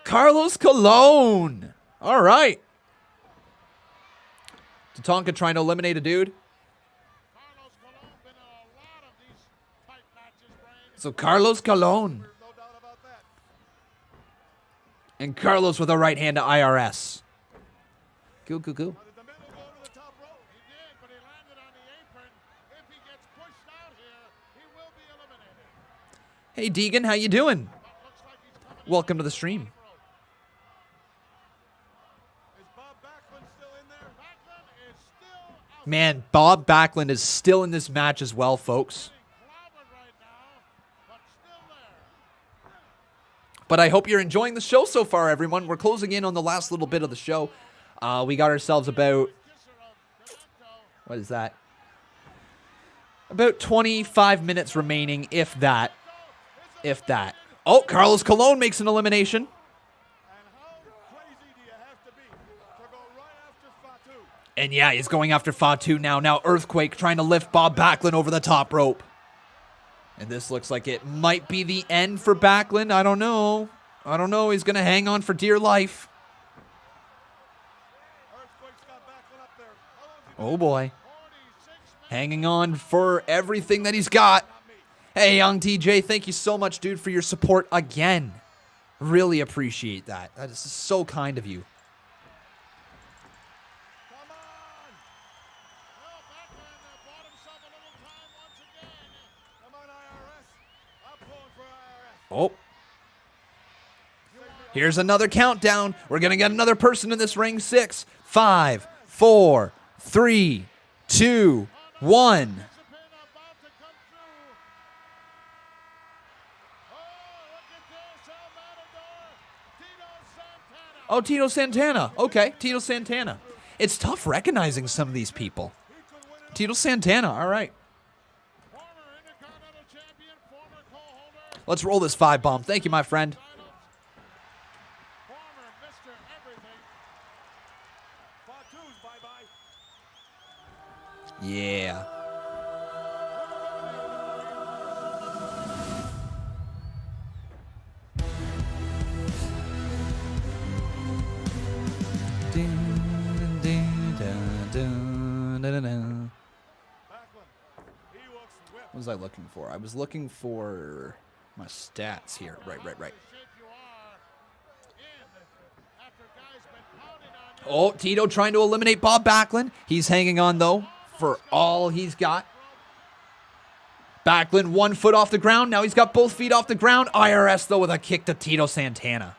Carlos Colon. All right. Tatanka trying to eliminate a dude. So Carlos Colon. And Carlos with a right hand to IRS. Go, go, go. Hey, Deegan, how you doing? Welcome to the stream. Man, Bob Backlund is still in this match as well, folks. But I hope you're enjoying the show so far, everyone. We're closing in on the last little bit of the show. We got ourselves about... What is that? About 25 minutes remaining, if that. If that. Oh, Carlos Colon makes an elimination. And yeah, he's going after Fatu now. Now Earthquake trying to lift Bob Backlund over the top rope. And this looks like it might be the end for Backlund. I don't know. I don't know. He's going to hang on for dear life. Oh, boy. Hanging on for everything that he's got. Hey, Young TJ, thank you so much, dude, for your support again. Really appreciate that. That is so kind of you. Oh. Here's another countdown. We're going to get another person in this ring. 6, 5, 4, 3, 2, 1. Oh, Tito Santana. Okay, Tito Santana. It's tough recognizing some of these people. Tito Santana, all right. Let's roll this 5-bomb. Thank you, my friend. Yeah. Ding. What was I looking for? I was looking for my stats here. Right. Oh, Tito trying to eliminate Bob Backlund. He's hanging on, though, for all he's got. Backlund 1 foot off the ground. Now he's got both feet off the ground. IRS, though, with a kick to Tito Santana.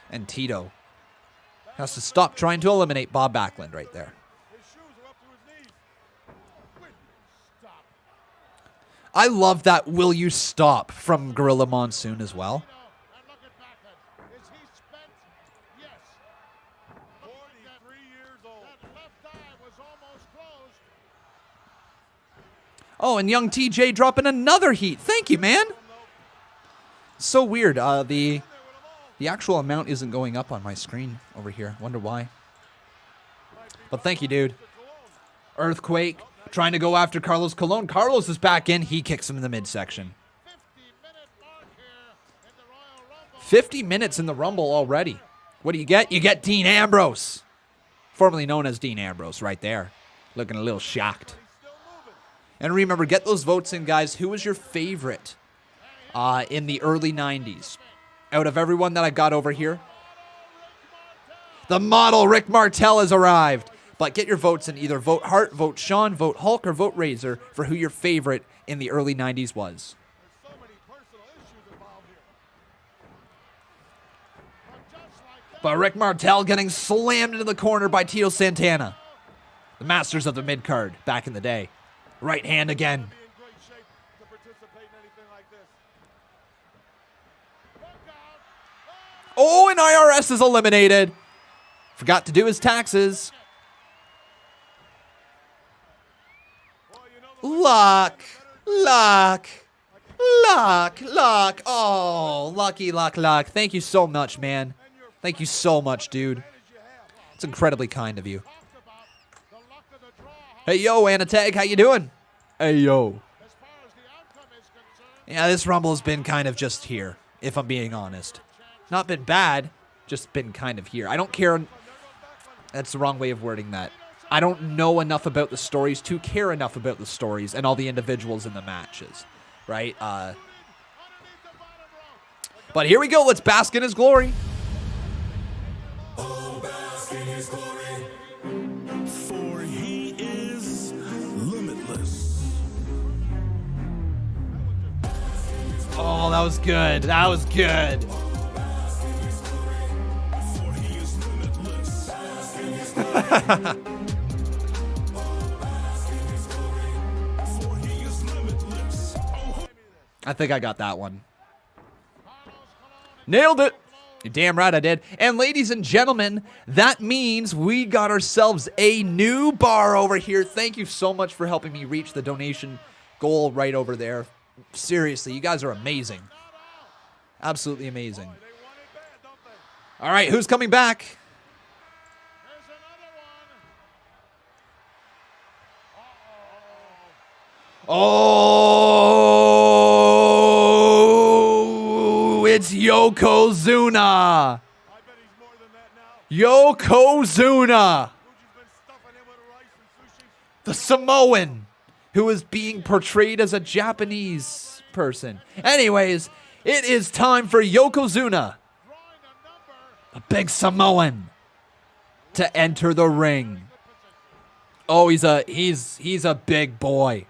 And Tito has to stop trying to eliminate Bob Backlund right there. I love that "Will you stop" from Gorilla Monsoon as well. Oh, and young TJ dropping another heat. Thank you, man. So weird. The actual amount isn't going up on my screen over here. Wonder why. But thank you, dude. Earthquake trying to go after Carlos Colon. Carlos is back in. He kicks him in the midsection. 50 minutes in the Rumble already. What do you get? You get Dean Ambrose. Formerly known as Dean Ambrose right there. Looking a little shocked. And remember, get those votes in, guys. Who was your favorite in the early 90s? Out of everyone that I got over here, the model Rick Martel has arrived. But get your votes in. Either vote Hart, vote Shawn, vote Hulk, or vote Razor for who your favorite in the early 90s was. But Rick Martel getting slammed into the corner by Tito Santana. The masters of the mid-card back in the day. Right hand again. Oh, and IRS is eliminated. Forgot to do his taxes. Luck. Oh, lucky luck. Thank you so much, man. Thank you so much, dude. It's incredibly kind of you. Hey, yo, Anatag, how you doing? Hey, yo. Yeah, this Rumble has been kind of just here, if I'm being honest. Not been bad, just been kind of here. I don't care. That's the wrong way of wording that. I don't know enough about the stories to care enough about the stories and all the individuals in the matches, right? But here we go. Let's bask in his glory. Oh, that was good. That was good. I think I got that one. Nailed it. You're damn right I did. And ladies and gentlemen, that means we got ourselves a new bar over here. Thank you so much for helping me reach the donation goal right over there. Seriously, you guys are amazing. Absolutely amazing. All right, who's coming back? Oh, it's Yokozuna. Yokozuna. The Samoan, who is being portrayed as a Japanese person. Anyways, it is time for Yokozuna, a big Samoan, to enter the ring. Oh, he's a big boy.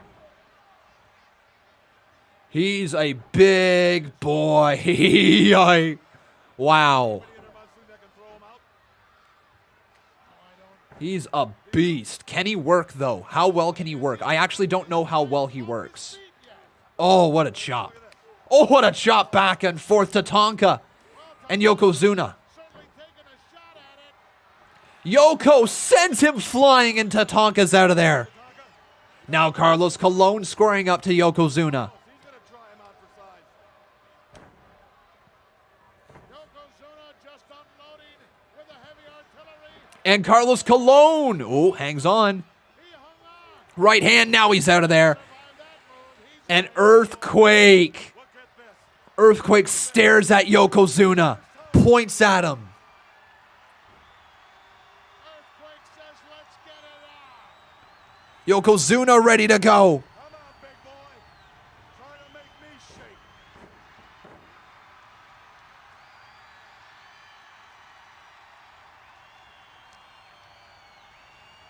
He's a big boy. Wow. He's a beast. Can he work, though? How well can he work? I actually don't know how well he works. Oh, what a chop. Oh, what a chop back and forth to Tonka and Yokozuna. Yoko sends him flying into Tonka's out of there. Now Carlos Colon squaring up to Yokozuna. And Carlos Colon, oh, hangs on. Right hand, now he's out of there. And Earthquake. Earthquake stares at Yokozuna, points at him. Yokozuna ready to go. Come on, big boy. Trying to make me shake.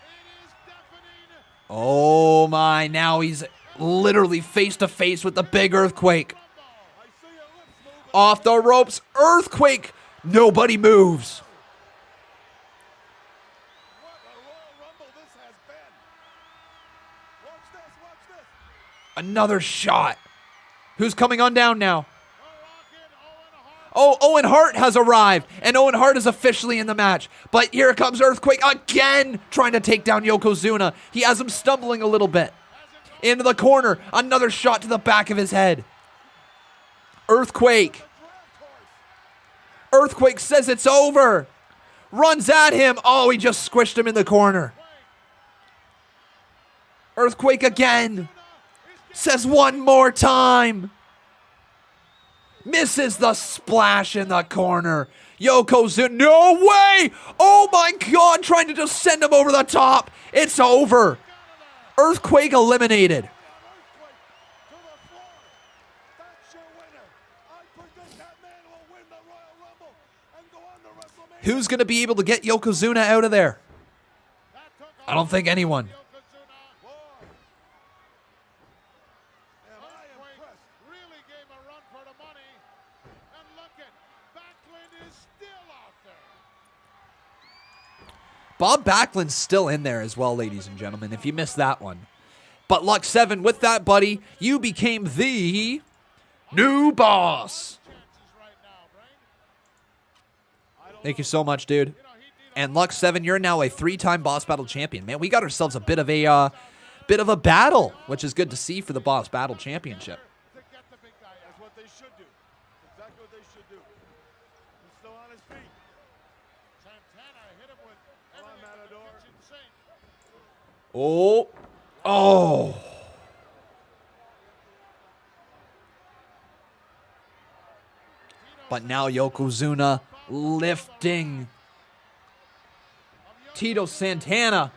It is deafening. Oh my, now he's literally face to face with the big earthquake. I see your lips moving. Off the ropes, earthquake. Nobody moves. What a Royal Rumble this has been. Watch this, watch this. Another shot. Who's coming on down now? The Rocket, Owen Hart. Oh, Owen Hart has arrived, and Owen Hart is officially in the match. But here comes Earthquake again, trying to take down Yokozuna. He has him stumbling a little bit. Into the corner, another shot to the back of his head. Earthquake. Earthquake says it's over. Runs at him. Oh, he just squished him in the corner. Earthquake again. Says one more time. Misses the splash in the corner. Yokozuna, no way! Oh my God, trying to just send him over the top. It's over. Earthquake eliminated. Earthquake to the floor. That's your winner. I predict that man will win the Royal Rumble and go on to WrestleMania. Who's going to be able to get Yokozuna out of there? That took I don't think anyone. Yokozuna. Boy. Am I impressed? Really gave a run for the money. And look at Backlund is still out there. Bob Backlund's still in there as well, ladies and gentlemen, if you missed that one. But Luck 7, with that, buddy, you became the new boss. Chances right now, Brain. Thank you so much, dude. And Luck 7, you're now a 3-time Boss Battle champion. Man, we got ourselves a bit of a battle, which is good to see for the Boss Battle Championship. To get the big guy. That's what they should do. Exactly what they should do. He's still on his feet. Santana hit him with everything but the kitchen sink. Oh. Oh. But now Yokozuna lifting Tito Santana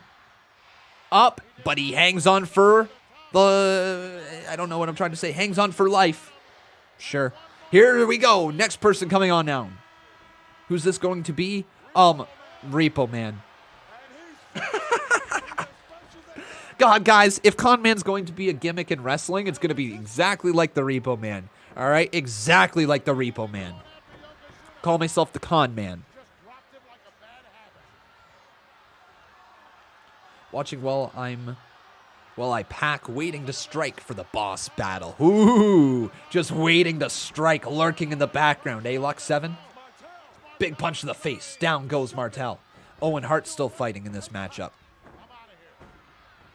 up, but he hangs on for I don't know what I'm trying to say, hangs on for life. Sure. Here we go. Next person coming on now. Who's this going to be? Repo Man. God, guys, if Con Man's going to be a gimmick in wrestling, it's going to be exactly like the Repo Man. All right? Exactly like the Repo Man. Call myself the Con Man. Dropped him like a bad habit. Watching while I pack, waiting to strike for the boss battle. Ooh, just waiting to strike, lurking in the background. Luck 7? Big punch to the face. Down goes Martel. Owen Hart still fighting in this matchup. I'm out of here.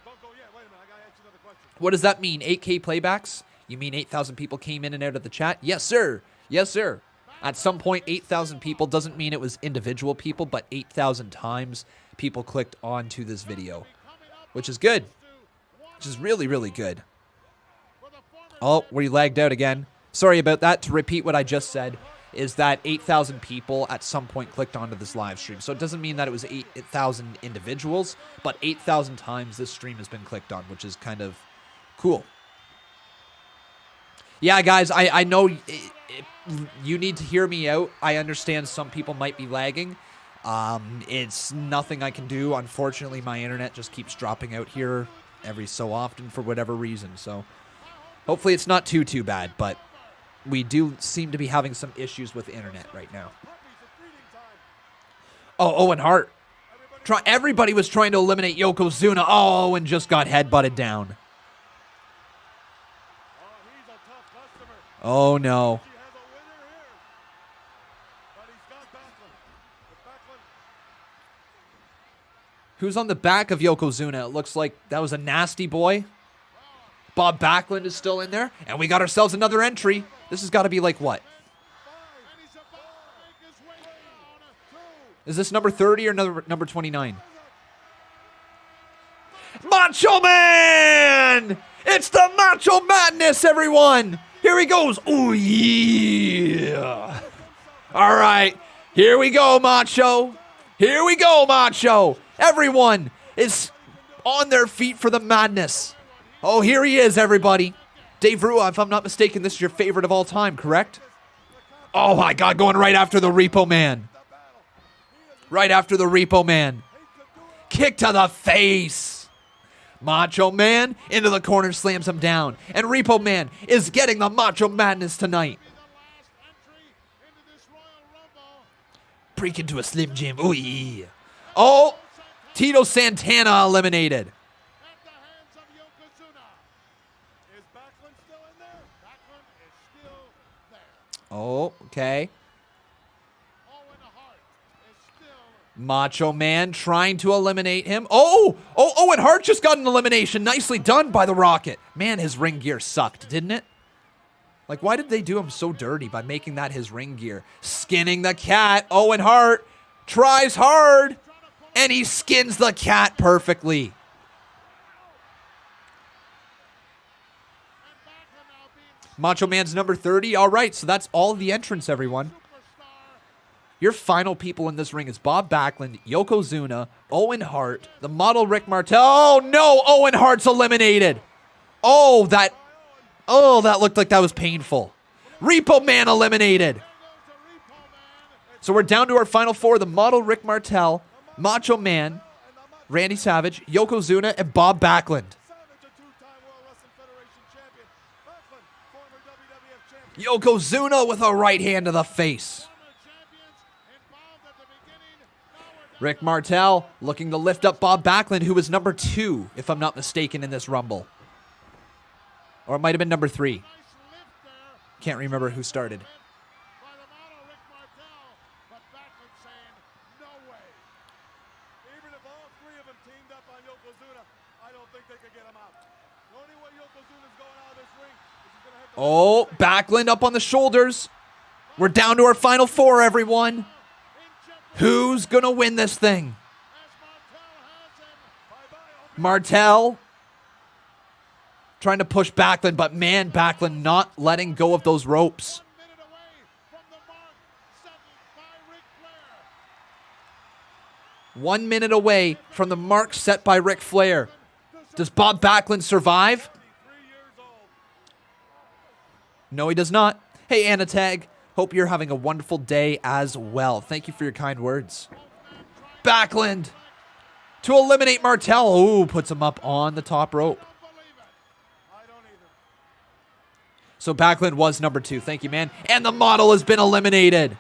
Don't go yet. Wait a minute. I got to ask you another question. What does that mean? 8K playbacks? You mean 8,000 people came in and out of the chat? Yes, sir. Yes, sir. At some point, 8,000 people doesn't mean it was individual people, but 8,000 times people clicked onto this video, which is good. Which is really, really good. Oh, we lagged out again. Sorry about that. To repeat what I just said, is that 8,000 people at some point clicked onto this live stream. So it doesn't mean that it was 8,000 individuals, but 8,000 times this stream has been clicked on, which is kind of cool. Yeah, guys, I know you need to hear me out. I understand some people might be lagging. It's nothing I can do. Unfortunately, my internet just keeps dropping out here every so often for whatever reason. So hopefully it's not too bad, but we do seem to be having some issues with internet right now. Oh, Owen Hart. Everybody was trying to eliminate Yokozuna. Oh, Owen just got headbutted down. Oh, no. Who's on the back of Yokozuna? It looks like that was a nasty boy. Bob Backlund is still in there. And we got ourselves another entry. This has got to be like what? Is this number 30 or number 29? Macho Man! It's the Macho Madness, everyone! Here he goes. Oh, yeah. All right. Here we go, Macho. Here we go, Macho. Everyone is on their feet for the madness. Oh, here he is, everybody. Dave Rua, if I'm not mistaken, this is your favorite of all time, correct? Oh my God, going right after the Repo Man. Right after the Repo Man. Kick to the face. Macho Man into the corner, slams him down. And Repo Man is getting the Macho Madness tonight. Break into a Slim Jim. Ooh, yeah. Oh, Tito Santana eliminated. At the hands of Yokozuna. Is Backlund still in there? Backlund is still there. Oh, okay. Owen Hart is still. Macho Man trying to eliminate him. Oh, Owen Hart just got an elimination. Nicely done by the Rocket. Man, his ring gear sucked, didn't it? Like, why did they do him so dirty by making that his ring gear? Skinning the cat. Owen Hart tries hard, and he skins the cat perfectly. Macho Man's number 30. All right, so that's all the entrants, everyone. Your final people in this ring is Bob Backlund, Yokozuna, Owen Hart, the model Rick Martel. Oh, no, Owen Hart's eliminated. Oh, that looked like that was painful. Repo Man eliminated. So we're down to our final four, the model Rick Martel, Macho Man, Randy Savage, Yokozuna, and Bob Backlund. Yokozuna with a right hand to the face. Rick Martel looking to lift up Bob Backlund, who was number 2, if I'm not mistaken, in this Rumble. Or it might have been number 3. Can't remember who started. Oh, Backlund up on the shoulders. We're down to our final four, everyone. Who's going to win this thing? Martel trying to push Backlund, but man, Backlund not letting go of those ropes. 1 minute away from the mark set by Ric Flair. Does Bob Backlund survive? No, he does not. Hey, Anatag. Hope you're having a wonderful day as well. Thank you for your kind words. Backlund to eliminate Martel. Ooh, puts him up on the top rope. So Backlund was number 2. Thank you, man. And the model has been eliminated.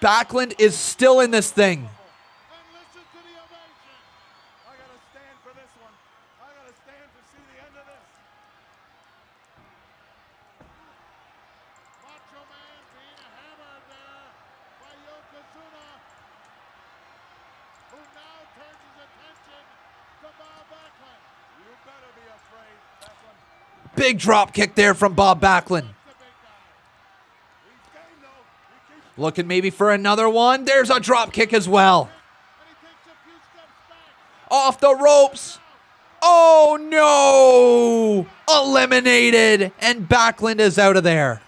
Backlund is still in this thing. Big drop kick there from Bob Backlund. Looking maybe for another one. There's a drop kick as well. Off the ropes. Oh no! Eliminated. And Backlund is out of there.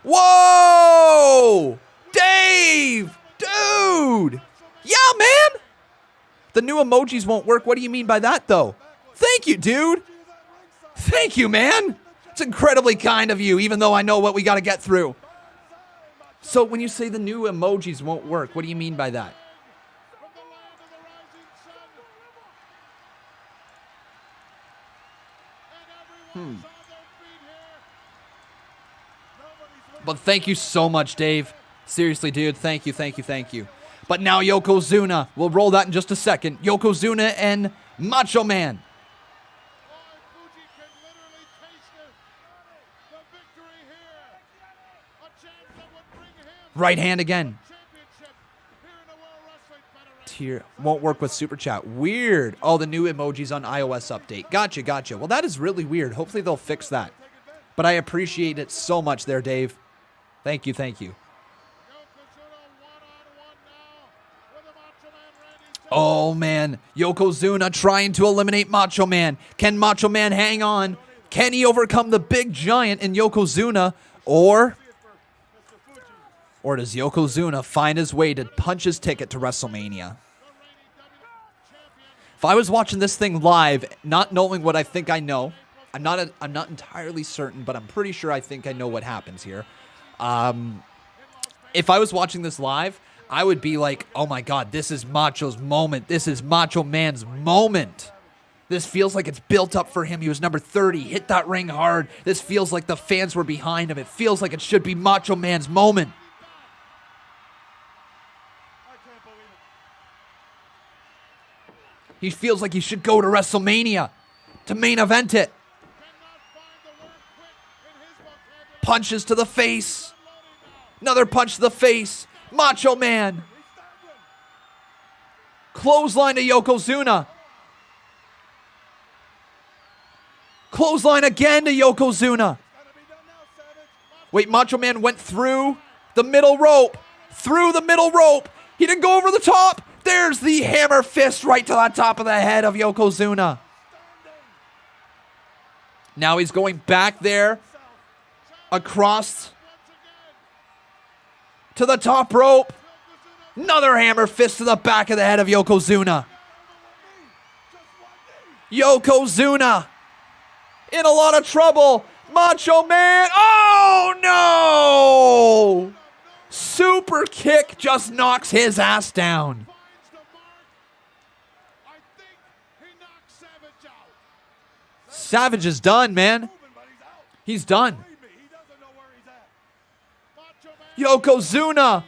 Whoa! Dave! Dude! Yeah, man! The new emojis won't work. What do you mean by that, though? Thank you, dude. Thank you, man. It's incredibly kind of you, even though I know what we got to get through. So when you say the new emojis won't work, what do you mean by that? But thank you so much, Dave. Seriously, dude. Thank you, thank you, thank you. But now Yokozuna. We'll roll that in just a second. Yokozuna and Macho Man. Right hand again. Tier won't work with Super Chat. Weird. Oh, the new emojis on iOS update. Gotcha, gotcha. Well, that is really weird. Hopefully they'll fix that. But I appreciate it so much there, Dave. Thank you, thank you. Oh, man. Yokozuna trying to eliminate Macho Man. Can Macho Man hang on? Can he overcome the big giant in Yokozuna? Or Or does Yokozuna find his way to punch his ticket to WrestleMania? If I was watching this thing live, not knowing what I think I know, I'm not entirely certain, but I'm pretty sure I think I know what happens here. If I was watching this live, I would be like, oh my God, this is Macho's moment. This is Macho Man's moment. This feels like it's built up for him. He was number 30, hit that ring hard. This feels like the fans were behind him. It feels like it should be Macho Man's moment. He feels like he should go to WrestleMania to main event it. Punches to the face. Another punch to the face. Macho Man. Clothesline to Yokozuna. Clothesline again to Yokozuna. Wait, Macho Man went through the middle rope. Through the middle rope. He didn't go over the top. There's the hammer fist right to the top of the head of Yokozuna. Now he's going back there. Across to the top rope. Another hammer fist to the back of the head of Yokozuna. Yokozuna in a lot of trouble. Macho Man. Oh no! Super kick just knocks his ass down. Savage is done, man. He's done. Yokozuna,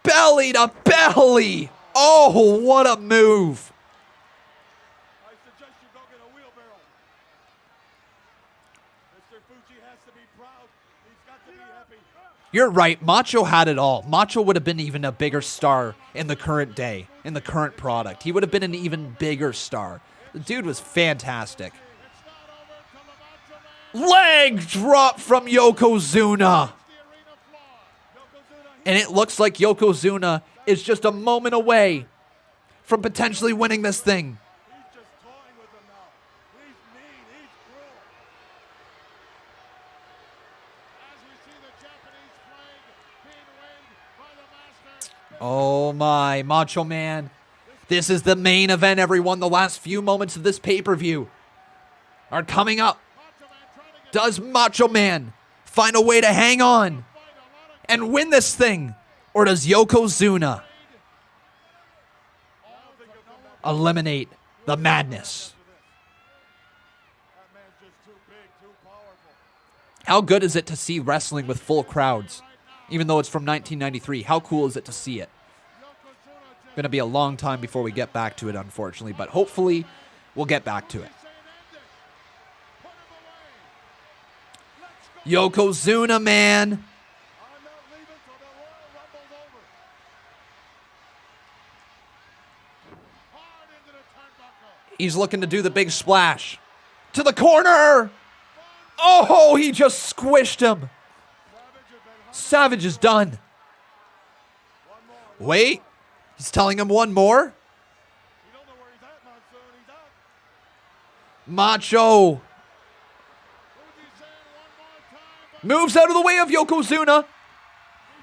belly to belly. Oh, what a move. I suggest you go get a wheelbarrow. Mr. Fuji has to be proud. He's got to be happy. You're right. Macho had it all. Macho would have been even a bigger star in the current day, in the current product. He would have been an even bigger star. The dude was fantastic. Leg drop from Yokozuna. And it looks like Yokozuna is just a moment away from potentially winning this thing. He's just toying with him now. He's mean. He's cruel. As we see the Japanese flag being waved by the master. Oh my, Macho Man. This is the main event, everyone. The last few moments of this pay-per-view are coming up. Does Macho Man find a way to hang on and win this thing? Or does Yokozuna eliminate the madness? That man's just too big, too powerful. How good is it to see wrestling with full crowds? Even though it's from 1993, how cool is it to see it? Going to be a long time before we get back to it, unfortunately, but hopefully we'll get back to it. Yokozuna, man. I'm not leaving till the Royal Rumble's over. Hard into the turnbuckle. He's looking to do the big splash. To the corner. Oh, he just squished him. Savage is done. Wait. He's telling him one more. You don't know where he's at, Monsoon. He's out. Macho moves out of the way of Yokozuna.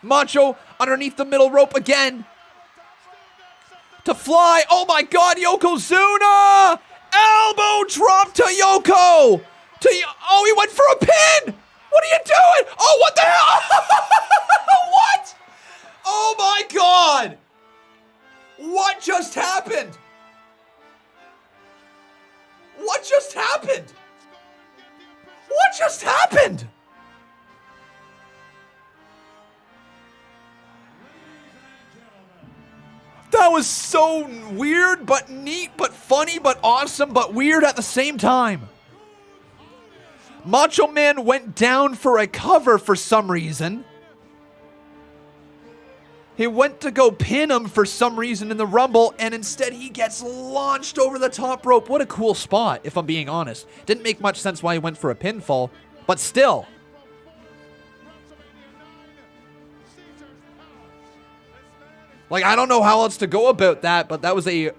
Macho underneath the middle rope again. To fly. Oh my God, Yokozuna! Elbow drop to Yoko. Oh, he went for a pin. What are you doing? Oh, what the hell? What? Oh my God. What just happened? What just happened? What just happened? That was so weird, but neat, but funny, but awesome, but weird at the same time. Macho Man went down for a cover for some reason. He went to go pin him for some reason in the Rumble, and instead he gets launched over the top rope. What a cool spot, if I'm being honest. Didn't make much sense why he went for a pinfall, but still. Like, I don't know how else to go about that, but that was a,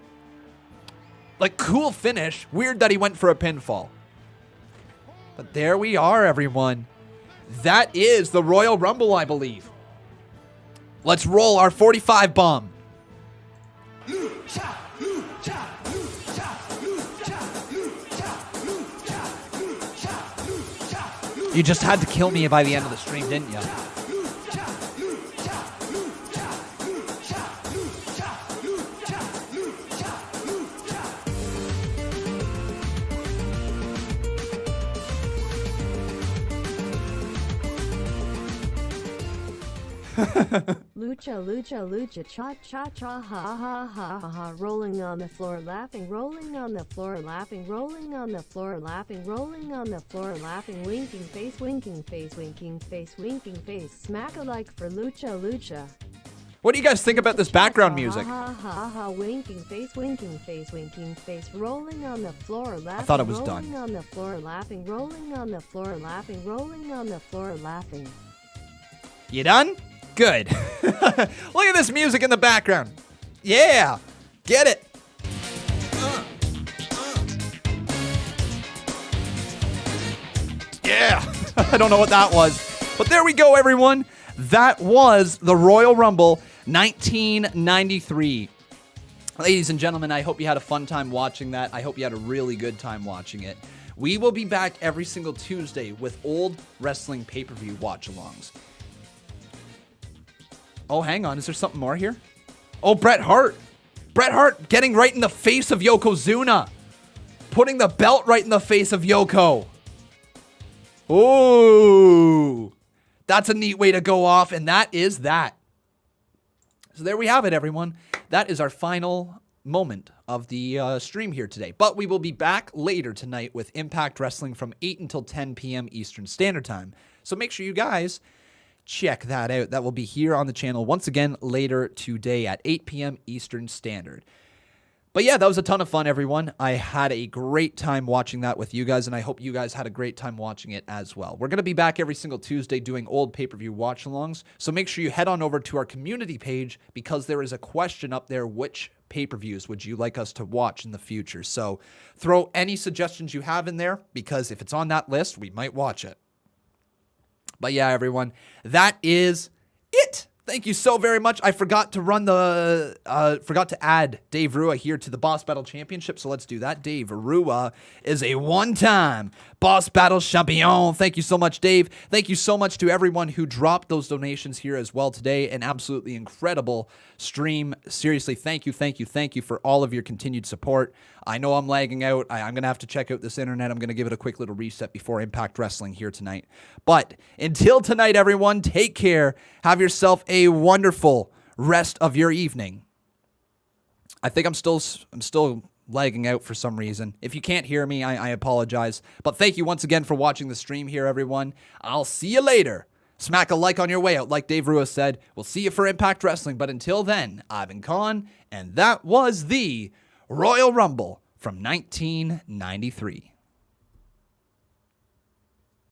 like, cool finish. Weird that he went for a pinfall. But there we are, everyone. That is the Royal Rumble, I believe. Let's roll our 45 bomb. You just had to kill me by the end of the stream, didn't you? Lucha, lucha, lucha, cha, cha, cha, ha, ha, ha, ha, ha, rolling on the floor, laughing, rolling on the floor, laughing, rolling on the floor, laughing, rolling on the floor, laughing, winking face, winking face, winking face, winking face, smack alike for lucha, lucha. What do you guys think about this background music? Ha, ha, ha, ha, winking face, winking face, winking face, rolling on the floor, laughing, I thought it was rolling done. on the floor, laughing, rolling on the floor, laughing, rolling on the floor, laughing. You done? Good. Look at this music in the background. Yeah. Get it. Yeah. I don't know what that was. But there we go, everyone. That was the Royal Rumble 1993. Ladies and gentlemen, I hope you had a fun time watching that. I hope you had a really good time watching it. We will be back every single Tuesday with old wrestling pay-per-view watch-alongs. Oh, hang on. Is there something more here? Oh, Bret Hart. Bret Hart getting right in the face of Yokozuna. Putting the belt right in the face of Yoko. Ooh. That's a neat way to go off, and that is that. So there we have it, everyone. That is our final moment of the stream here today. But we will be back later tonight with Impact Wrestling from 8 until 10 p.m. Eastern Standard Time. So make sure you guys check that out. That will be here on the channel once again later today at 8 p.m. Eastern Standard. But yeah, that was a ton of fun, everyone. I had a great time watching that with you guys, and I hope you guys had a great time watching it as well. We're going to be back every single Tuesday doing old pay-per-view watch-alongs, so make sure you head on over to our community page because there is a question up there, which pay-per-views would you like us to watch in the future? So throw any suggestions you have in there because if it's on that list, we might watch it. But yeah, everyone, that is it. Thank you so very much. I forgot to add Dave Rua here to the Boss Battle Championship, so let's do that. Dave Rua is a one-time Boss Battle Champion. Thank you so much, Dave. Thank you so much to everyone who dropped those donations here as well today. An absolutely incredible stream. Seriously, thank you for all of your continued support. I know I'm lagging out. I'm going to have to check out this internet. I'm going to give it a quick little reset before Impact Wrestling here tonight. But until tonight, everyone, take care. Have yourself a wonderful rest of your evening. I think I'm still lagging out for some reason. If you can't hear me, I apologize. But thank you once again for watching the stream here, everyone. I'll see you later. Smack a like on your way out, like Dave Rua said. We'll see you for Impact Wrestling. But until then, I've been Khan, and that was the Royal Rumble from 1993.